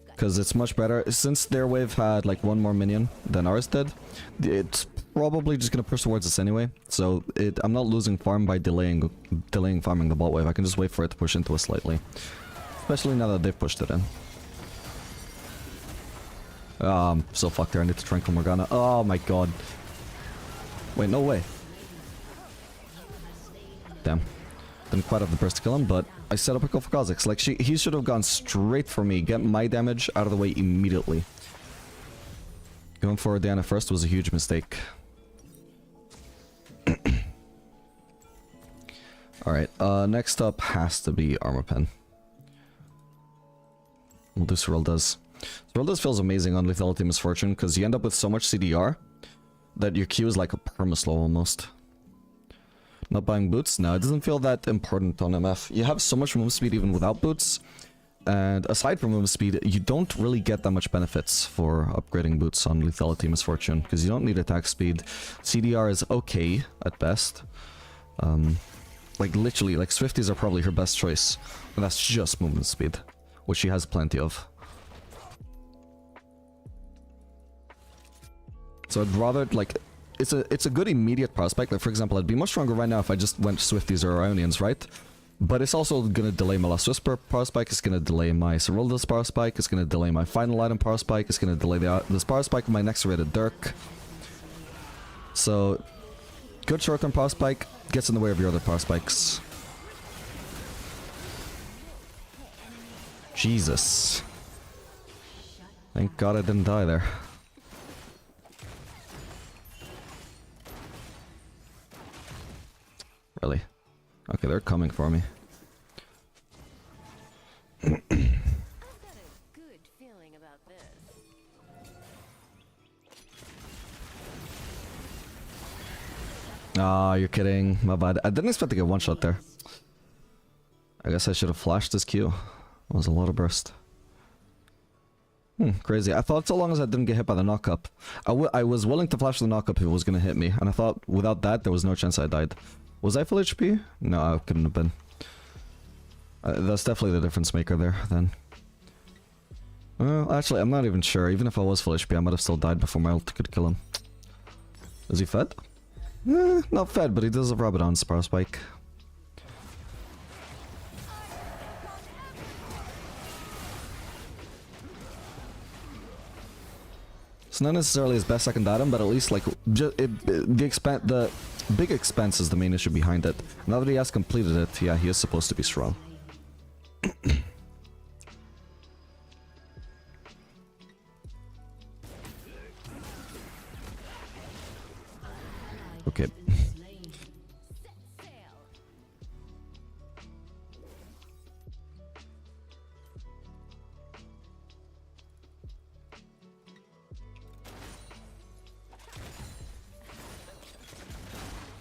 Because it's much better. Since their wave had like 1 more minion than ours did, it's probably just going to push towards us anyway. So I'm not losing farm by delaying farming the bot wave. I can just wait for it to push into us slightly. Especially now that they've pushed it in. I'm so fucked there. I need to Tranquil Morgana. Oh my god. Wait, no way. Damn. Didn't quite have the burst to kill him, but I set up a kill for Kha'Zix. Like, he should have gone straight for me, get my damage out of the way immediately. Going for Diana first was a huge mistake. Alright, next up has to be Armor Pen. We'll do Serylda's. Serylda's feels amazing on Lethality Misfortune, because you end up with so much CDR that your Q is like a perma-slow almost. Not buying boots? No, it doesn't feel that important on MF. You have so much move speed even without boots. And aside from move speed, you don't really get that much benefits for upgrading boots on Lethality Misfortune. Because you don't need attack speed. CDR is okay at best. Like literally, like Swifties are probably her best choice. And that's just movement speed. Which she has plenty of. So I'd rather, like... It's a good immediate prospect. Like, for example, I'd be much stronger right now if I just went Swifties or Ionians, right? But it's also gonna delay my Last Whisper power spike, it's gonna delay my Serylda's power spike, it's gonna delay my final item power spike, it's gonna delay this power spike of my next rated Dirk. So, good short-term power spike gets in the way of your other power spikes. Jesus. Thank God I didn't die there. Really? Okay, they're coming for me. I've got a good feeling about this. Ah, you're kidding. My bad. I didn't expect to get one shot there. I guess I should have flashed this Q. That was a lot of burst. Crazy. I thought so long as I didn't get hit by the knock-up. I was willing to flash the knock-up if it was going to hit me. And I thought without that, there was no chance I died. Was I full HP? No, I couldn't have been. That's definitely the difference maker there, then. Well, actually, I'm not even sure. Even if I was full HP, I might have still died before my ult could kill him. Is he fed? Not fed, but he does have Rabadon's power spike. It's not necessarily his best second item, but at least, like, the big expense is the main issue behind it. Now that he has completed it, yeah, he is supposed to be strong. Okay.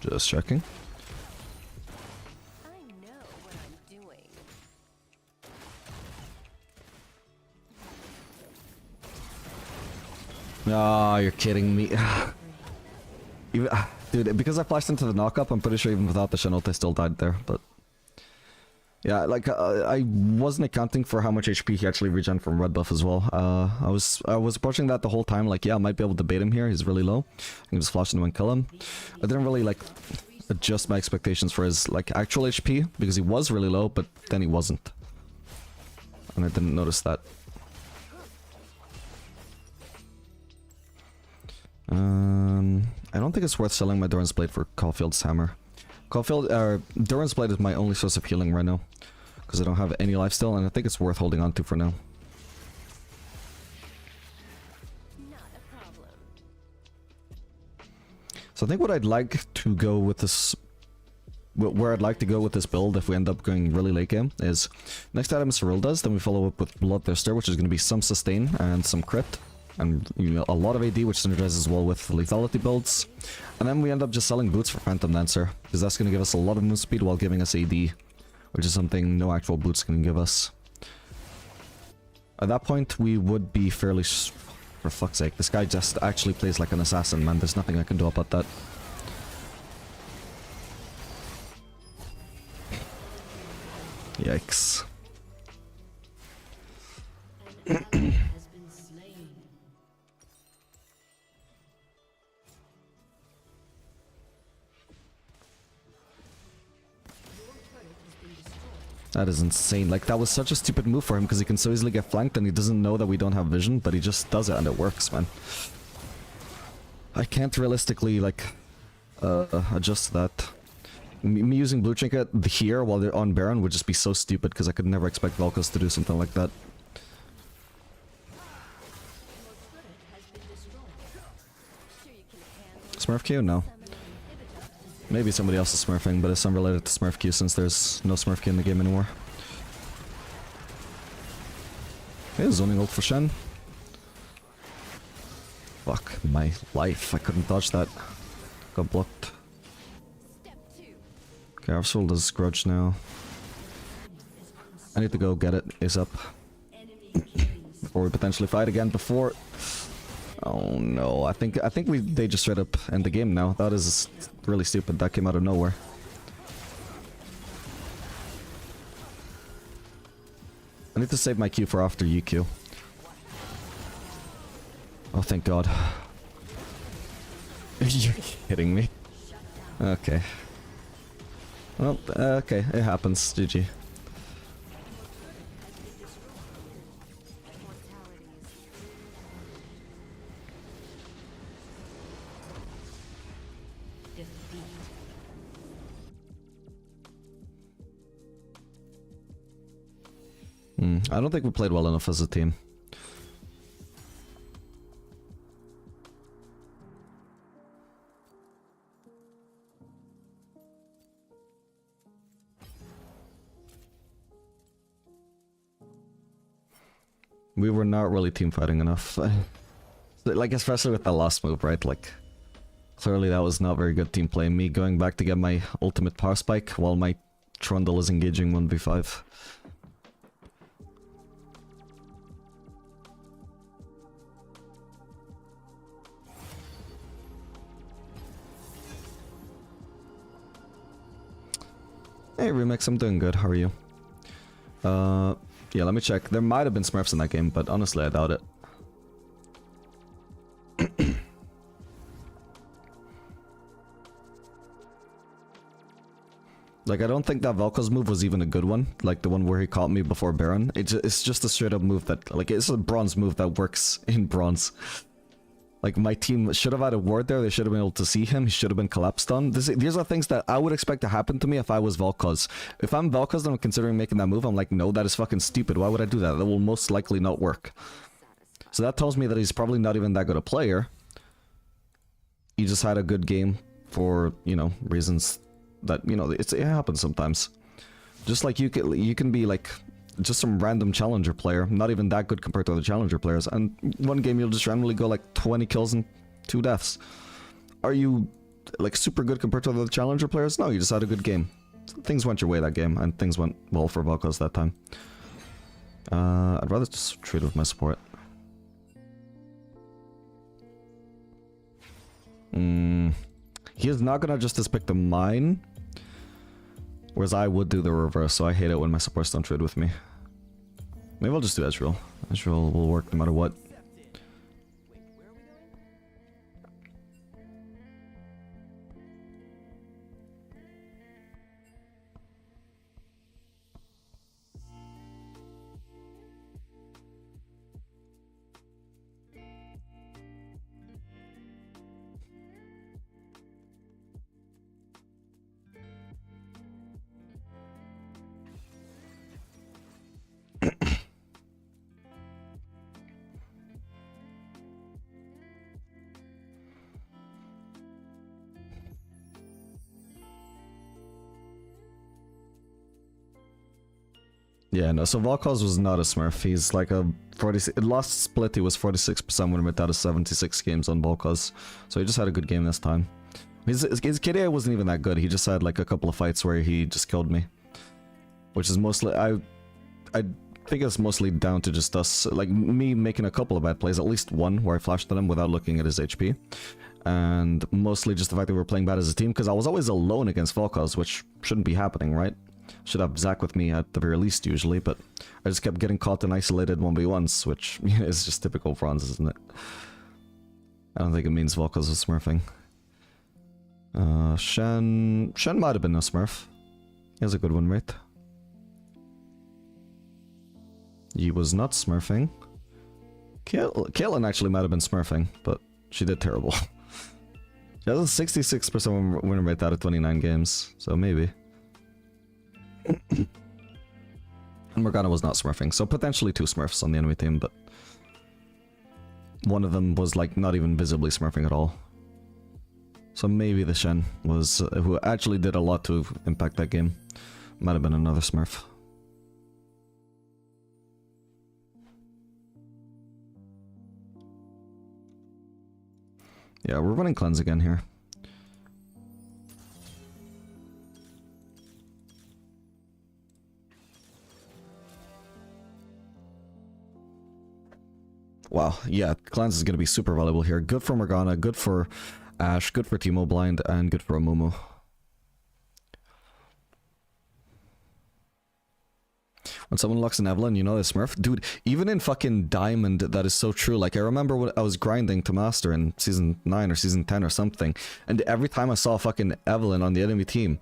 Just checking. I know what I'm doing. Ah, you're kidding me. Even, dude, because I flashed into the knockup, I'm pretty sure even without the Shen I still died there, but... Yeah, like, I wasn't accounting for how much HP he actually regen from red buff as well. I was approaching that the whole time, like, yeah, I might be able to bait him here, he's really low. I can just flash into him and kill him. I didn't really, like, adjust my expectations for his, like, actual HP, because he was really low, but then he wasn't. And I didn't notice that. I don't think it's worth selling my Doran's Blade for Caulfield's Hammer. Doran's Blade is my only source of healing right now, because I don't have any lifesteal, and I think it's worth holding on to for now. Not a problem. So I think what I'd like to go with this, where I'd like to go with this build if we end up going really late game, is next item Cyril does, then we follow up with Bloodthirster, which is going to be some sustain and some crit. And, you know, a lot of AD, which synergizes well with lethality builds. And then we end up just selling boots for Phantom Dancer, because that's going to give us a lot of move speed while giving us AD, which is something no actual boots can give us. At that point, we would be fairly... For fuck's sake, this guy just actually plays like an assassin, man. There's nothing I can do about that. Yikes. That is insane. Like, that was such a stupid move for him because he can so easily get flanked and he doesn't know that we don't have vision, but he just does it and it works, man. I can't realistically, like, adjust that. Me using Blue Trinket here while they're on Baron would just be so stupid because I could never expect Vel'Koz to do something like that. Smurf Q? No. Maybe somebody else is smurfing, but it's unrelated to Smurf Q since there's no Smurf Q in the game anymore. Okay, zoning ult for Shen. Fuck my life, I couldn't dodge that. Got blocked. Okay, Arsenal does Grudge now. I need to go get it ASAP. Before we potentially fight again before... Oh no, I think they just straight up end the game now. That is really stupid. That came out of nowhere. I need to save my Q for after UQ. Oh, thank God. You're kidding me. Okay. Well, okay, it happens. GG. I don't think we played well enough as a team. We were not really team fighting enough. Like, especially with that last move, right? Like, clearly that was not very good team play. Me going back to get my ultimate power spike while my Trundle is engaging 1v5. Hey Remix, I'm doing good, how are you? Yeah, let me check. There might have been Smurfs in that game, but honestly I doubt it. Like, I don't think that Vel'Koz move was even a good one, like the one where he caught me before Baron. It's just a straight up move that, like, it's a bronze move that works in bronze. Like, my team should have had a ward there. They should have been able to see him. He should have been collapsed on. These are things that I would expect to happen to me if I was Vel'Koz. If I'm Vel'Koz and I'm considering making that move, I'm like, no, that is fucking stupid. Why would I do that? That will most likely not work. So that tells me that he's probably not even that good a player. He just had a good game for, you know, reasons that, you know, it happens sometimes. Just like you can be like just some random challenger player, not even that good compared to other challenger players, and one game you'll just randomly go like 20 kills and 2 deaths. Are you like super good compared to other challenger players? No, you just had a good game. Things went your way that game, and things went well for Vel'Koz that time. I'd rather just trade with my support. He is not gonna just pick the mine, whereas I would do the reverse, so I hate it when my supports don't trade with me. Maybe I'll just do Ezreal. Ezreal will work no matter what. Yeah, no, so Vel'Koz was not a smurf. He's like a 46... Last split, he was 46% win rate out of 76 games on Vel'Koz. So he just had a good game this time. His KDA wasn't even that good. He just had like a couple of fights where he just killed me. Which is mostly... I think it's mostly down to just us, like me making a couple of bad plays, at least one where I flashed at him without looking at his HP. And mostly just the fact that we were playing bad as a team, because I was always alone against Vel'Koz, which shouldn't be happening, right? Should have Zac with me at the very least usually, but I just kept getting caught in isolated 1v1s, which is just typical bronze, isn't it? I don't think it means Vel'Koz was smurfing. Shen might have been a smurf. He has a good win rate. He was not smurfing. Caitlyn actually might have been smurfing, but she did terrible. She has a 66% win rate out of 29 games, so maybe. And Morgana was not smurfing, so potentially 2 smurfs on the enemy team, but one of them was like not even visibly smurfing at all. So maybe the Shen was, who actually did a lot to impact that game. Might have been another smurf. Yeah, we're running cleanse again here. Wow, yeah, cleanse is going to be super valuable here. Good for Morgana, good for Ashe, good for Teemo Blind, and good for Amumu. When someone locks an Evelyn, you know they smurf. Dude, even in fucking Diamond, that is so true. Like, I remember when I was grinding to Master in Season 9 or Season 10 or something, and every time I saw fucking Evelyn on the enemy team,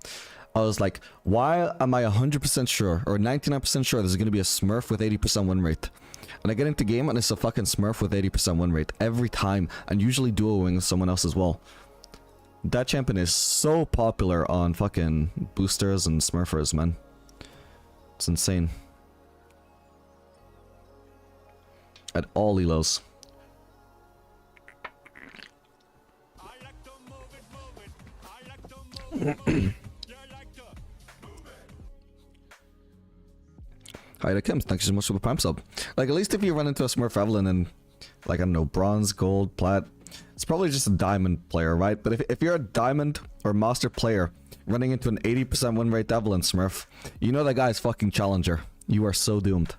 I was like, why am I 100% sure, or 99% sure there's going to be a smurf with 80% win rate? And I get into game and it's a fucking smurf with 80% win rate every time, and usually duoing with someone else as well. That champion is so popular on fucking boosters and smurfers, man. It's insane. At all elos. Hi to Kim, thank you so much for the prime sub. Like, at least if you run into a Smurf Evelyn and, like, I don't know, bronze, gold, plat, it's probably just a diamond player, right? But if you're a diamond or master player running into an 80% win rate Evelyn Smurf, you know that guy's fucking challenger. You are so doomed.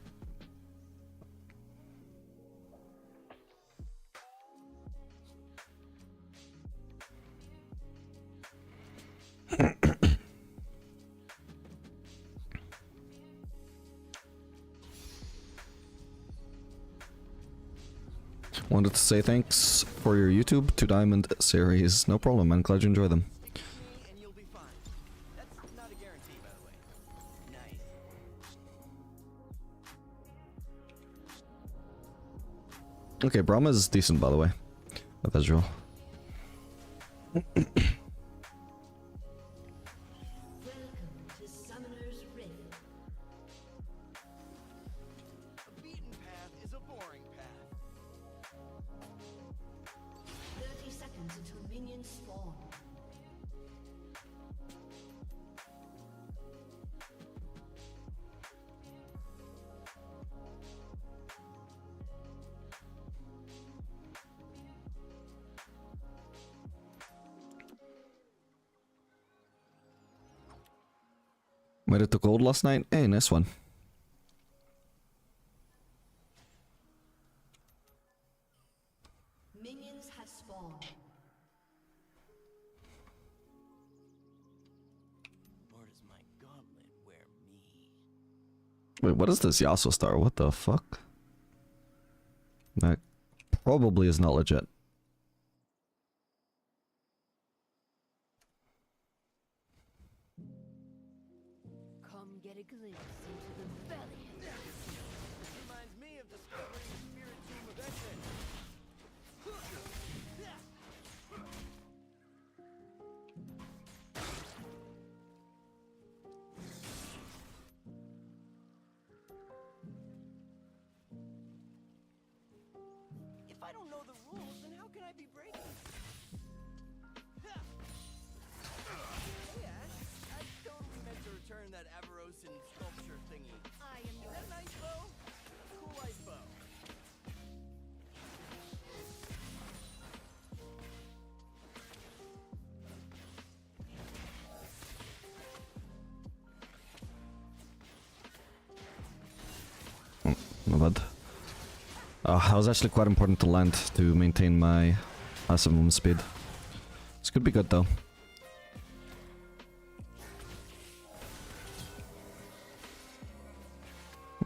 Wanted to say thanks for your YouTube 2 Diamond series. No problem, man. Glad you enjoy them. And you'll be fine. That's not a guarantee, by the way. Nice. Okay, Brahma is decent, by the way. with Ezreal. Welcome to Summoner's Rift. A beaten path is a boring path. 30 seconds until minions spawn. Made it to gold last night. Hey, nice one. Minions have spawned. Or does my gauntlet wear me? Wait, what is this Yasuo star? What the fuck? That probably is not legit. Come get a glimpse into the belly. Reminds me of discovering the spirit tomb of Ashe. If I don't know the rules, then how can I be breaking them? Hey Ash, I totally meant to return that Avarosan sculpture thingy. I am Is your that a nice bow? Cool ice bow. My bad. That was actually quite important to land to maintain my passive movement speed. This could be good though.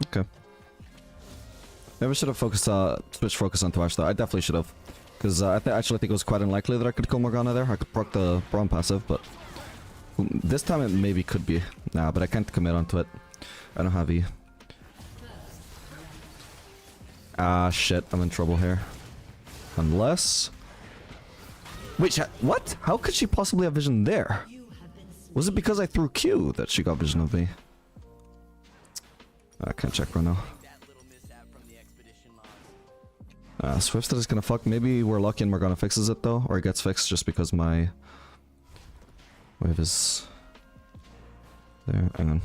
Okay. Maybe I should have focused, switched focus onto Ashe though. I definitely should have. Because I actually think it was quite unlikely that I could kill Morgana there. I could proc the Braum passive, but this time it maybe could be. Nah, but I can't commit onto it. I don't have E. Ah, shit. I'm in trouble here. Unless... Wait, what? How could she possibly have vision there? Was it because I threw Q that she got vision of me? I can't check right now. That little mishap from the expedition logs. Swifted is gonna fuck. Maybe we're lucky and Morgana fixes it though, or it gets fixed just because my wave is there. Hang on.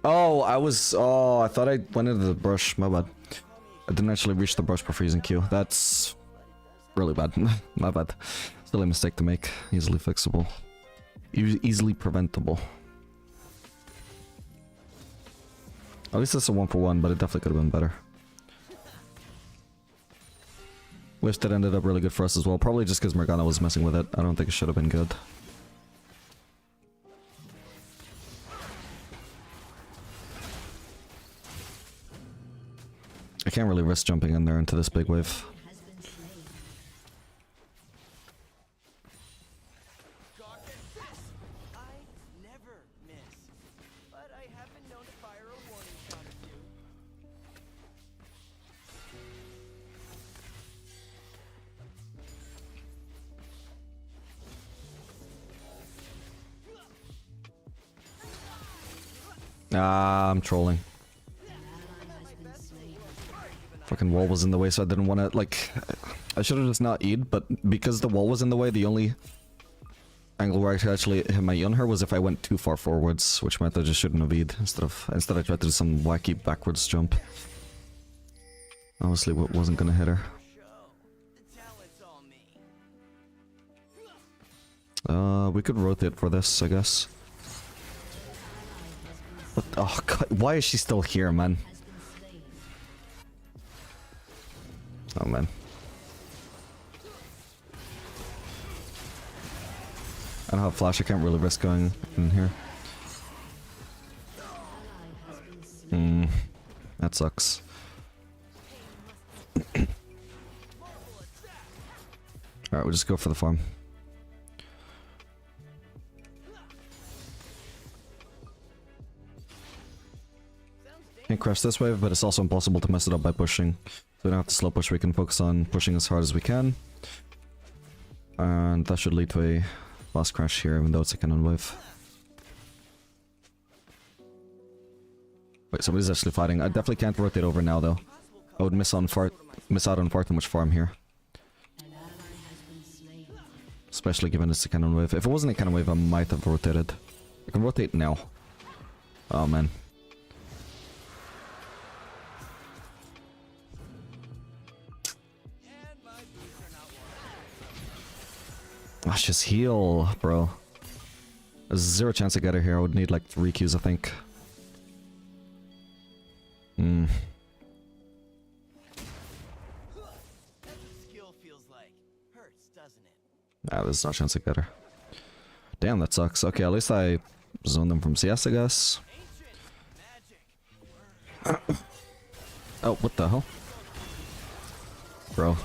Oh, I thought I went into the brush. My bad. I didn't actually reach the brush before using Q. That's really bad. My bad. Silly mistake to make. Easily fixable. Easily preventable. At least it's a 1-for-1, but it definitely could have been better. Wish that ended up really good for us as well. Probably just because Morgana was messing with it. I don't think it should have been good. I can't really risk jumping in there into this big wave. Has been slain. God, this! I never miss. But I have been known to fire a warning shot at you. Ah, I'm trolling. Fucking wall was in the way, so I didn't want to, like... I should have just not E'd, but because the wall was in the way, the only angle where I could actually hit my E on her was if I went too far forwards, which meant I just shouldn't have E'd. Instead I tried to do some wacky backwards jump. Honestly, wasn't gonna hit her. Show. The talent's all me. We could rotate for this, I guess. What? Oh god, why is she still here, man? Has been slain. Oh man. I don't have flash, I can't really risk going in here. That sucks. Alright, we'll just go for the farm. Sounds Can't crush this wave, but it's also impossible to mess it up by pushing. So we don't have to slow push, we can focus on pushing as hard as we can. And that should lead to a fast crash here, even though it's a cannon wave. Wait, somebody's actually fighting. I definitely can't rotate over now, though. I would miss out on far too much farm here. Especially given it's a cannon wave. If it wasn't a cannon wave, I might have rotated. I can rotate now. Oh, man. Let's just heal, bro. There's zero chance to get her here. I would need like 3 Qs, I think. That's what skill feels like. Hurts, doesn't it? Ah, there's no chance to get her. Damn, that sucks. Okay, at least I zoned them from CS, I guess. Oh, what the hell? Bro.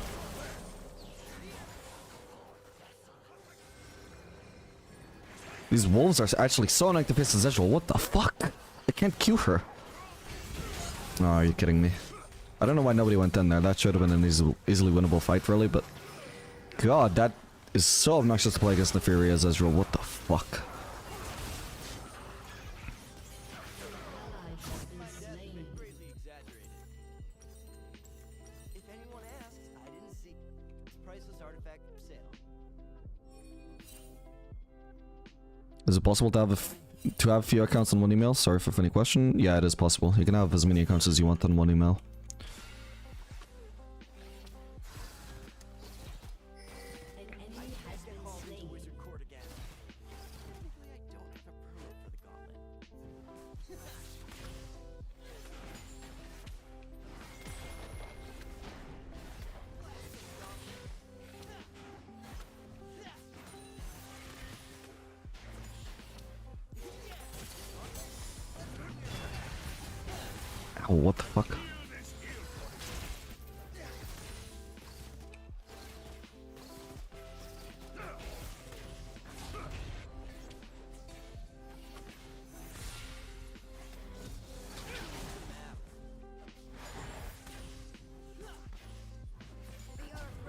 These wolves are actually so annoying to face as Ezreal. What the fuck? I can't Q her. Oh, are you kidding me? I don't know why nobody went in there. That should have been an easily winnable fight, really, but... God, that is so obnoxious to play against the Fury as Ezreal. What the fuck? Greatly exaggerated. If anyone asks, I didn't see. Priceless artifact for sale. Is it possible to have few accounts on one email? Sorry for any question. Yeah, it is possible. You can have as many accounts as you want on one email. Wizard court again. Technically, I don't have a permit for the gauntlet. Oh, what the fuck?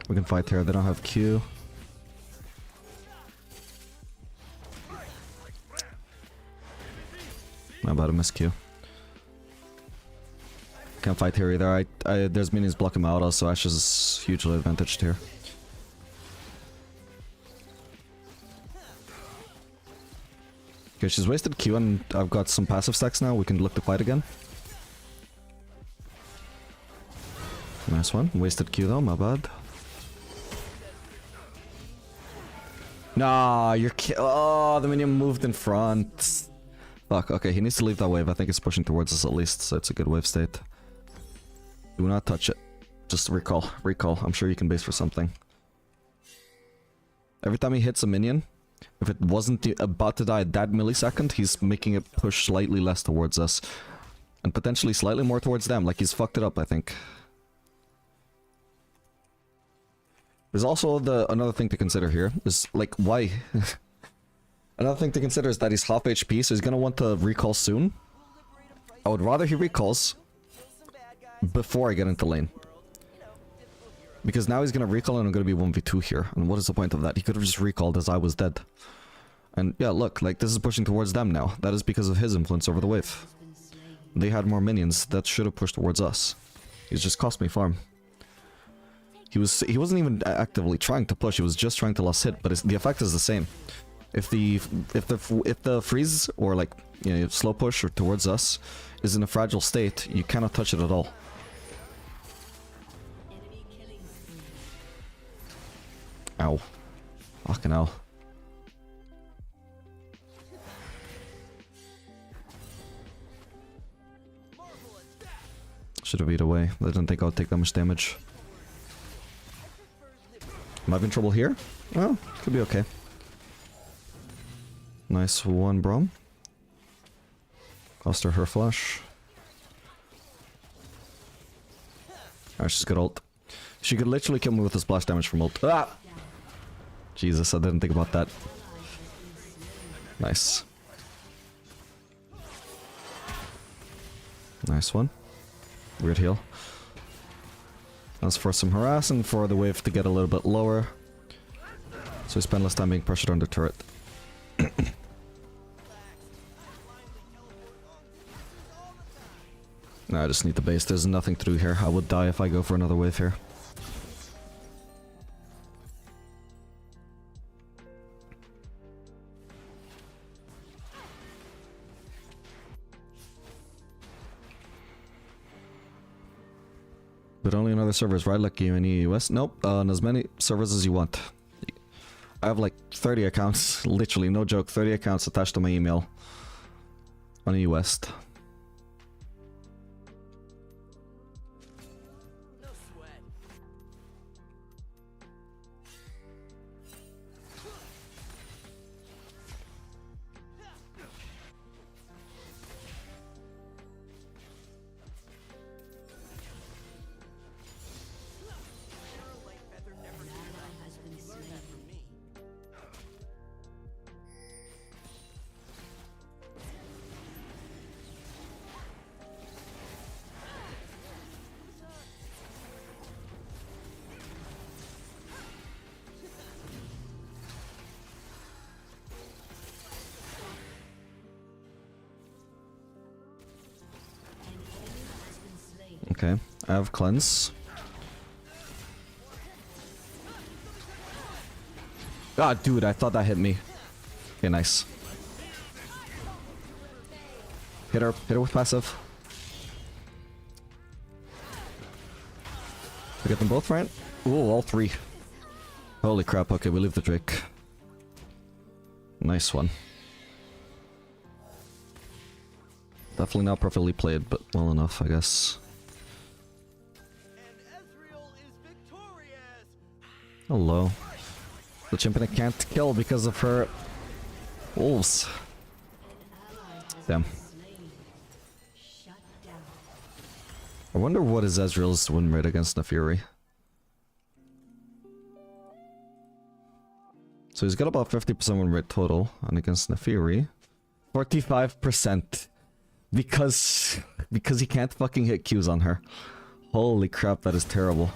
We can fight here, they don't have Q. My bad, I missed Q. Can't fight here either. There's minions blocking him out, also Ashe is hugely advantaged here. Okay, she's wasted Q and I've got some passive stacks now. We can look to fight again. Nice one. Wasted Q though, my bad. Nah, you're oh, the minion moved in front. Fuck, okay, he needs to leave that wave. I think it's pushing towards us at least, so it's a good wave state. Do not touch it. Just recall. Recall. I'm sure you can base for something. Every time he hits a minion, if it wasn't about to die at that millisecond, he's making it push slightly less towards us. And potentially slightly more towards them. Like, he's fucked it up, I think. There's also another thing to consider here. Is, like, why? Another thing to consider is that he's half HP, so he's gonna want to recall soon. I would rather he recalls before I get into lane. Because now he's gonna recall and I'm gonna be 1v2 here. And what is the point of that? He could have just recalled as I was dead. And yeah, look, like, this is pushing towards them now. That is because of his influence over the wave. They had more minions. That should have pushed towards us. He's just cost me farm. He wasn't even actively trying to push, he was just trying to last hit, but the effect is the same. If the freeze or, like, you know, slow push or towards us is in a fragile state, you cannot touch it at all. Ow. Fucking hell. Should have eat away. I didn't think I would take that much damage. Am I in trouble here? Well, could be okay. Nice one, Brom. Cost her flash. Alright, she's got ult. She could literally kill me with the splash damage from ult. Ah! Jesus, I didn't think about that. Nice. Nice one. Weird heal. Let's force some harassing for the wave to get a little bit lower. So we spend less time being pressured on the turret. No, I just need the base. There's nothing to do here. I would die if I go for another wave here. But only on other servers, right? Like you in the US? Nope, on as many servers as you want. I have like 30 accounts, literally, no joke, 30 accounts attached to my email on the US. No sweat. Light feather never came out. Has been You learned slain. that from me. An enemy has been slain. Okay, I have cleanse. Ah, dude, I thought that hit me. Okay, nice. Hit her with passive. We get them both right? Ooh, all three. Holy crap, okay, we leave the Drake. Nice one. Definitely not perfectly played, but well enough, I guess. And Ezreal is victorious. Hello. The champion I can't kill because of her wolves. Damn. Slain. Shut down. I wonder what is Ezreal's win rate against the Fury. So he's got about 50% win rate total, and against the Fury, 45%. Because he can't fucking hit Qs on her. Holy crap, that is terrible.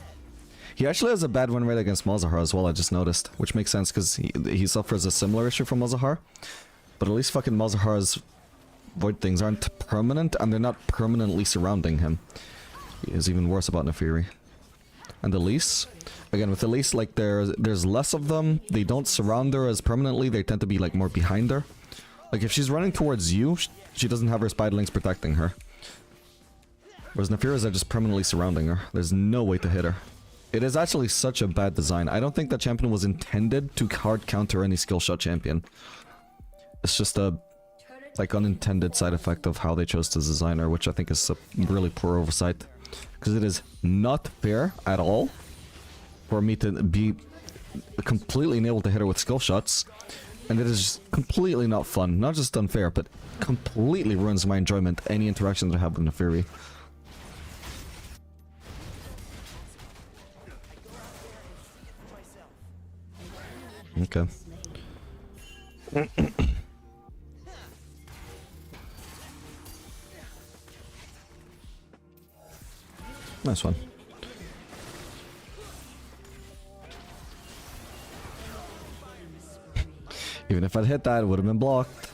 He actually has a bad win rate against Malzahar as well, I just noticed. Which makes sense, because he suffers a similar issue from Malzahar. But at least fucking Malzahar's void things aren't permanent, and they're not permanently surrounding him. He is even worse about Nefiri. And Elise, again with Elise, like there's less of them. They don't surround her as permanently. They tend to be like more behind her. Like if she's running towards you, she doesn't have her spiderlings protecting her. Whereas Nefiri's are just permanently surrounding her. There's no way to hit her. It is actually such a bad design. I don't think that champion was intended to hard counter any skill shot champion. It's just a like unintended side effect of how they chose to design her, which I think is a really poor oversight. Because it is not fair at all for me to be completely unable to hit her with skill shots. And it is just completely not fun. Not just unfair, but completely ruins my enjoyment any interaction that I have with Nefiri. Okay. Nice one. Even if I'd hit that, it would have been blocked.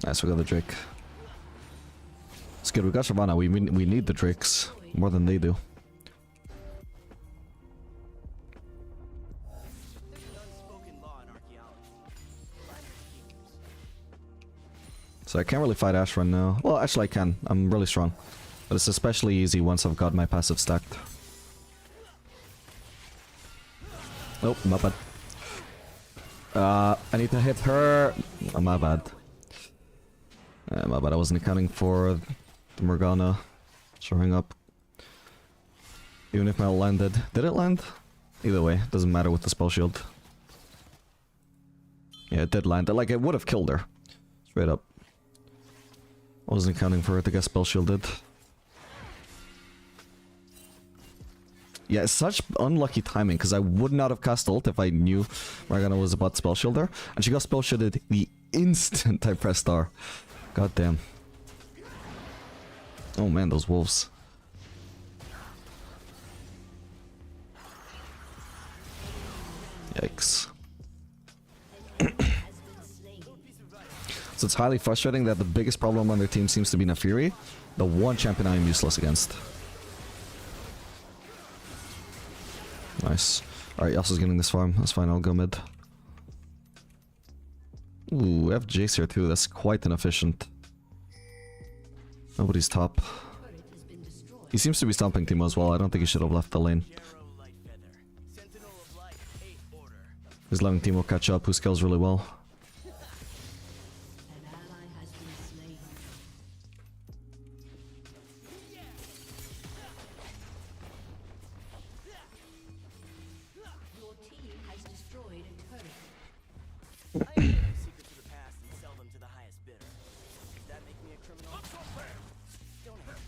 Nice, we got the Drake. It's good, we got Shyvana. We need the Drakes more than they do. There's an unspoken law in archaeology. So I can't really fight Ashe right now. Well, actually I can. I'm really strong. But it's especially easy once I've got my passive stacked. Oh, my bad. I need to hit her. Oh, my bad. My bad, I wasn't accounting for the Morgana showing up. Even if my ult landed. Did it land? Either way, doesn't matter with the spell shield. Yeah, it did land. Like, it would have killed her. Straight up. I wasn't accounting for it to get spell shielded. Yeah, it's such unlucky timing, because I would not have cast ult if I knew Morgana was about to spell shield her. And she got spell shielded the instant I pressed R. God damn. Oh man, those wolves. Yikes. So it's highly frustrating that the biggest problem on their team seems to be Naafiri, the one champion I am useless against. Nice. Alright, Yasuo's getting this farm. That's fine, I'll go mid. Ooh, we have Jace here too. That's quite inefficient. Nobody's top. He seems to be stomping Timo as well. I don't think he should have left the lane. He's letting Timo catch up, who scales really well. I know the secrets of the past and sell them to the highest bidder. Does that make me a criminal? Don't hurt me.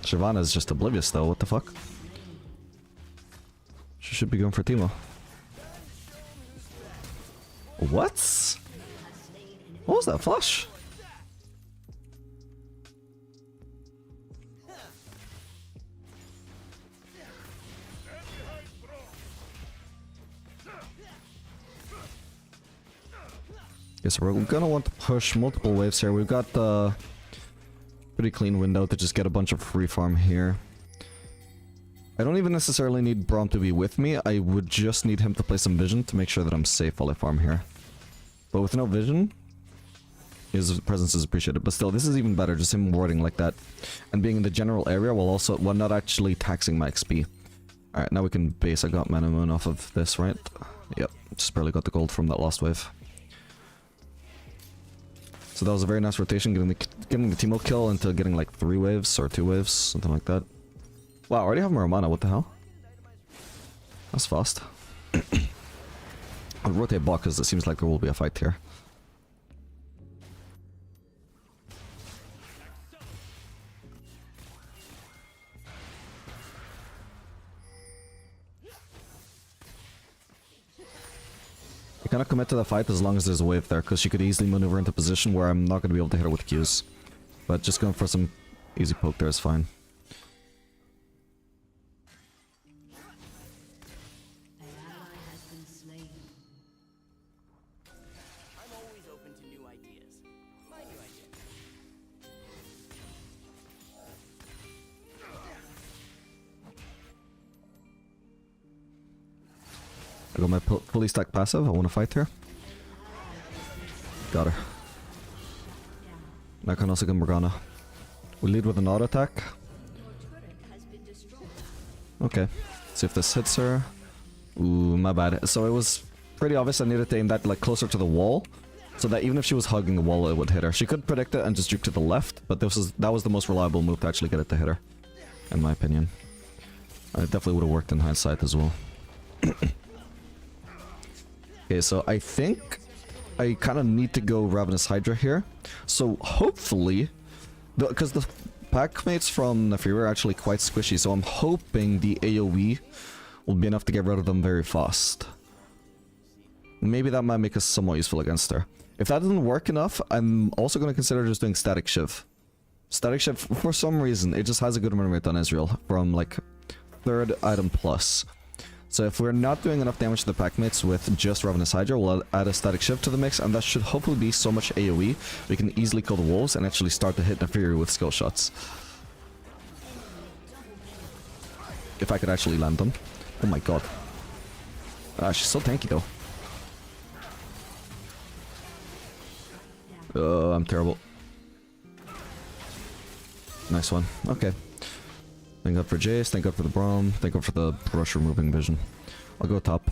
Shyvana's just oblivious though, what the fuck? She should be going for Timo. What? What was that flash? Okay, so we're gonna want to push multiple waves here. We've got the pretty clean window to just get a bunch of free farm here. I don't even necessarily need Braum to be with me. I would just need him to play some vision to make sure that I'm safe while I farm here. But with no vision, his presence is appreciated. But still, this is even better, just him warding like that. And being in the general area while not actually taxing my XP. Alright, now we can base. I got Mana Moon off of this, right? Yep, just barely got the gold from that last wave. So that was a very nice rotation, getting the Timo kill into getting like 3 waves or 2 waves, something like that. Wow, I already have more mana, what the hell? That's fast. I'll rotate bot because it seems like there will be a fight here. I cannot commit to the fight as long as there's a wave there, because she could easily maneuver into a position where I'm not going to be able to hit her with Qs. But just going for some easy poke there is fine. I'm always open to new ideas. My new idea. I got my fully stacked passive. I want to fight her. Got her. Now I can also get Morgana. We lead with an auto attack. Okay. See if this hits her. Ooh, my bad. So it was pretty obvious I needed to aim that like closer to the wall, so that even if she was hugging the wall, it would hit her. She could predict it and just juke to the left, but that was the most reliable move to actually get it to hit her, in my opinion. It definitely would have worked in hindsight as well. Okay, so I think I kind of need to go Ravenous Hydra here. So hopefully, because the pack mates from Naafiri are actually quite squishy, so I'm hoping the AoE will be enough to get rid of them very fast. Maybe that might make us somewhat useful against her. If that doesn't work enough, I'm also going to consider just doing Static Shiv. Static Shiv, for some reason, it just has a good run rate on Ezreal from like 3rd item plus. So if we're not doing enough damage to the pack mates with just Ravenous Hydra, we'll add a Static Shiv to the mix, and that should hopefully be so much AoE we can easily kill the wolves and actually start to hit Naafiri with skill shots. If I could actually land them. Oh my god. She's so tanky though. I'm terrible. Nice one. Okay. Thank god for Jace, thank god for the Braum, thank god for the brush removing vision. I'll go top.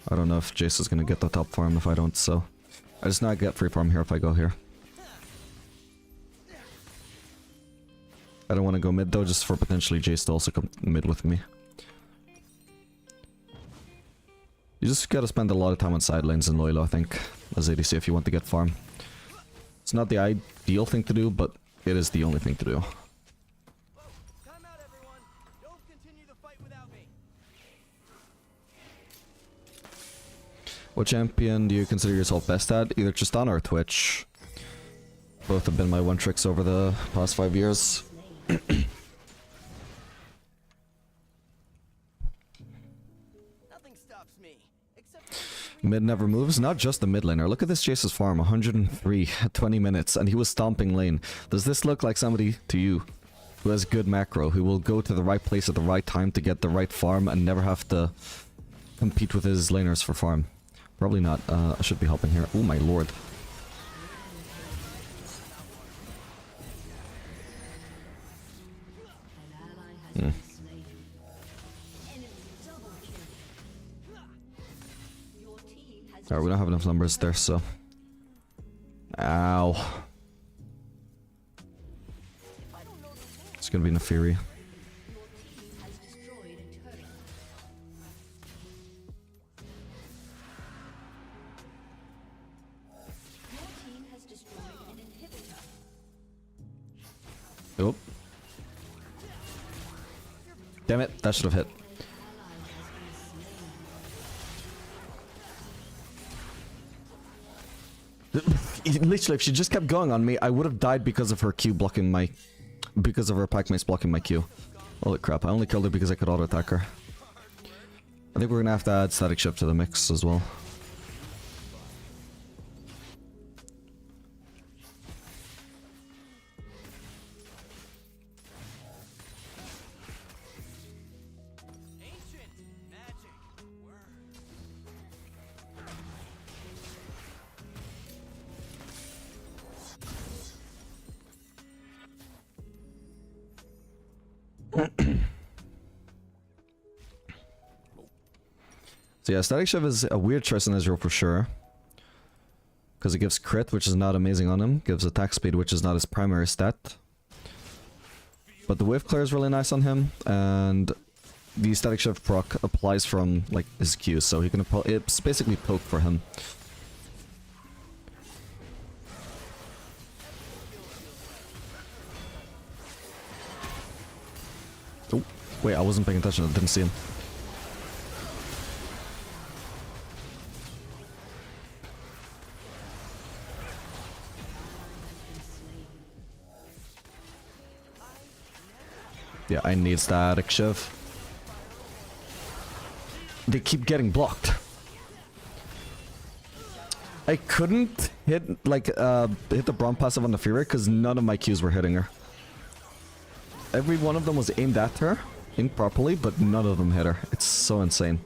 I don't know if Jace is gonna get the top farm if I don't, so... I just not get free farm here if I go here. I don't want to go mid though, just for potentially Jace to also come mid with me. You just gotta spend a lot of time on side lanes in Loyalo, I think, as ADC if you want to get farm. It's not the ideal thing to do, but it is the only thing to do. Time out, everyone. What champion do you consider yourself best at? Either Tristana or Twitch. Both have been my one tricks over the past 5 years. Nothing stops me, except for Mid never moves, not just the mid laner. Look at this Jace's farm, 103 at 20 minutes, and he was stomping lane. Does this look like somebody to you who has good macro, who will go to the right place at the right time to get the right farm and never have to compete with his laners for farm? Probably not. I should be helping here. Oh my lord. Hmm. Alright, we don't have enough numbers there, so... Ow. It's gonna be in a Fury. Oh. Damn it, that should have hit. Literally, if she just kept going on me, I would have died because of her Q blocking my... Because of her packmates blocking my Q. Holy crap, I only killed her because I could auto-attack her. I think we're gonna have to add Static Shift to the mix as well. So yeah, Static Shift is a weird choice in Ezreal for sure. Because it gives crit, which is not amazing on him. Gives attack speed, which is not his primary stat. But the wave clear is really nice on him. And the Static Shift proc applies from like his Q. So he can it's basically poke for him. Oh, wait, I wasn't paying attention. I didn't see him. Yeah, I need Static Shift. They keep getting blocked. I couldn't hit hit the Braum passive on the Fury because none of my Qs were hitting her. Every one of them was aimed at her improperly, but none of them hit her. It's so insane.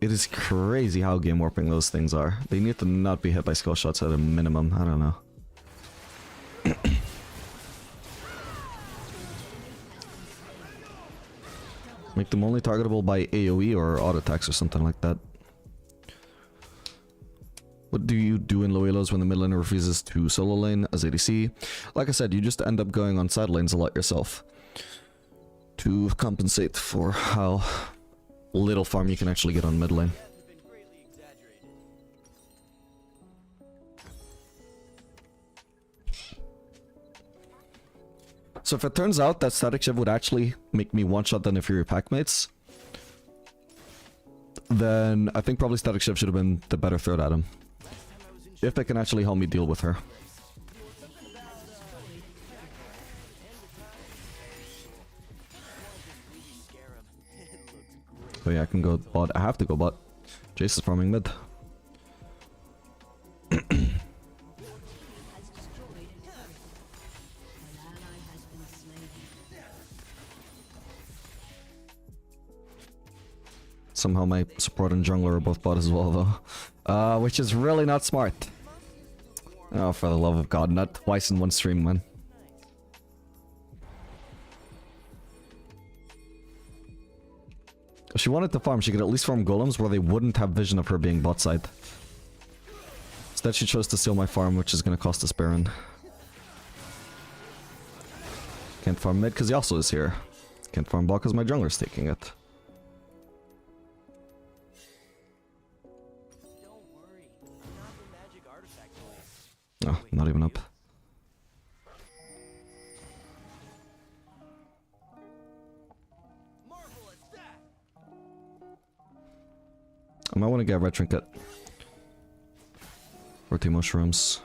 It is crazy how game warping those things are. They need to not be hit by skill shots at a minimum. I don't know. Make them only targetable by AoE or auto attacks or something like that. What do you do in low elos when the mid laner refuses to solo lane as ADC? Like I said, you just end up going on side lanes a lot yourself. To compensate for how little farm you can actually get on mid lane. So if it turns out that Static Shift would actually make me one-shot the Fury packmates, then I think probably Static Shift should have been the better third item. If it can actually help me deal with her. Oh yeah, I can go bot. I have to go bot. Jace is farming mid. Somehow my support and jungler are both bot as well though. Which is really not smart. Oh, for the love of God, not twice in one stream, man. If she wanted to farm, she could at least farm golems where they wouldn't have vision of her being bot side. Instead she chose to steal my farm, which is gonna cost us Baron. Can't farm mid because Yasuo is here. Can't farm bot because my jungler's taking it. Oh, not even up. I might want want to get red trinket. Or 2 mushrooms.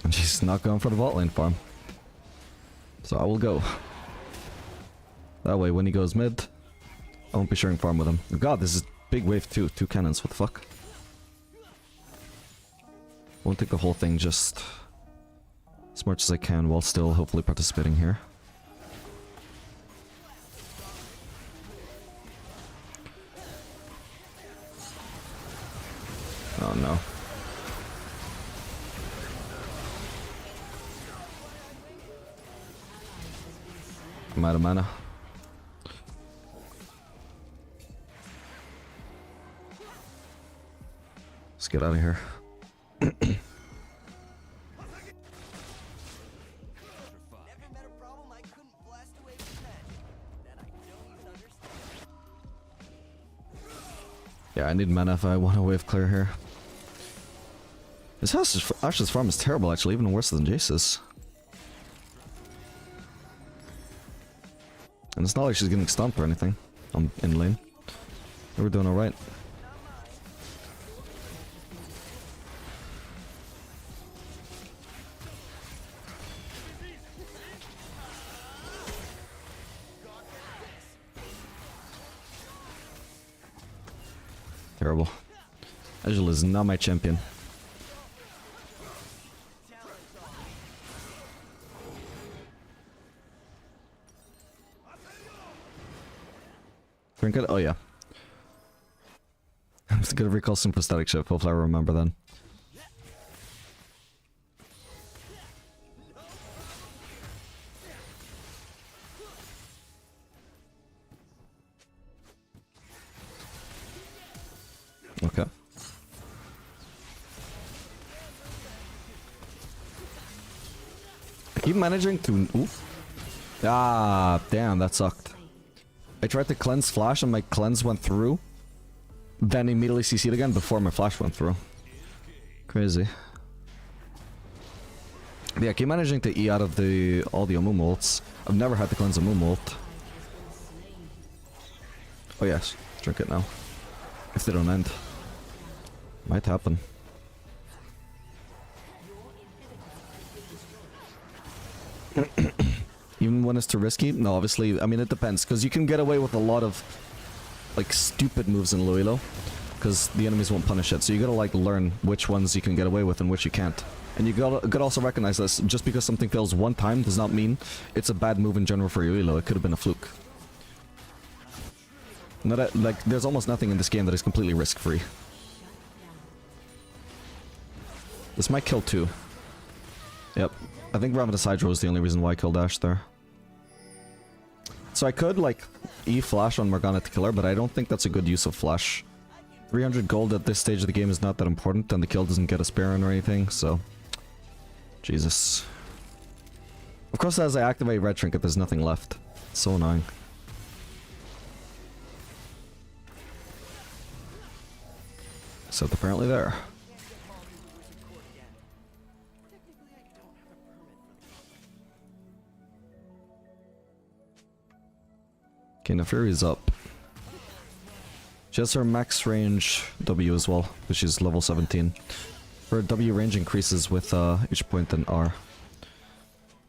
And she's not going for the bot lane farm. So I will go. That way when he goes mid, I won't be sharing farm with him. God, this is big wave 2. 2 cannons, what the fuck? Won't take the whole thing, just as much as I can while still hopefully participating here. Oh no. I'm out of mana. Let's get out of here. Never met a problem I couldn't blast away with magic. That I don't even understand. Yeah, I need mana if I want to wave clear here. This Ashe's farm is terrible actually, even worse than Jace's. And it's not like she's getting stumped or anything. I'm in lane. We're doing alright. Terrible. Ezreal is not my champion. Trinket? Oh yeah. I'm just gonna recall some prosthetic ship. Hopefully I remember then. Okay. I keep managing to... Ooh. Ah, damn, that sucked. I tried to cleanse flash and my cleanse went through. Then immediately CC'd again before my flash went through. Crazy. Yeah, I keep managing to E out of all the Amumu ults. I've never had to cleanse a Amumu ult. Oh yes, drink it now. If they don't end. Might happen. Even when it's too risky? No, obviously, I mean, it depends, because you can get away with a lot of, like, stupid moves in Luilo, because the enemies won't punish it, so you gotta, like, learn which ones you can get away with and which you can't. And you gotta also recognize this, just because something fails one time does not mean it's a bad move in general for your elo. It could have been a fluke. Not like, there's almost nothing in this game that is completely risk-free. This might kill 2. Yep. I think Ravenous Hydro is the only reason why I killed Ashe there. So I could, like, E-flash on Morgana to kill her, but I don't think that's a good use of flash. 300 gold at this stage of the game is not that important, and the kill doesn't get a spear in or anything, so... Jesus. Of course, as I activate Red Trinket, there's nothing left. It's so annoying. Except apparently there. Okay, now Fury's up. She has her max range W as well, because she's level 17. Her W range increases with each point in R.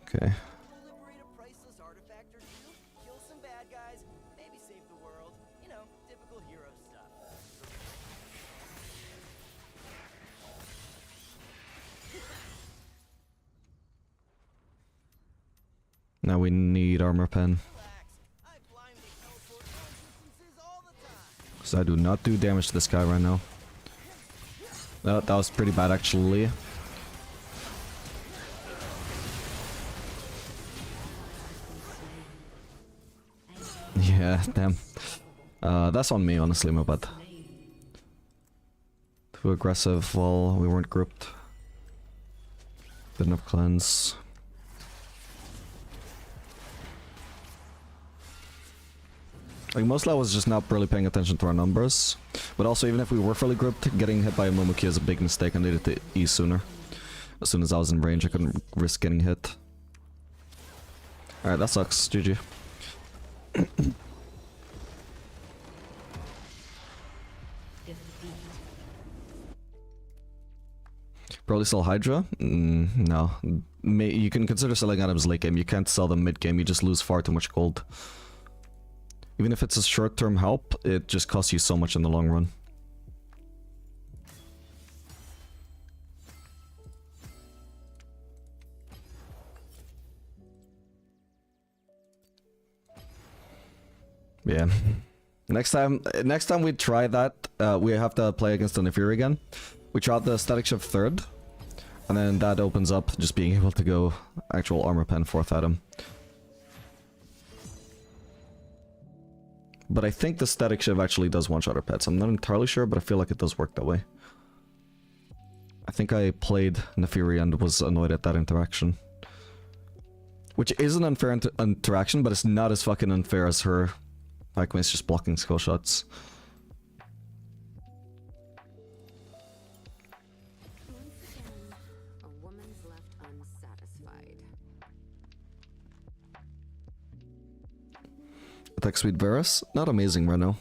Okay. Liberate a priceless artifact or two, kill some bad guys, maybe save the world. You know, typical hero stuff. Now we need armor pen. Relax. I blindly teleport long distances all the time. Because I do not do damage to this guy right now. That was pretty bad actually. Yeah, damn. That's on me, honestly, my bad. Too aggressive while we weren't grouped. Good enough cleanse. Like, mostly I was just not really paying attention to our numbers. But also, even if we were fully grouped, getting hit by a Momoki is a big mistake. I needed to E sooner. As soon as I was in range, I couldn't risk getting hit. Alright, that sucks. GG. Probably sell Hydra? No. You can consider selling items late game. You can't sell them mid game. You just lose far too much gold. Even if it's a short-term help, it just costs you so much in the long run. Yeah. Next time we try that, we have to play against the Nefiri again. We tried the Static Shift 3rd, and then that opens up just being able to go actual armor pen 4th item. But I think the Static Shiv actually does one-shot our pets. I'm not entirely sure, but I feel like it does work that way. I think I played Nefiri and was annoyed at that interaction. Which is an unfair interaction, but it's not as fucking unfair as her Pikeman's just blocking skill shots. Once again, a woman's left unsatisfied. Attack Sweet Varus? Not amazing right now.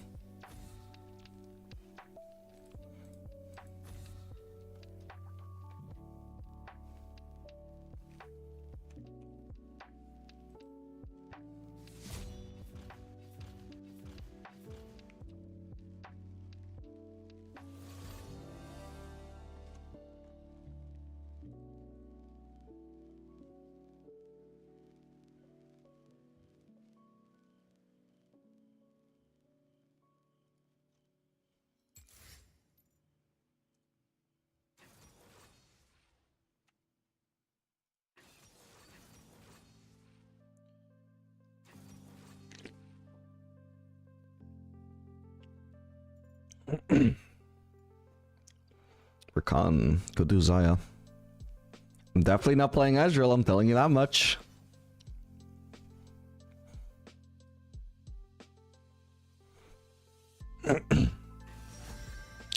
Rakan, go do Xayah. I'm definitely not playing Ezreal, I'm telling you that much.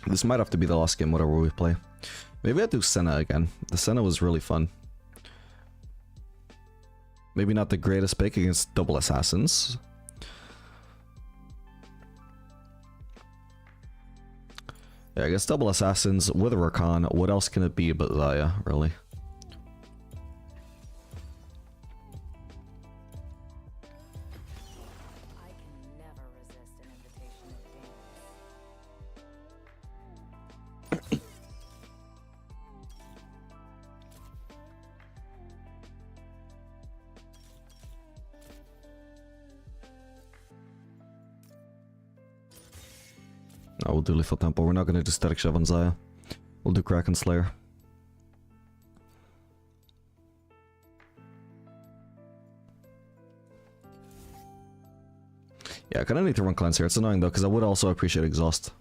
This might have to be the last game, whatever we play. Maybe I'll do Senna again. The Senna was really fun. Maybe not the greatest pick against double assassins. Yeah, I guess double assassins with a Rakan. What else can it be but Xayah, really? I can never resist an invitation to dance. No, we'll do Lethal Temple. We're not going to do Static Shove on Xayah. We'll do Kraken Slayer. Yeah, I kind of need to run Cleanse here. It's annoying though, because I would also appreciate Exhaust.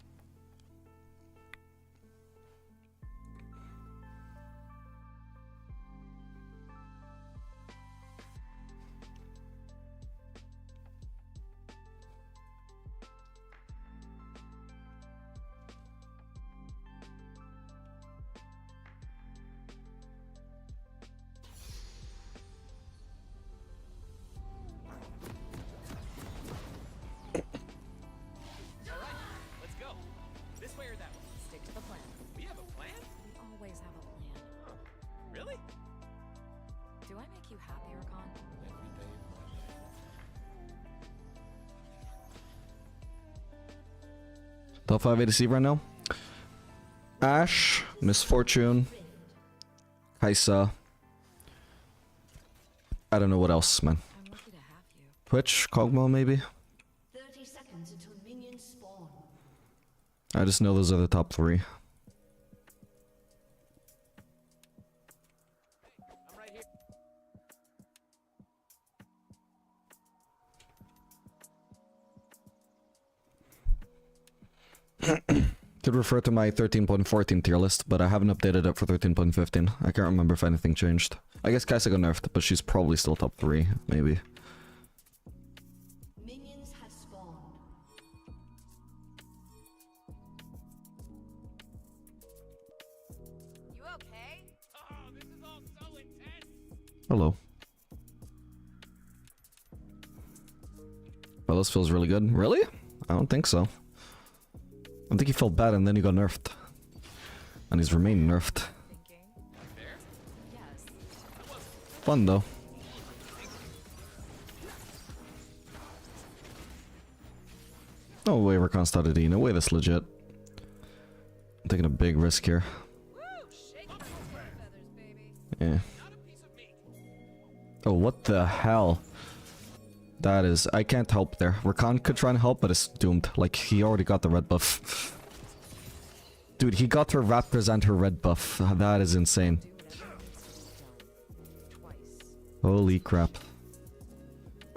Top 5 ADC right now. Ashe, Misfortune, Kaisa. I don't know what else, man. I'm lucky to have you. Twitch, Kog'Maw maybe? 30 seconds until minions spawn. I just know those are the top 3. Could refer to my 13.14 tier list, but I haven't updated it for 13.15. I can't remember if anything changed. I guess Kai'Sa got nerfed, but she's probably still top 3, maybe. Minions have spawned. You okay? Oh, this is all so intense. Hello. Well, this feels really good. Really? I don't think so. I think he felt bad and then he got nerfed. And he's remained nerfed. Yes. Fun though. No way Rakan started E. No way that's legit. I'm taking a big risk here. Woo! Shake those feathers, baby. Yeah. Not a piece of meat. Oh, what the hell? That is... I can't help there. Rakan could try and help, but it's doomed. Like, he already got the red buff. Dude, he got her Raptors and her red buff. That is insane. Holy crap.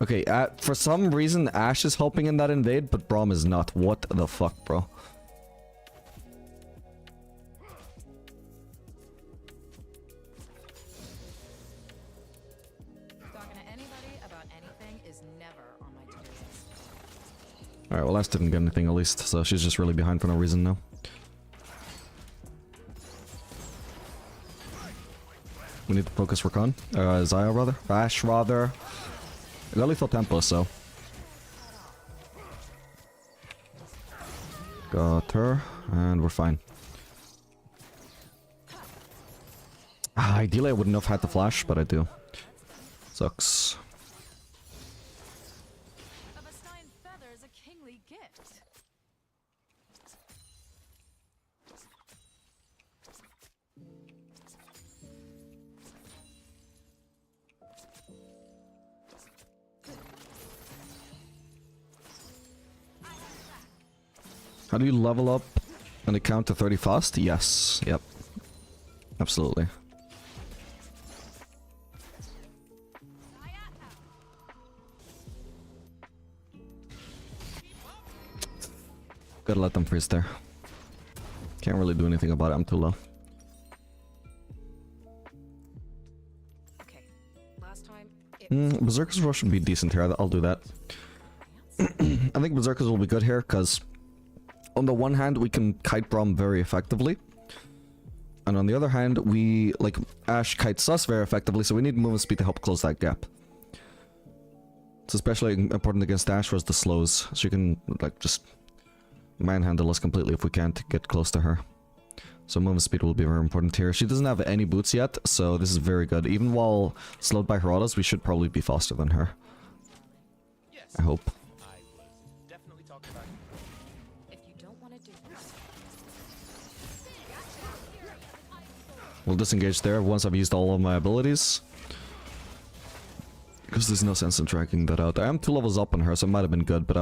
Okay, for some reason, Ashe is helping in that invade, but Braum is not. What the fuck, bro? Talking to anybody about anything is never on my to-do list. Alright, well, Ashe didn't get anything at least, so she's just really behind for no reason now. We need to focus Rakan. Xayah, rather. Ashe, rather. I got lethal tempo, so... Got her, and we're fine. Ideally I wouldn't have had the flash, but I do. Sucks. A Vastine feather is a kingly gift. How do you level up an account to 30 fast? Yes. Yep. Absolutely. Gotta let them freeze there. Can't really do anything about it, I'm too low. Okay. Last time it Berserker's Rush would be decent here, I'll do that. I think Berserkers will be good here, because on the one hand, we can kite Braum very effectively. And on the other hand, we, like, Ashe kites us very effectively, so we need movement speed to help close that gap. It's especially important against Ashe was the slows, so you can, like, just manhandle us completely if we can't get close to her. So movement speed will be very important here. She doesn't have any boots yet, so this is very good. Even while slowed by her autos, we should probably be faster than her. I hope. if you don't want to do this. We'll disengage there once I've used all of my abilities. Because there's no sense in tracking that out. I am 2 levels up on her, so it might have been good, but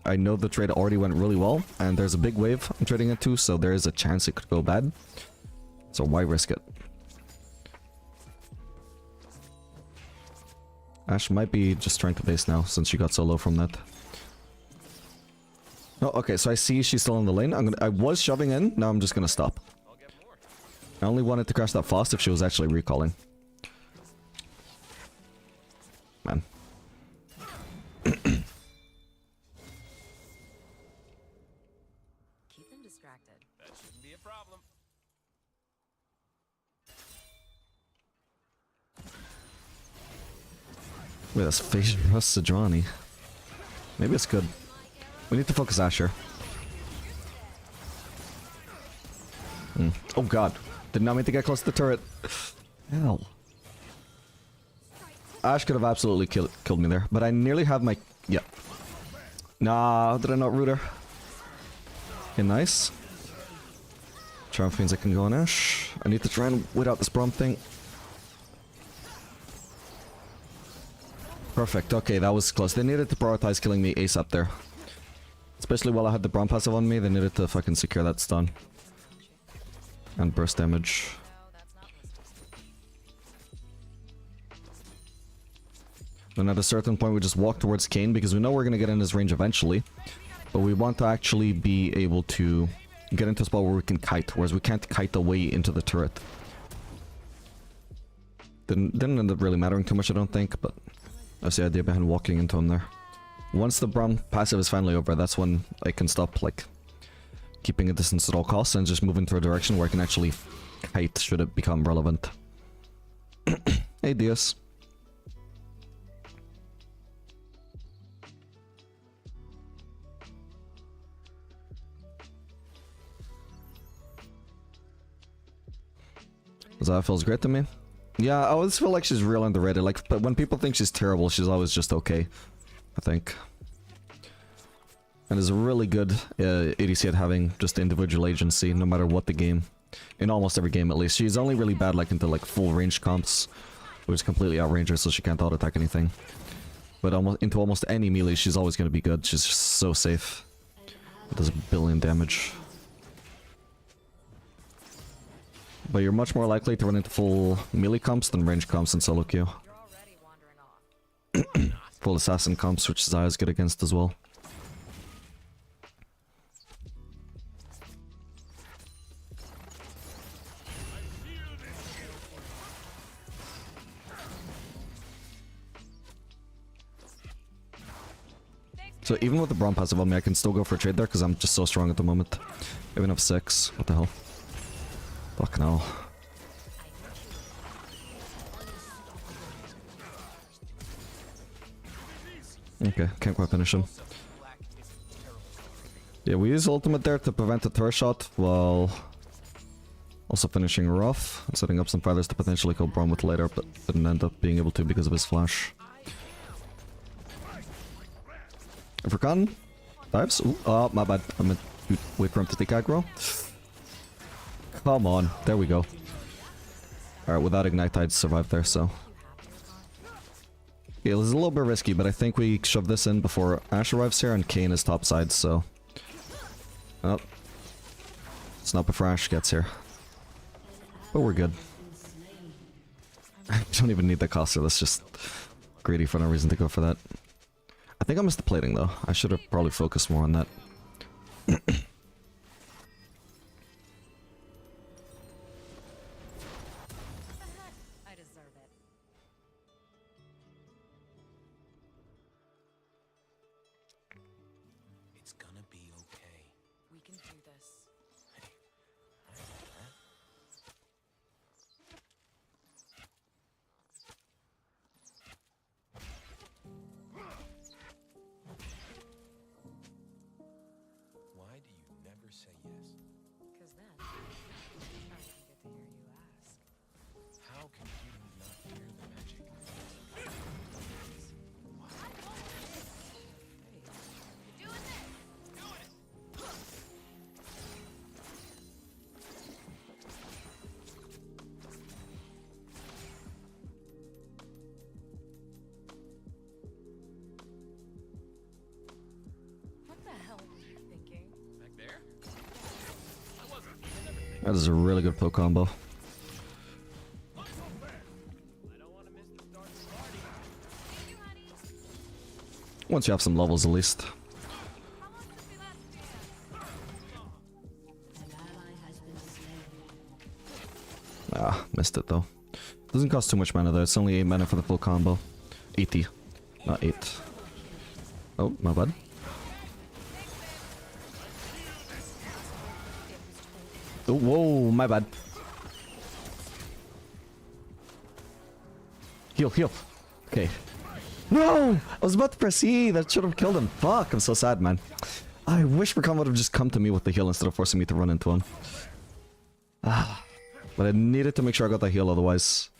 I know the trade already went really well, and there's a big wave I'm trading into, so there is a chance it could go bad. So why risk it? Ashe might be just trying to base now, since she got so low from that. Oh, okay, so I see she's still in the lane. I was shoving in, now I'm just gonna stop. I only wanted to crash that fast if she was actually recalling. Man. Keep them distracted. That shouldn't be a problem. Wait, that's Phase Rush Sejuani. Maybe it's good. We need to focus Asher. Oh god. Did not mean to get close to the turret. Hell. Ashe could have absolutely killed me there, but I nearly have my... Yeah. Nah, did I not root her? Okay, nice. Charm means I can go on Ashe. I need to try and wait out this Braum thing. Perfect, okay, that was close. They needed to prioritize killing me ASAP there. Especially while I had the Braum passive on me, they needed to fucking secure that stun. And burst damage. Then at a certain point we just walk towards Kayn because we know we're gonna get in his range eventually. But we want to actually be able to get into a spot where we can kite, whereas we can't kite the way into the turret. Didn't end up really mattering too much, I don't think, but that's the idea behind walking into him there. Once the Braum passive is finally over, that's when I can stop, like, keeping a distance at all costs and just move into a direction where I can actually kite should it become relevant. Hey, DS. That feels great to me. Yeah, I always feel like she's real underrated. Like, but when people think she's terrible, she's always just okay, I think. And is really good ADC at having just individual agency, no matter what the game. In almost every game, at least. She's only really bad, like, into, like, full range comps, which completely outrange her, so she can't auto-attack anything. But into almost any melee, she's always going to be good. She's just so safe. It does a billion damage. But you're much more likely to run into full melee comps than range comps in solo queue. Full assassin comps, which Xayah is good against as well. So even with the Braum passive on me, I can still go for a trade there because I'm just so strong at the moment. Even up 6. What the hell? Fuck no. Okay, can't quite finish him. Yeah, we use ultimate there to prevent a turret shot while also finishing her off and setting up some fighters to potentially kill Braum with later, but didn't end up being able to because of his flash. African dives? Ooh, oh, my bad. I meant to wait for him to take aggro. Come on, there we go. Alright, without Ignite I'd survive there, so... Yeah, it was a little bit risky, but I think we shove this in before Ashe arrives here and Kayn is topside, so... Oh. It's not before Ashe gets here. But we're good. I don't even need the coster, that's just greedy for no reason to go for that. I think I missed the plating though. I should have probably focused more on that. That is a really good poke combo. Once you have some levels at least. Ah, missed it though. Doesn't cost too much mana though, it's only 8 mana for the full combo. 80, not 8. Oh, my bad. Oh, whoa, my bad. Heal, heal. Okay. No! I was about to press E. That should have killed him. Fuck, I'm so sad, man. I wish Rakan would have just come to me with the heal instead of forcing me to run into him. Ah. But I needed to make sure I got the heal otherwise.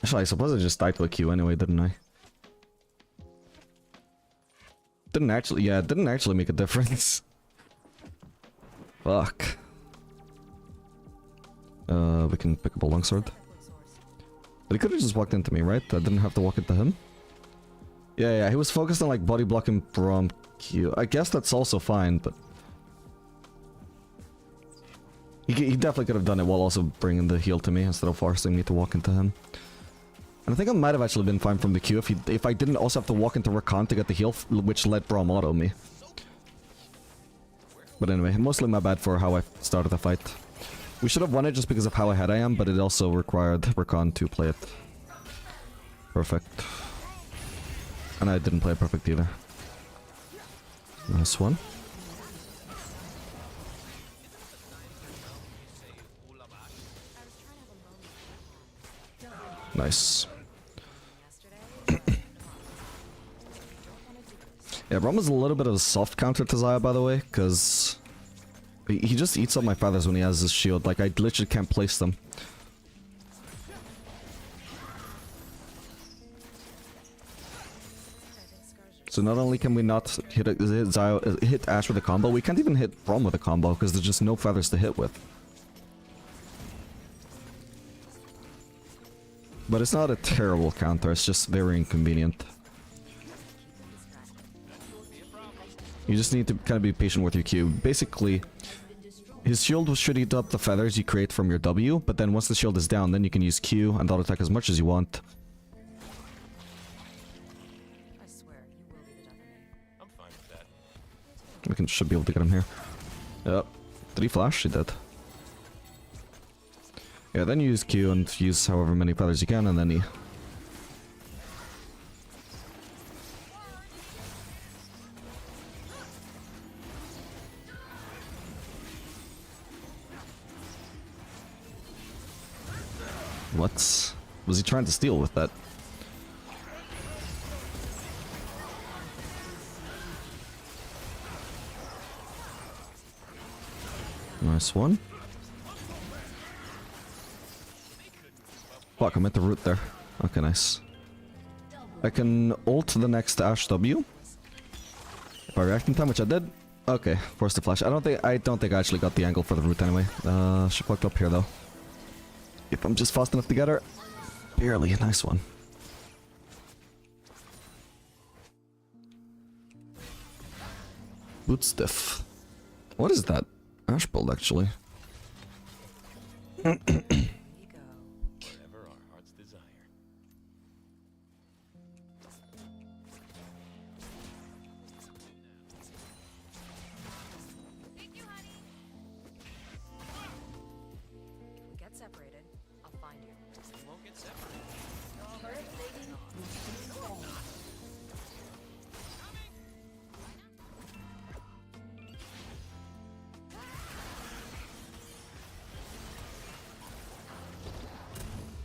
Actually, I suppose I just died to a Q anyway, didn't I? Didn't actually, yeah, it didn't actually make a difference. Fuck. We can pick up a longsword. But he could have just walked into me, right? I didn't have to walk into him. Yeah, he was focused on like body blocking Braum Q. I guess that's also fine, but... He definitely could have done it while also bringing the heal to me instead of forcing me to walk into him. And I think I might have actually been fine from the Q if I didn't also have to walk into Rakan to get the heal, which let Braum auto me. But anyway, mostly my bad for how I started the fight. We should have won it just because of how ahead I am, but it also required Rakan to play it perfect. And I didn't play it perfect either. Nice one. Nice. Yeah, Braum is a little bit of a soft counter to Xayah, by the way, because he just eats up my feathers when he has his shield. Like, I literally can't place them. So not only can we not hit Ashe with a combo, we can't even hit Braum with a combo because there's just no feathers to hit with. But it's not a terrible counter, it's just very inconvenient. You just need to kind of be patient with your Q. Basically, his shield should eat up the feathers you create from your W, but then once the shield is down, then you can use Q and auto attack as much as you want. I swear, you will be the death of me. I'm fine with that. Should be able to get him here. Yep. Did he flash? He did. Yeah, then you use Q and use however many feathers you can, and then he... What was he trying to steal with that? Nice one. Fuck, I meant the root there. Okay, nice. I can ult the next Ashe W. By reacting time, which I did. Okay, force the flash. I don't think I actually got the angle for the root anyway. She fucked up here though. If I'm just fast enough to get her. Barely, nice one. Boot stiff. What is that? Ashe build actually. Here you go. Whatever our heart's desire. Thank you, honey. If we get separated, I'll find you. We won't get separated.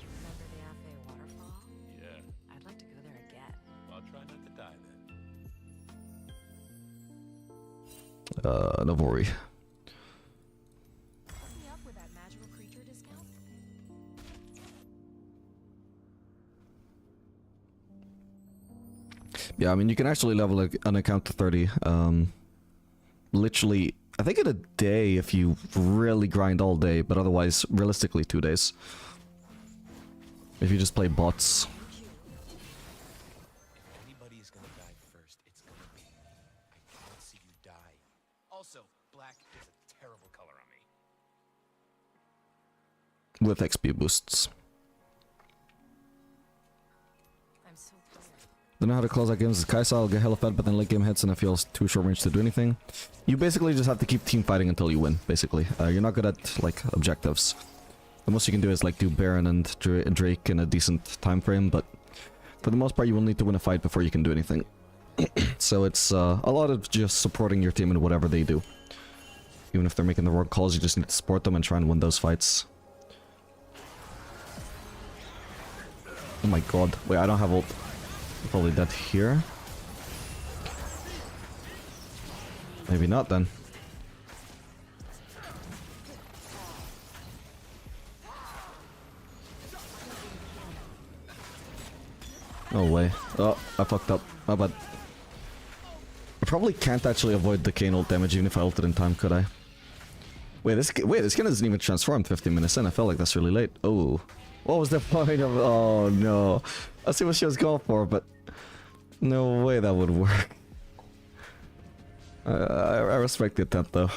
Remember the Ashe waterfall? Yeah. I'd like to go there again. I'll try not to die then. No worry. Hook me up with that magical creature discount? Yeah, I mean, you can actually level an account to 30. Literally, I think in a day if you really grind all day, but otherwise, realistically, 2 days. If you just play bots. If anybody's gonna die first, it's gonna be me. I can't see you die. Also, black is a terrible color on me. With XP boosts. I'm so tired. Don't know how to close out games with Kaisa. I'll get hella fed, but then late game hits and it feels too short range to do anything. You basically just have to keep team fighting until you win, basically. You're not good at, like, objectives. The most you can do is, like, do Baron and Drake in a decent time frame, but for the most part you will need to win a fight before you can do anything. So it's a lot of just supporting your team in whatever they do. Even if they're making the wrong calls, you just need to support them and try and win those fights. Oh my god. Wait, I don't have ult. I'm probably dead here. Maybe not then. No way. Oh, I fucked up. My bad. I probably can't actually avoid the Kane ult damage even if I ulted in time, could I? Wait, this skin isn't even transformed 15 minutes in. I felt like that's really late. Oh. What was the point of... Oh, no. I see what she was going for, but... No way that would work. I respect the attempt though.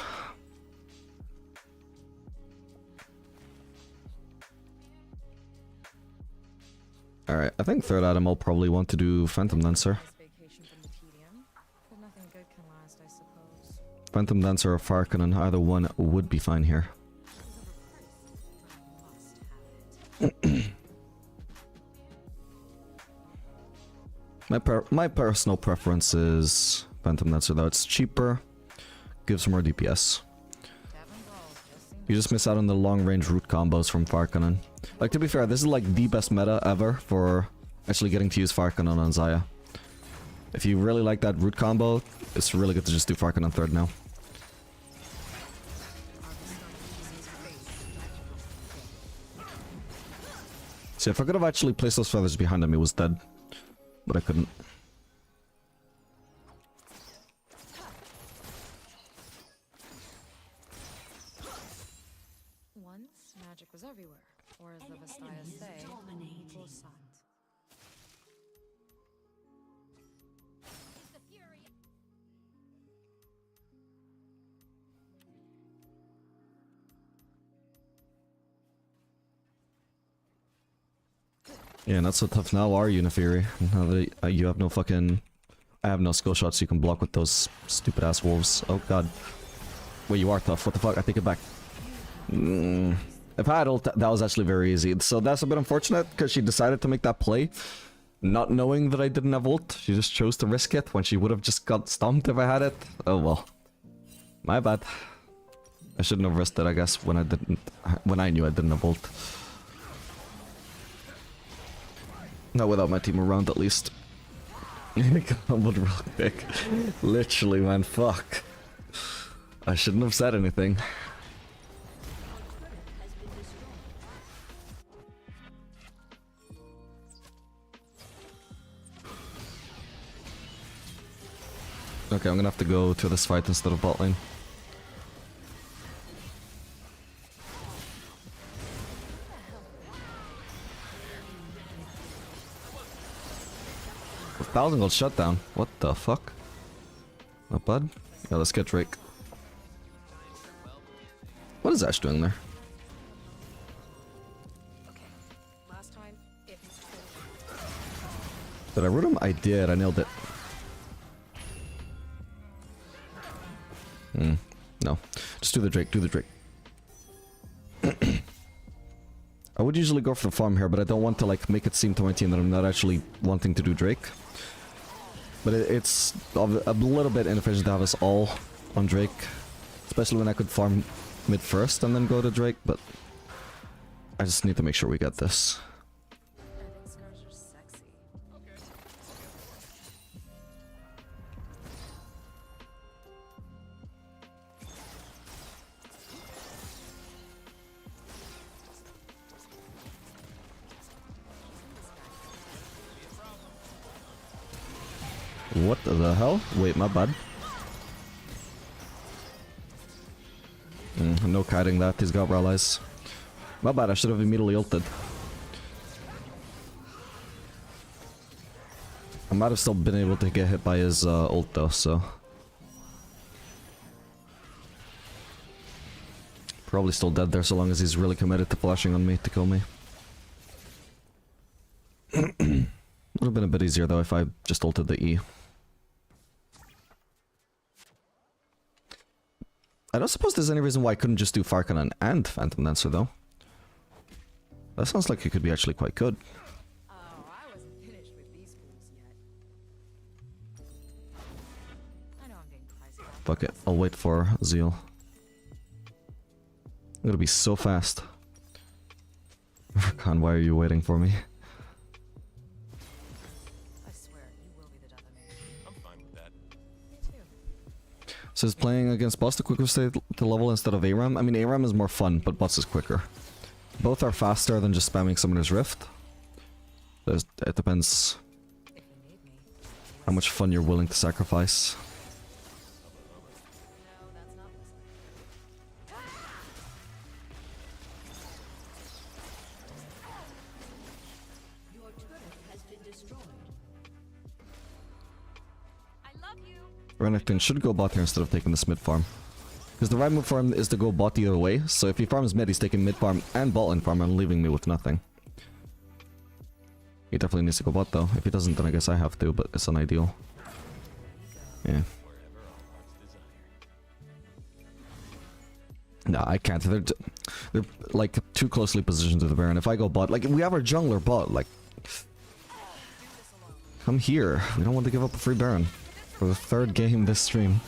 Alright, I think third item I'll probably want to do Phantom Dancer. Vacation from the tedium, but nothing good can last, I suppose. Phantom Dancer or Fire Cannon, either one would be fine here. My personal preference is Phantom Dancer though. It's cheaper, gives more DPS. You just miss out on the long range root combos from Fire Cannon. Like, to be fair, this is like the best meta ever for actually getting to use Fire Cannon on Xayah. If you really like that root combo, it's really good to just do Fire Cannon third now. See, if I could have actually placed those feathers behind him, he was dead. But I couldn't. Once, magic was everywhere. Or as the An Vistaya enemy say, dominating. Pulsat. Yeah, not so tough now, are you, Nefiri? Now that you have no fucking... I have no skill shots you can block with those stupid ass wolves. Oh god. Wait, you are tough. What the fuck? I take it back. If I had ult, that was actually very easy. So that's a bit unfortunate, because she decided to make that play. Not knowing that I didn't have ult. She just chose to risk it when she would have just got stomped if I had it. Oh well. My bad. I shouldn't have risked it, I guess, when I knew I didn't have ult. Not without my team around, at least. Comboed real quick. Literally, man, fuck. I shouldn't have said anything. Okay, I'm gonna have to go to this fight instead of bot lane. A 1,000 gold shutdown. What the fuck? Not bad. Yeah, let's get Drake. What is Ashe doing there? Last time, it was Did I root him? I did. I nailed it. No. Just do the Drake. Do the Drake. I would usually go for the farm here, but I don't want to like make it seem to my team that I'm not actually wanting to do Drake. But it's a little bit inefficient to have us all on Drake. Especially when I could farm mid first and then go to Drake, but I just need to make sure we get this. I think scars are sexy. What the hell? Wait, my bad. No kiting that, he's got rallies. My bad, I should have immediately ulted. I might have still been able to get hit by his ult though, so... Probably still dead there so long as he's really committed to flashing on me to kill me. Would have been a bit easier though if I just ulted the E. I don't suppose there's any reason why I couldn't just do Fire Cannon and Phantom Dancer though. That sounds like it could be actually quite good. Oh, I wasn't finished with these fools yet. I know I'm being priced out. Fuck it, I'll wait for Zeal. I'm gonna be so fast. Khan, why are you waiting for me? I swear, you will be the death of me. I'm fine with that. Me too. So is playing against bots the quicker state to level instead of ARAM? I mean, ARAM is more fun, but bots is quicker. Both are faster than just spamming Summoner's Rift. It depends If you need me. how much fun you're willing to sacrifice. No, that's not listening. Your turret has been destroyed. I love you. Renekton should go bot here instead of taking this mid farm. Because the right move for him is to go bot either way, so if he farms mid, he's taking mid farm and bot lane farm and leaving me with nothing. He definitely needs to go bot though. If he doesn't, then I guess I have to, but it's unideal. Yeah. No, I can't. They're like too closely positioned to the Baron. If I go bot, like we have our jungler bot, like come here. We don't want to give up a free Baron for the third game this stream.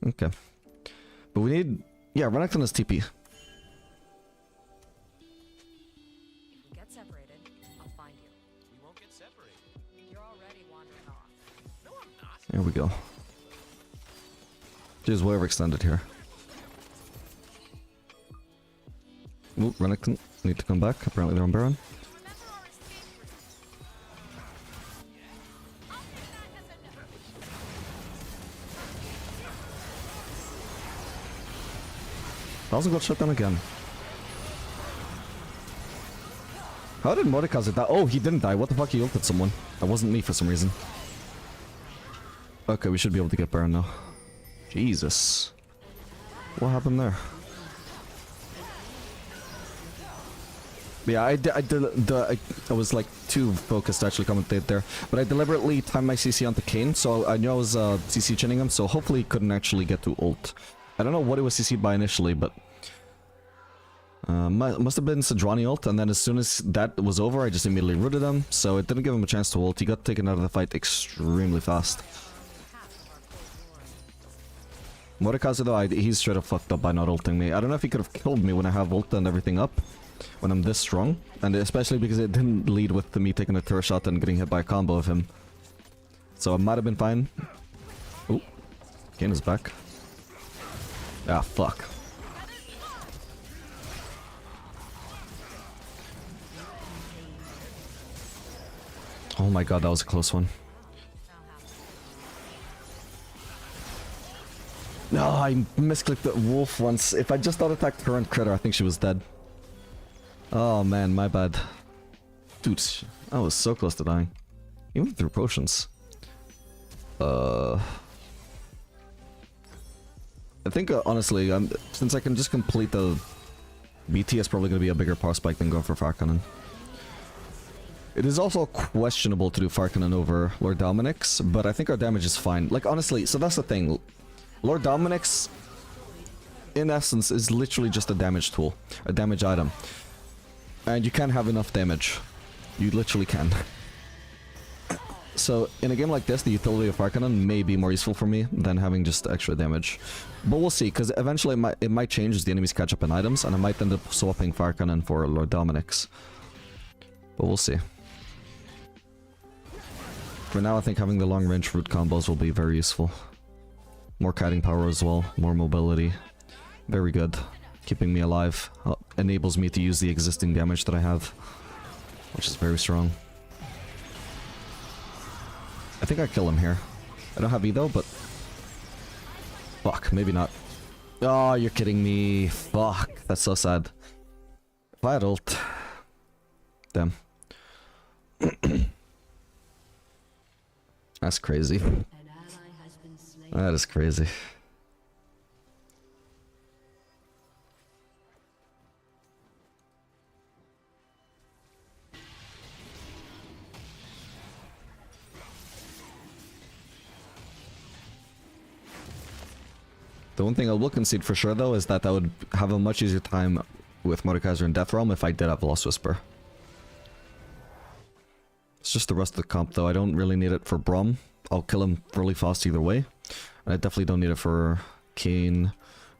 Okay, but we need, yeah, Renekton is TP. If we get separated, I'll find you. We won't get separated. You're already wandering off. No, I'm not. There we go. Jeez, way overextended here. Ooh, Renekton need to come back. Apparently they're on Baron. Thousand got shut down again. How did Mordekaiser die? Oh, he didn't die. What the fuck? He ulted someone. That wasn't me for some reason. Okay, we should be able to get Baron now. Jesus. What happened there? Yeah, I was like too focused to actually commentate there. But I deliberately timed my CC onto Kayn, so I knew I was CC chinning him, so hopefully he couldn't actually get to ult. I don't know what it was CC'd by initially, but must have been Sejuani ult, and then as soon as that was over, I just immediately rooted him, so it didn't give him a chance to ult. He got taken out of the fight extremely fast. Mordekaiser though, he's straight up fucked up by not ulting me. I don't know if he could have killed me when I have ult and everything up, when I'm this strong, and especially because it didn't lead with me taking a turret shot and getting hit by a combo of him. So it might have been fine. Oh, Kayn is back. Ah, fuck. Oh my god, that was a close one. No, I misclicked the wolf once. If I just auto-attacked current critter, I think she was dead. Oh man, my bad. Dude, I was so close to dying. Even through potions. I think, honestly, since I can just complete the BT, it's probably going to be a bigger power spike than going for Farcanon. It is also questionable to do Farcanon over Lord Dominik's, but I think our damage is fine. Like, honestly, so that's the thing. Lord Dominik's, in essence, is literally just a damage tool. A damage item. And you can't have enough damage. You literally can. So, in a game like this, the utility of Farcanon may be more useful for me than having just extra damage. But we'll see, because eventually it might change as the enemies catch up in items, and I might end up swapping Farcanon for Lord Dominik's. But we'll see. For now, I think having the long-range root combos will be very useful. More kiting power as well, more mobility. Very good. Keeping me alive. Enables me to use the existing damage that I have, which is very strong. I think I kill him here. I don't have E though, but... Fuck, maybe not. Oh, you're kidding me. Fuck, that's so sad. If I had ult... Damn. That's crazy. An ally has been slain. That is crazy. The one thing I will concede for sure though is that I would have a much easier time with Mordekaiser and Death Realm if I did have Lost Whisper. It's just the rest of the comp though. I don't really need it for Braum. I'll kill him really fast either way. And I definitely don't need it for Kayn,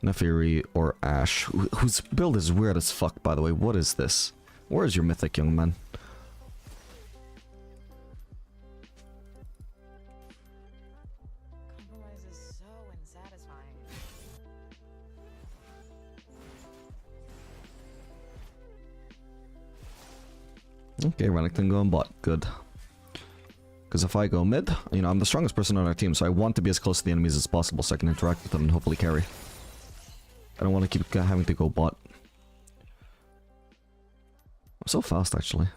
Naafiri, or Ashe, whose build is weird as fuck, by the way. What is this? Where is your mythic, young man? Compromise is so unsatisfying. Okay, Renekton going bot. Good. Because if I go mid, you know, I'm the strongest person on our team, so I want to be as close to the enemies as possible so I can interact with them and hopefully carry. I don't want to keep having to go bot. So fast, actually.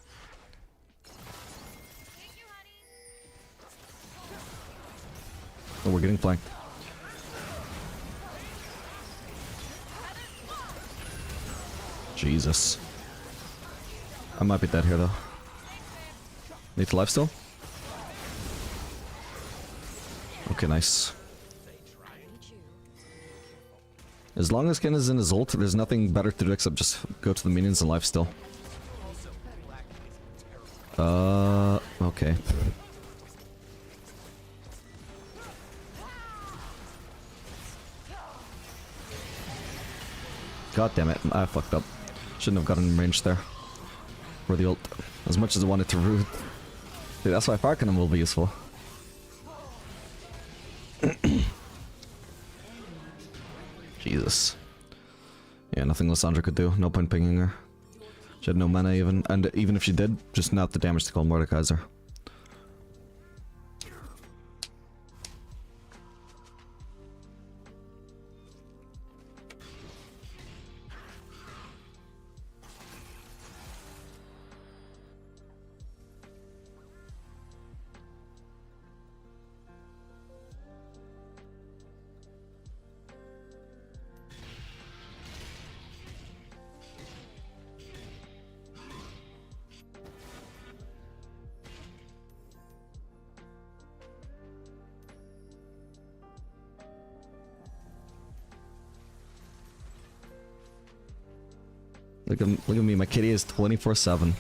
Oh, we're getting flanked. Jesus. I might be dead here, though. Need to life still? Okay, nice. As long as Ken is in his ult, there's nothing better to do except just go to the minions and life still. Okay. God damn it, I fucked up. Shouldn't have gotten in range there. For the ult. As much as I wanted to root. Dude, that's why Fire Cannon will be useful. Jesus. Yeah, nothing Lissandra could do. No point pinging her. She had no mana even. And even if she did, just not the damage to call Mordekaiser. Look at me, my kitty is 24/7.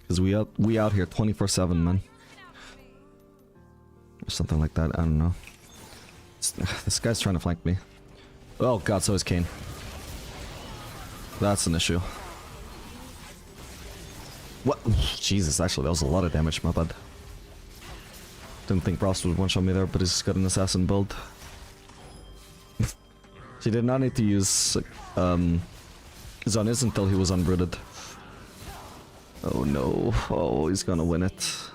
Cause we out here 24/7, man. Or something like that, I don't know. This guy's trying to flank me. Oh god, so is Kane. That's an issue. What? Jesus, actually that was a lot of damage, my bad. Didn't think Frost would one-shot me there, but he's got an assassin build. She did not need to use Zoniz until he was unrooted. Oh no. Oh, he's gonna win it.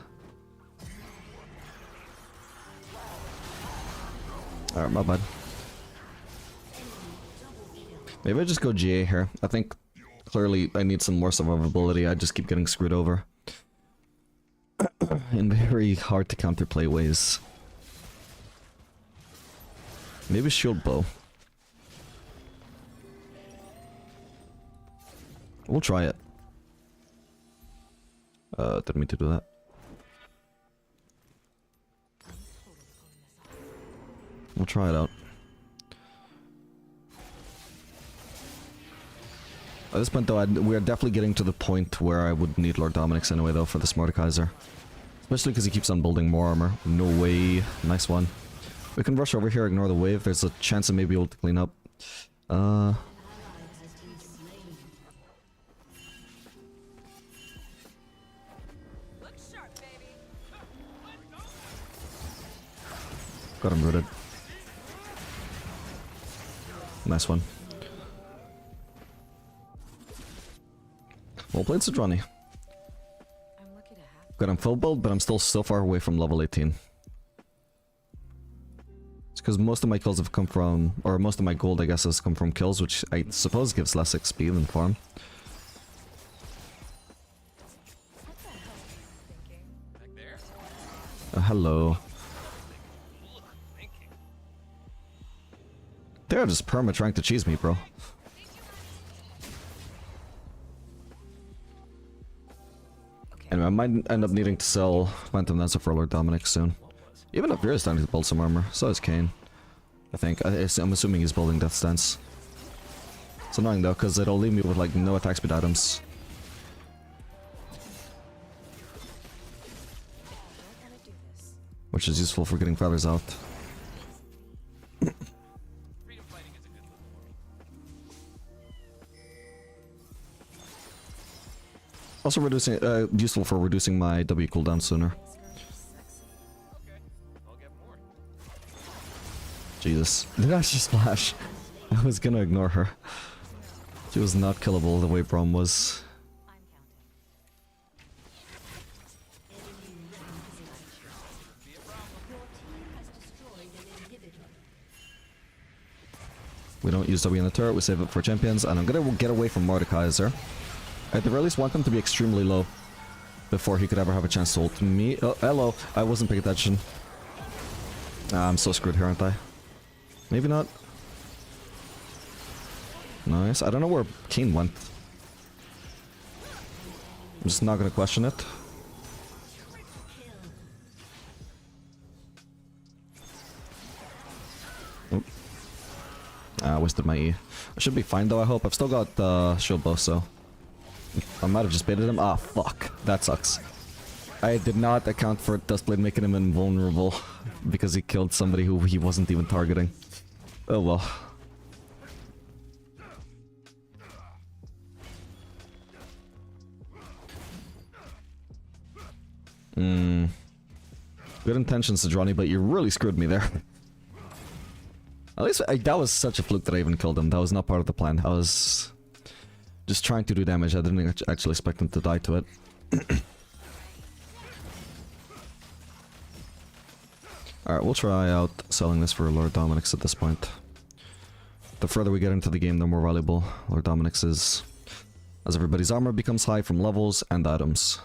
Alright, my bad. Maybe I just go GA here. I think clearly I need some more survivability. I just keep getting screwed over. In very hard to counterplay ways. Maybe shield bow. We'll try it. Didn't mean to do that. We'll try it out. At this point though, we are definitely getting to the point where I would need Lord Dominic's anyway though for this Mordekaiser. Especially because he keeps on building more armor. No way. Nice one. We can rush over here, ignore the wave. There's a chance I may be able to clean up. Got him rooted. Nice one. Well played, Sidroni. Got him full build, but I'm still so far away from level 18. It's because most of my kills have come from, or most of my gold I guess has come from kills, which I suppose gives less XP than farm. Hello. They're just perma trying to cheese me, bro. Anyway, I might end up needing to sell Phantom Dancer for Lord Dominic soon. Even if Vera's starting to build some armor, so is Kane. I think. I'm assuming he's building Death Stance. It's annoying though, because it'll leave me with like no attack speed items. Which is useful for getting feathers out. Also reducing, useful for reducing my W cooldown sooner. Jesus. Did I just splash? I was gonna ignore her. She was not killable the way Braum was. We don't use W in the turret, we save it for champions, and I'm gonna get away from Mordekaiser. At the very least, want him to be extremely low before he could ever have a chance to ult me. Oh, hello. I wasn't paying attention. I'm so screwed here, aren't I? Maybe not. Nice. I don't know where Kane went. I'm just not gonna question it. Oop. I wasted my E. I should be fine though, I hope. I've still got shield bow, so... I might have just baited him. Ah, fuck. That sucks. I did not account for Duskblade making him invulnerable because he killed somebody who he wasn't even targeting. Oh well. Good intentions, Johnny, but you really screwed me there. At least that was such a fluke that I even killed him. That was not part of the plan. I was just trying to do damage. I didn't actually expect him to die to it. Alright, we'll try out selling this for Lord Dominic's at this point. The further we get into the game, the more valuable Lord Dominic's is, as everybody's armor becomes high from levels and items.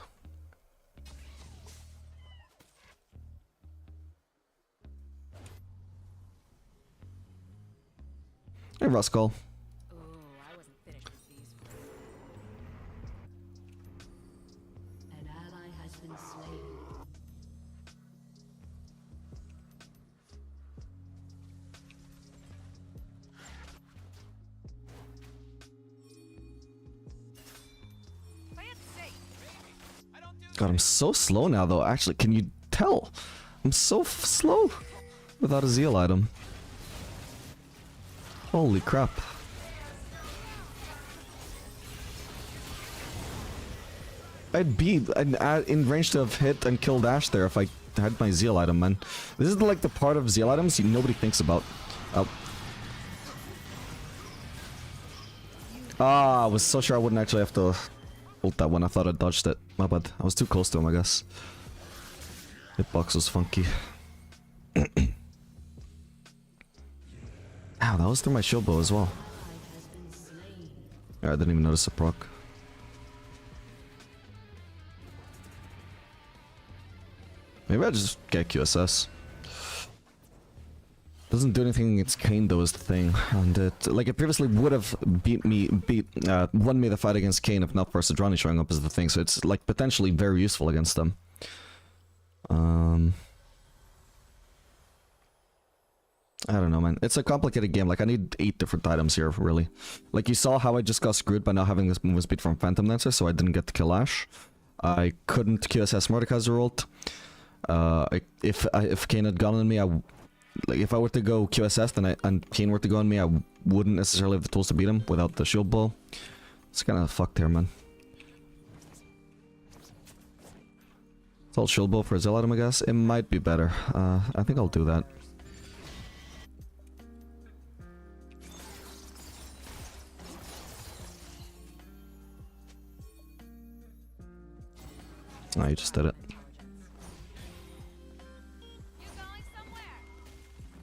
Hey, Ruskull. Oh, I wasn't finished with these. An ally has been slain. Play it safe. I don't do God, I'm so slow now, though. Actually, can you tell? I'm so slow without a Zeal item. Holy crap. I'd be in range to have hit and killed Ashe there if I had my Zeal item, man. This is like the part of Zeal items nobody thinks about. I was so sure I wouldn't actually have to ult that one. I thought I dodged it. My bad. I was too close to him, I guess. Hitbox was funky. Ow, that was through my shield bow as well. Yeah, I didn't even notice a proc. Maybe I just get QSS. Doesn't do anything against Kane though is the thing, and it previously would have won me the fight against Kane if not for Sedrani showing up as the thing. So it's like potentially very useful against them. I don't know, man. It's a complicated game. Like, I need 8 different items here, really. Like, you saw how I just got screwed by not having this movement speed from Phantom Dancer, so I didn't get to kill Ashe. I couldn't QSS Mordekaiser ult. If Kane had gone on me, like, if I were to go QSS and Kane were to go on me, I wouldn't necessarily have the tools to beat him without the shield bow. It's kind of fucked here, man. It's all shield bow for a Zeal item, I guess. It might be better. I think I'll do that. Oh, you just did it.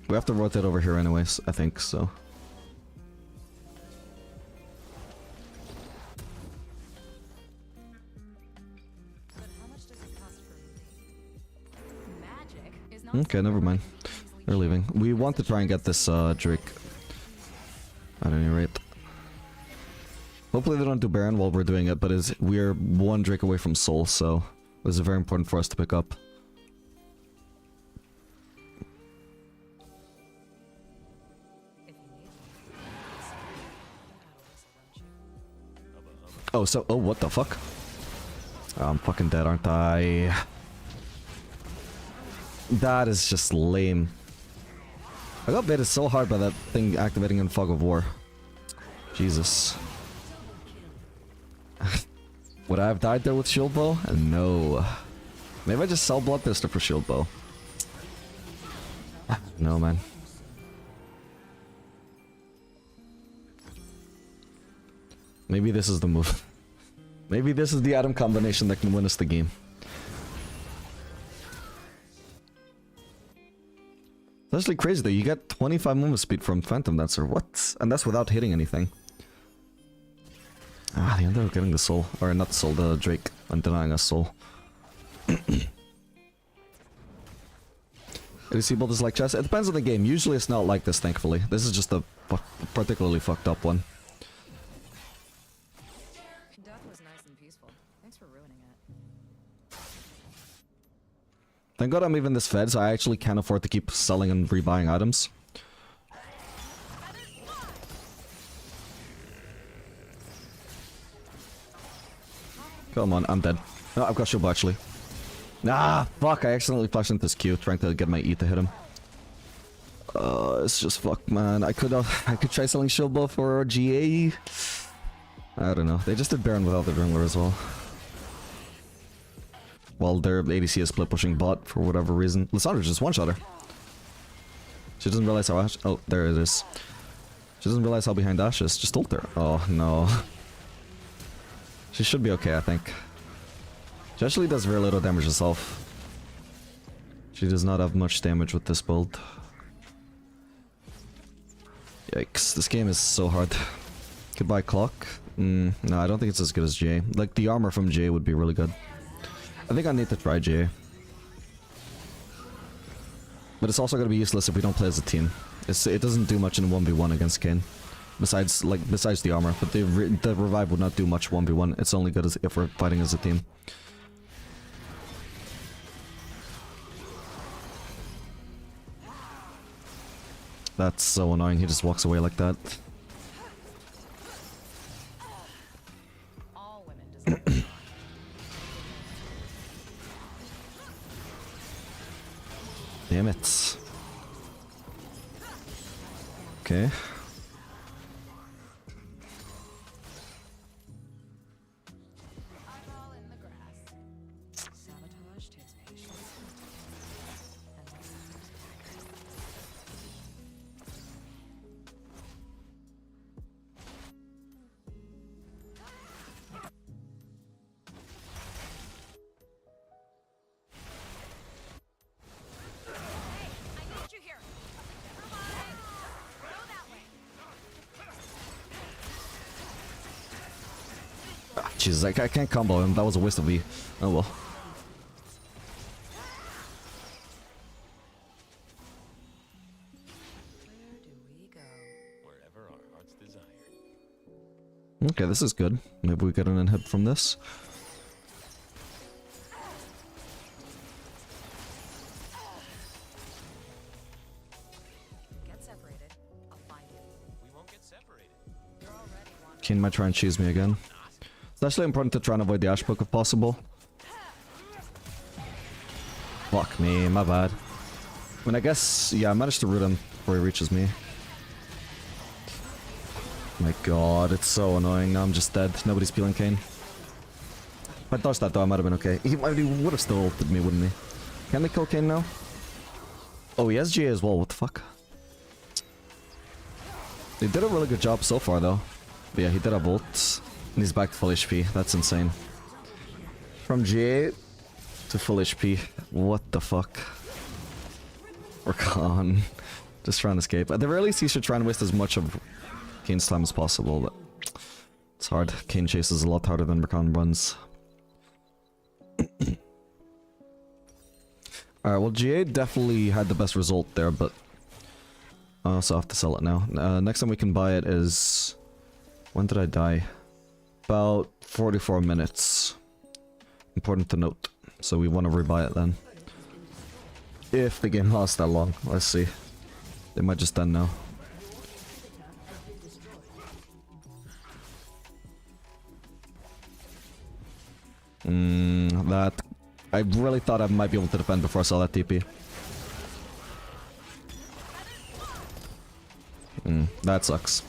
We have to rotate over here anyways, I think, so. But how much does it cost for magic? Is not Okay, never mind. They're leaving. We want to try and get this Drake. At any rate. Hopefully they don't do Baron while we're doing it, but we're 1 Drake away from Soul, so this is very important for us to pick up. Oh, so, oh, what the fuck? I'm fucking dead, aren't I? That is just lame. I got baited so hard by that thing activating in Fog of War. Jesus. Would I have died there with shield bow? No. Maybe I just sell Bloodthirster for shield bow. No, man. Maybe this is the move. Maybe this is the item combination that can win us the game. It's actually crazy though. You get 25 movement speed from Phantom Dancer. What? And that's without hitting anything. Ah, they ended up getting the soul. Or not the soul, the Drake. And denying us soul. ADC build is like chess. It depends on the game. Usually it's not like this, thankfully. This is just a particularly fucked up one. Death was nice and peaceful. Thanks for ruining it. Thank god I'm even this fed, so I actually can't afford to keep selling and rebuying items. Come on, I'm dead. No, I've got Shobo actually. Nah, fuck, I accidentally flashed into this Q trying to get my E to hit him. It's just fucked, man. I could try selling Shobo for GA. I don't know. They just did Baron without the jungler as well. Well, their ADC is split pushing bot for whatever reason. Lissandra just one-shot her. She doesn't realize how Ashe... Oh, there it is. She doesn't realize how behind Ashe is. Just ult her. Oh, no. She should be okay, I think. She actually does very little damage herself. She does not have much damage with this build. Yikes, this game is so hard. Goodbye clock. No, I don't think it's as good as Jay. Like, the armor from Jay would be really good. I think I need to try Jay. But it's also going to be useless if we don't play as a team. It doesn't do much in 1v1 against Kayn. Besides the armor, but the revive would not do much 1v1. It's only good if we're fighting as a team. That's so annoying, he just walks away like that. All women deserve. Damn it. Okay. Eyeball in the grass. Sabotage takes patience. And sometimes attackers. I need you here. Never mind. Go that way. Jesus, I can't combo him. That was a waste of V. Oh well. Where do we go? Wherever our hearts desire. Okay, this is good. Maybe we get an inhib from this. Get separated. I'll find you. We won't get separated. You're already one. Kayn might try and cheese me again. It's actually important to try and avoid the Ashe poke if possible. Fuck me, my bad. I mean, I guess, yeah, I managed to root him before he reaches me. My god, it's so annoying. Now I'm just dead. Nobody's peeling Kayn. If I dodged that though, I might have been okay. He would have still ulted me, wouldn't he? Can they kill Kayn now? Oh, he has GA as well. What the fuck? They did a really good job so far though. But yeah, he did have ult. And he's back to full HP. That's insane. From GA to full HP. What the fuck? We're gone. Just trying to escape. At the very least, he should try and waste as much of Kayn's time as possible, but it's hard. Kayn chases a lot harder than Rakan runs. Alright, well GA definitely had the best result there, but I also have to sell it now. Next time we can buy it is... When did I die? About 44 minutes. Important to note. So we want to rebuy it then. If the game lasts that long. Let's see. They might just end now. That... I really thought I might be able to defend before I saw that TP. That sucks.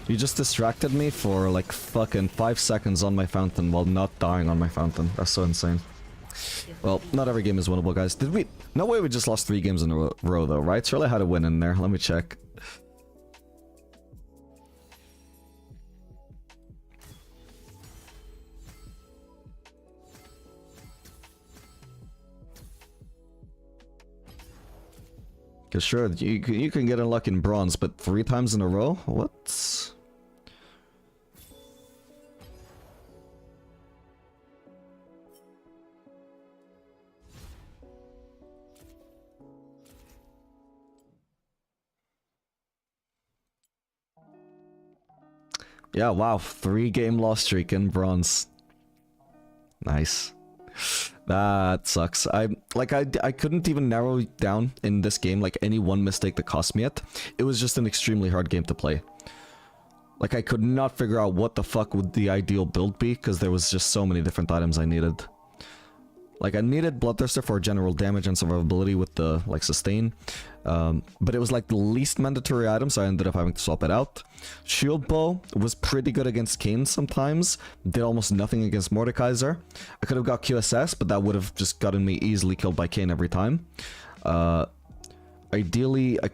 You just distracted me for like fucking 5 seconds on my fountain while not dying on my fountain. That's so insane. Well, not every game is winnable, guys. Did we... No way we just lost 3 games in a row though, right? Surely I had a win in there. Let me check. Cause sure, you can get unlucky in bronze, but 3 times in a row? What? Yeah, wow, 3-game loss streak in bronze. Nice. That sucks. I couldn't even narrow down in this game like any one mistake that cost me it. It was just an extremely hard game to play. Like I could not figure out what the fuck would the ideal build be because there was just so many different items I needed. Like I needed Bloodthirster for general damage and survivability with the like sustain. But it was like the least mandatory item, so I ended up having to swap it out. Shield Bow was pretty good against Kayn sometimes. Did almost nothing against Mordekaiser. I could have got QSS, but that would have just gotten me easily killed by Kayn every time. Ideally, I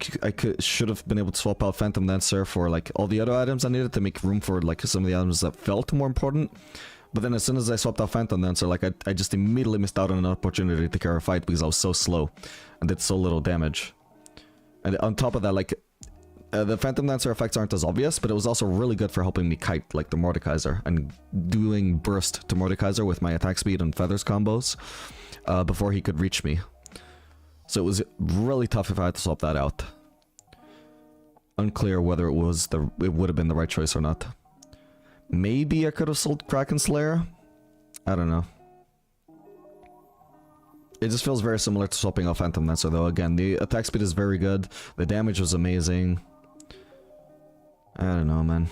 should have been able to swap out Phantom Dancer for like all the other items I needed to make room for like some of the items that felt more important. But then as soon as I swapped out Phantom Dancer, like I just immediately missed out on an opportunity to carry a fight because I was so slow and did so little damage. And on top of that, like the Phantom Dancer effects aren't as obvious, but it was also really good for helping me kite like the Mordekaiser and doing burst to Mordekaiser with my attack speed and feathers combos before he could reach me. So it was really tough if I had to swap that out. Unclear whether it would have been the right choice or not. Maybe I could have sold Kraken Slayer? I don't know. It just feels very similar to swapping out Phantom Dancer though. Again, the attack speed is very good. The damage was amazing. I don't know, man.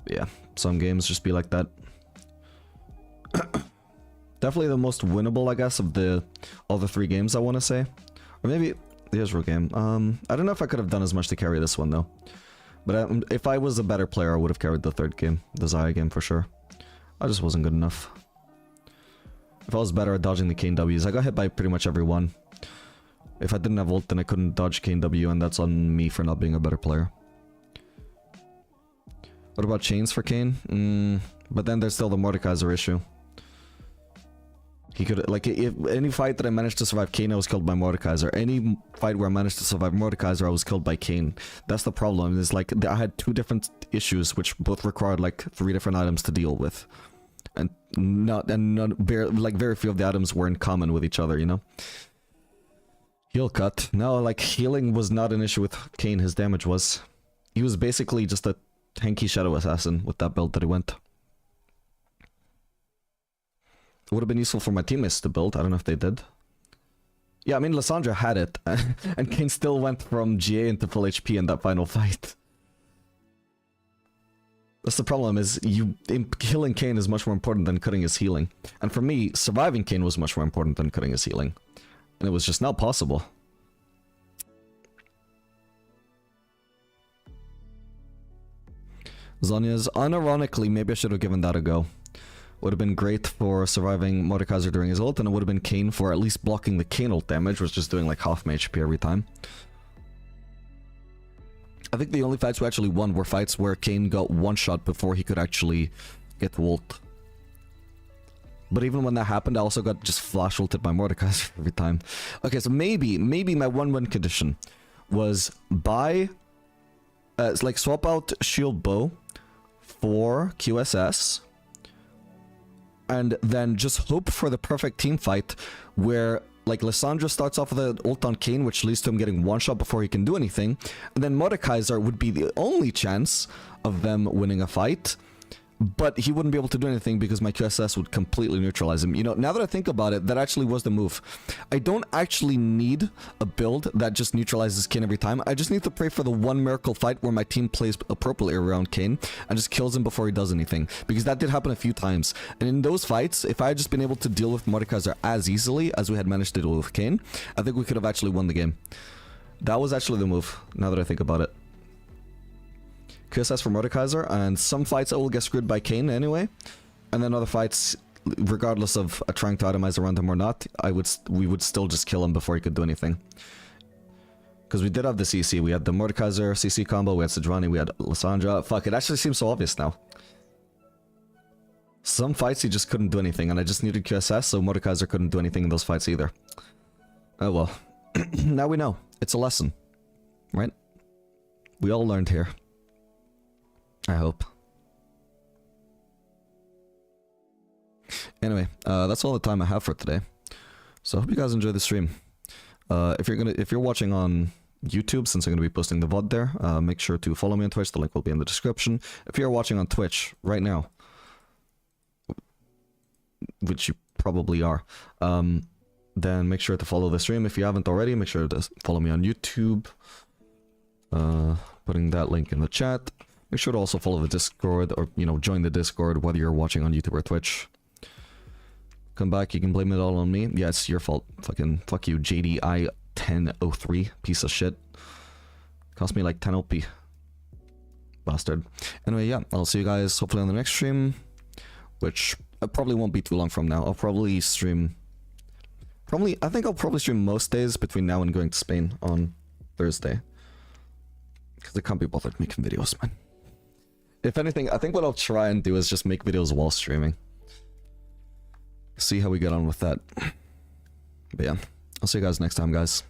Yeah, some games just be like that. Definitely the most winnable, I guess, of all the 3 games I want to say. Or maybe the Ezreal game. I don't know if I could have done as much to carry this one, though. But if I was a better player, I would have carried the 3rd game. The Xayah game, for sure. I just wasn't good enough. If I was better at dodging the Kayn Ws, I got hit by pretty much every one. If I didn't have ult, then I couldn't dodge Kayn W, and that's on me for not being a better player. What about chains for Kayn? But then there's still the Mordekaiser issue. He could, like, if any fight that I managed to survive Kayn, I was killed by Mordekaiser. Any fight where I managed to survive Mordekaiser, I was killed by Kayn. That's the problem, is like, I had 2 different issues, which both required like 3 different items to deal with. And very few of the items were in common with each other, you know? Heal cut. No, like, healing was not an issue with Kayn, his damage was. He was basically just a tanky Shadow Assassin with that build that he went. It would have been useful for my teammates to build. I don't know if they did. Yeah, I mean, Lissandra had it. And Kayn still went from GA into full HP in that final fight. That's the problem, is killing Kayn is much more important than cutting his healing. And for me, surviving Kayn was much more important than cutting his healing. And it was just not possible. Zonya's, unironically, maybe I should have given that a go. Would have been great for surviving Mordekaiser during his ult, and it would have been Kayn for at least blocking the Kayn ult damage, which is just doing like half my HP every time. I think the only fights we actually won were fights where Kayn got one shot before he could actually get to ult. But even when that happened, I also got just flash ulted by Mordekaiser every time. Okay, so maybe my 1-win condition was buy, like swap out Shield Bow for QSS, and then just hope for the perfect team fight where like Lissandra starts off with an ult on Kayn, which leads to him getting one shot before he can do anything, and then Mordekaiser would be the only chance of them winning a fight, but he wouldn't be able to do anything because my QSS would completely neutralize him. You know, now that I think about it, that actually was the move. I don't actually need a build that just neutralizes Kayn every time. I just need to pray for the one miracle fight where my team plays appropriately around Kayn and just kills him before he does anything. Because that did happen a few times. And in those fights, if I had just been able to deal with Mordekaiser as easily as we had managed to deal with Kayn, I think we could have actually won the game. That was actually the move, now that I think about it. QSS for Mordekaiser, and some fights I will get screwed by Kayn anyway, and then other fights, regardless of trying to itemize around him or not, we would still just kill him before he could do anything. Because we did have the CC, we had the Mordekaiser CC combo, we had Sejuani, we had Lissandra. Fuck, it actually seems so obvious now. Some fights he just couldn't do anything, and I just needed QSS, so Mordekaiser couldn't do anything in those fights either. Oh well. Now we know. It's a lesson. Right? We all learned here. I hope. Anyway, that's all the time I have for today. So I hope you guys enjoyed the stream. If you're watching on YouTube, since I'm gonna be posting the VOD there, make sure to follow me on Twitch. The link will be in the description. If you're watching on Twitch right now, which you probably are, then make sure to follow the stream. If you haven't already, make sure to follow me on YouTube. Putting that link in the chat. Make sure to also follow the Discord, or, you know, join the Discord, whether you're watching on YouTube or Twitch. Come back, you can blame it all on me. Yeah, it's your fault. Fucking, fuck you, JDI1003, piece of shit. Cost me like 10 OP. Bastard. Anyway, yeah, I'll see you guys hopefully on the next stream, which probably won't be too long from now. I'll probably stream... I think I'll probably stream most days between now and going to Spain on Thursday. Because I can't be bothered making videos, man. If anything, I think what I'll try and do is just make videos while streaming. See how we get on with that. But yeah, I'll see you guys next time, guys.